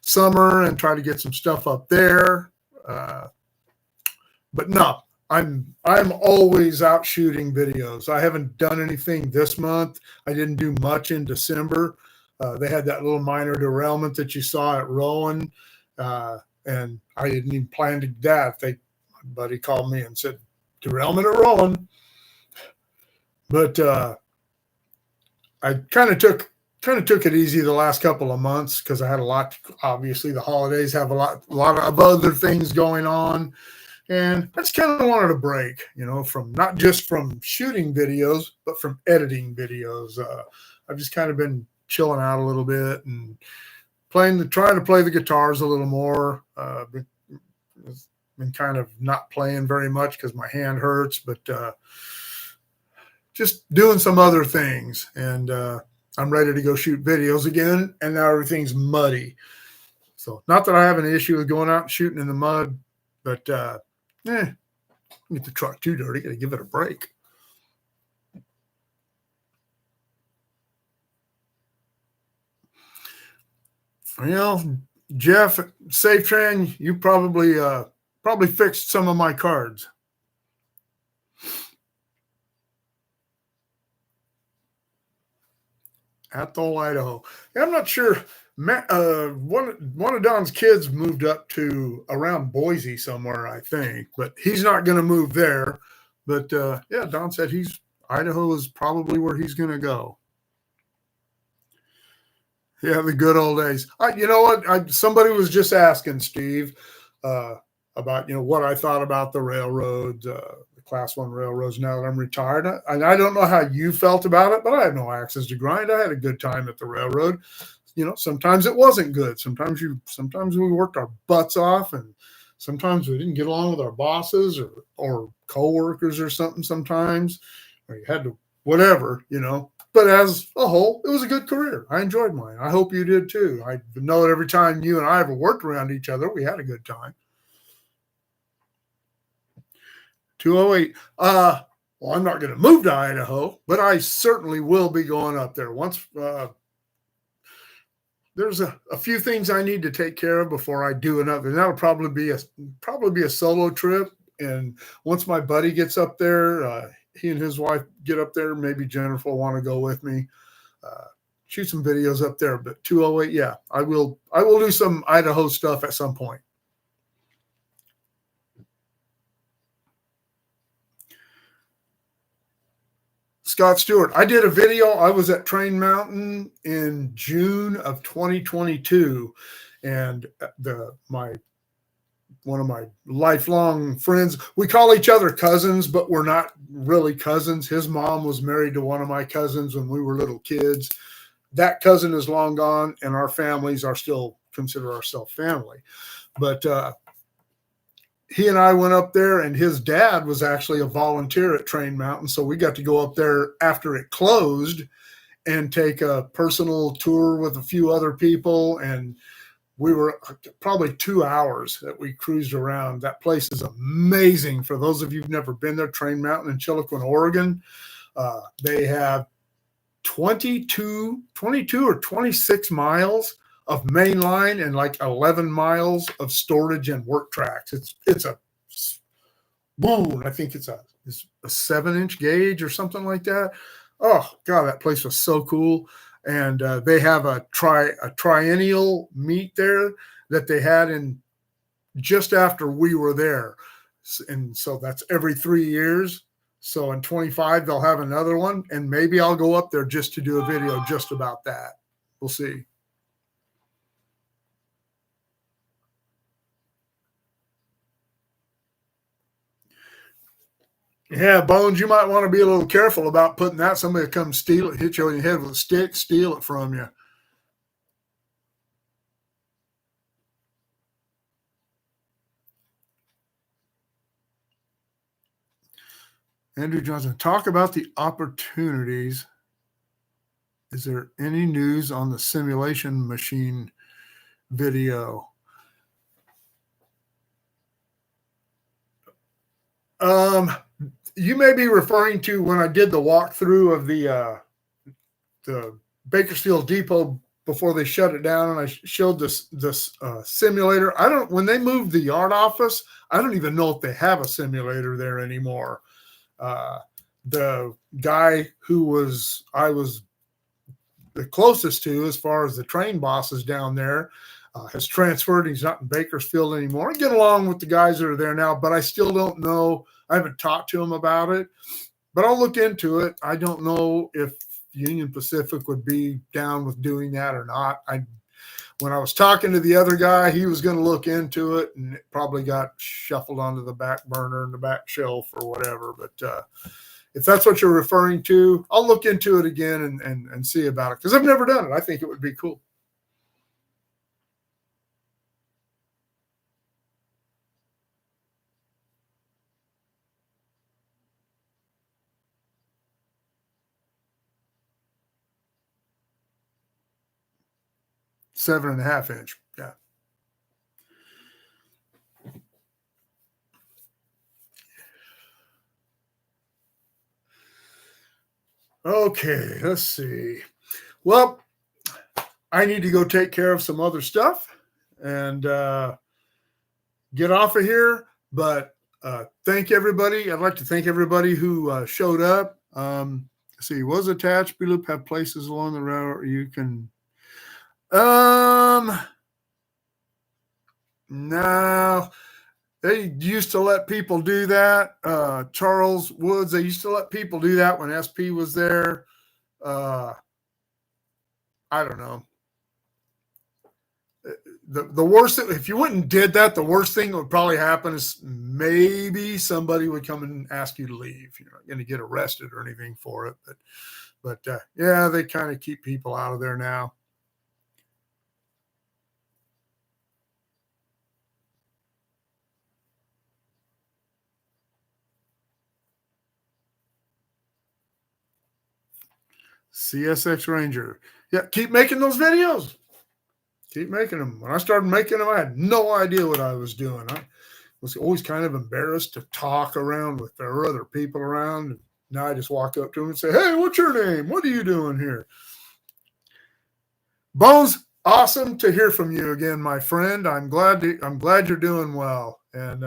summer and try to get some stuff up there. But no, I'm always out shooting videos. I haven't done anything this month. I didn't do much in December. They had that little minor derailment that you saw at Rowan, and I didn't even plan to do that. My buddy called me and said, derailment at Rowan. But I kind of took it easy the last couple of months because I had a lot. Obviously, the holidays have a lot of other things going on, and I just kind of wanted a break, from not just from shooting videos, but from editing videos. I've just kind of been chilling out a little bit and trying to play the guitars a little more. Been kind of not playing very much because my hand hurts, but just doing some other things, and I'm ready to go shoot videos again, and now everything's muddy. So not that I have an issue with going out and shooting in the mud, but get the truck too dirty. Got to give it a break. Jeff, Safe Train, you probably fixed some of my cards. Athol, Idaho. Yeah, I'm not sure. One of Don's kids moved up to around Boise somewhere, I think, but he's not going to move there. But Don said Idaho is probably where he's going to go. Yeah, the good old days. You know what? Somebody was just asking Steve about what I thought about the railroads, Class 1 railroads now that I'm retired. And I don't know how you felt about it, but I had no axes to grind. I had a good time at the railroad. Sometimes it wasn't good. Sometimes we worked our butts off, and sometimes we didn't get along with our bosses or coworkers or something sometimes, or you had to whatever, But as a whole, it was a good career. I enjoyed mine. I hope you did too. I know that every time you and I ever worked around each other, we had a good time. 208. Well, I'm not going to move to Idaho, but I certainly will be going up there once. There's a few things I need to take care of before I do another. And that'll probably be a solo trip. And once my buddy gets up there, he and his wife get up there, maybe Jennifer will want to go with me, shoot some videos up there. But 208, yeah, I will do some Idaho stuff at some point. Scott Stewart, I did a video. I was at Train Mountain in June of 2022, and one of my lifelong friends, we call each other cousins, but we're not really cousins. His mom was married to one of my cousins when we were little kids. That cousin is long gone, and our families are still consider ourselves family. But he and I went up there, and his dad was actually a volunteer at Train Mountain. So we got to go up there after it closed and take a personal tour with a few other people. And we were probably 2 hours that we cruised around. That place is amazing. For those of you who've never been there, Train Mountain in Chiloquin, Oregon, they have 22 or 26 miles of main line and like 11 miles of storage and work tracks. It's a boom. I think it's a 7-inch gauge or something like that. Oh God, that place was so cool. And they have a triennial meet there that they had in just after we were there. And so that's every 3 years. So in 25, they'll have another one. And maybe I'll go up there just to do a video just about that. We'll see. Yeah, Bones, you might want to be a little careful about putting that. Somebody will come steal it, hit you on your head with a stick, steal it from you. Andrew Johnson, talk about the opportunities. Is there any news on the simulation machine video? You may be referring to when I did the walkthrough of the Bakersfield Depot before they shut it down, and I showed this simulator. When they moved the yard office, I don't even know if they have a simulator there anymore. The guy who I was the closest to, as far as the train bosses down there, has transferred. He's not in Bakersfield anymore. I get along with the guys that are there now, but I still don't know. I haven't talked to him about it, but I'll look into it. I don't know if Union Pacific would be down with doing that or not. When I was talking to the other guy, he was going to look into it, and it probably got shuffled onto the back burner and the back shelf or whatever. But if that's what you're referring to, I'll look into it again and see about it, because I've never done it. I think it would be cool. Seven and a half inch. Yeah. Okay, let's see. Well, I need to go take care of some other stuff and get off of here. But thank everybody. I'd like to thank everybody who showed up. See, was attached. Loop have places along the route you can. No, they used to let people do that. Charles Woods, they used to let people do that when SP was there. I don't know. The worst, if you went and did that, the worst thing that would probably happen is maybe somebody would come and ask you to leave. You're not going to get arrested or anything for it, but yeah, they kind of keep people out of there now. CSX Ranger. Yeah, keep making those videos. Keep making them. When I started making them, I had no idea what I was doing. I was always kind of embarrassed to talk around with there were other people around. Now I just walk up to them and say, "Hey, what's your name? What are you doing here?" Bones, awesome to hear from you again, my friend. I'm glad you're doing well, and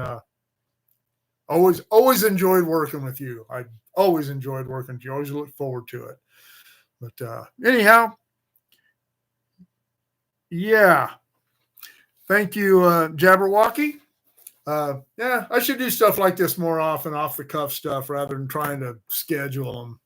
always enjoyed working with you. I always enjoyed working with you. Always look forward to it. But anyhow, yeah. Thank you, Jabberwocky. Yeah, I should do stuff like this more often, off the cuff stuff, rather than trying to schedule them.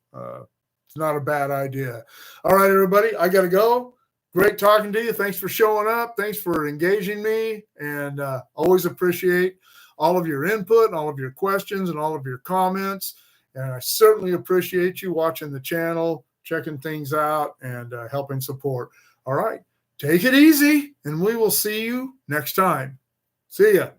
It's not a bad idea. All right, everybody, I got to go. Great talking to you. Thanks for showing up. Thanks for engaging me, and always appreciate all of your input and all of your questions and all of your comments. And I certainly appreciate you watching the channel, checking things out, and helping support. All right, take it easy, and we will see you next time. See ya.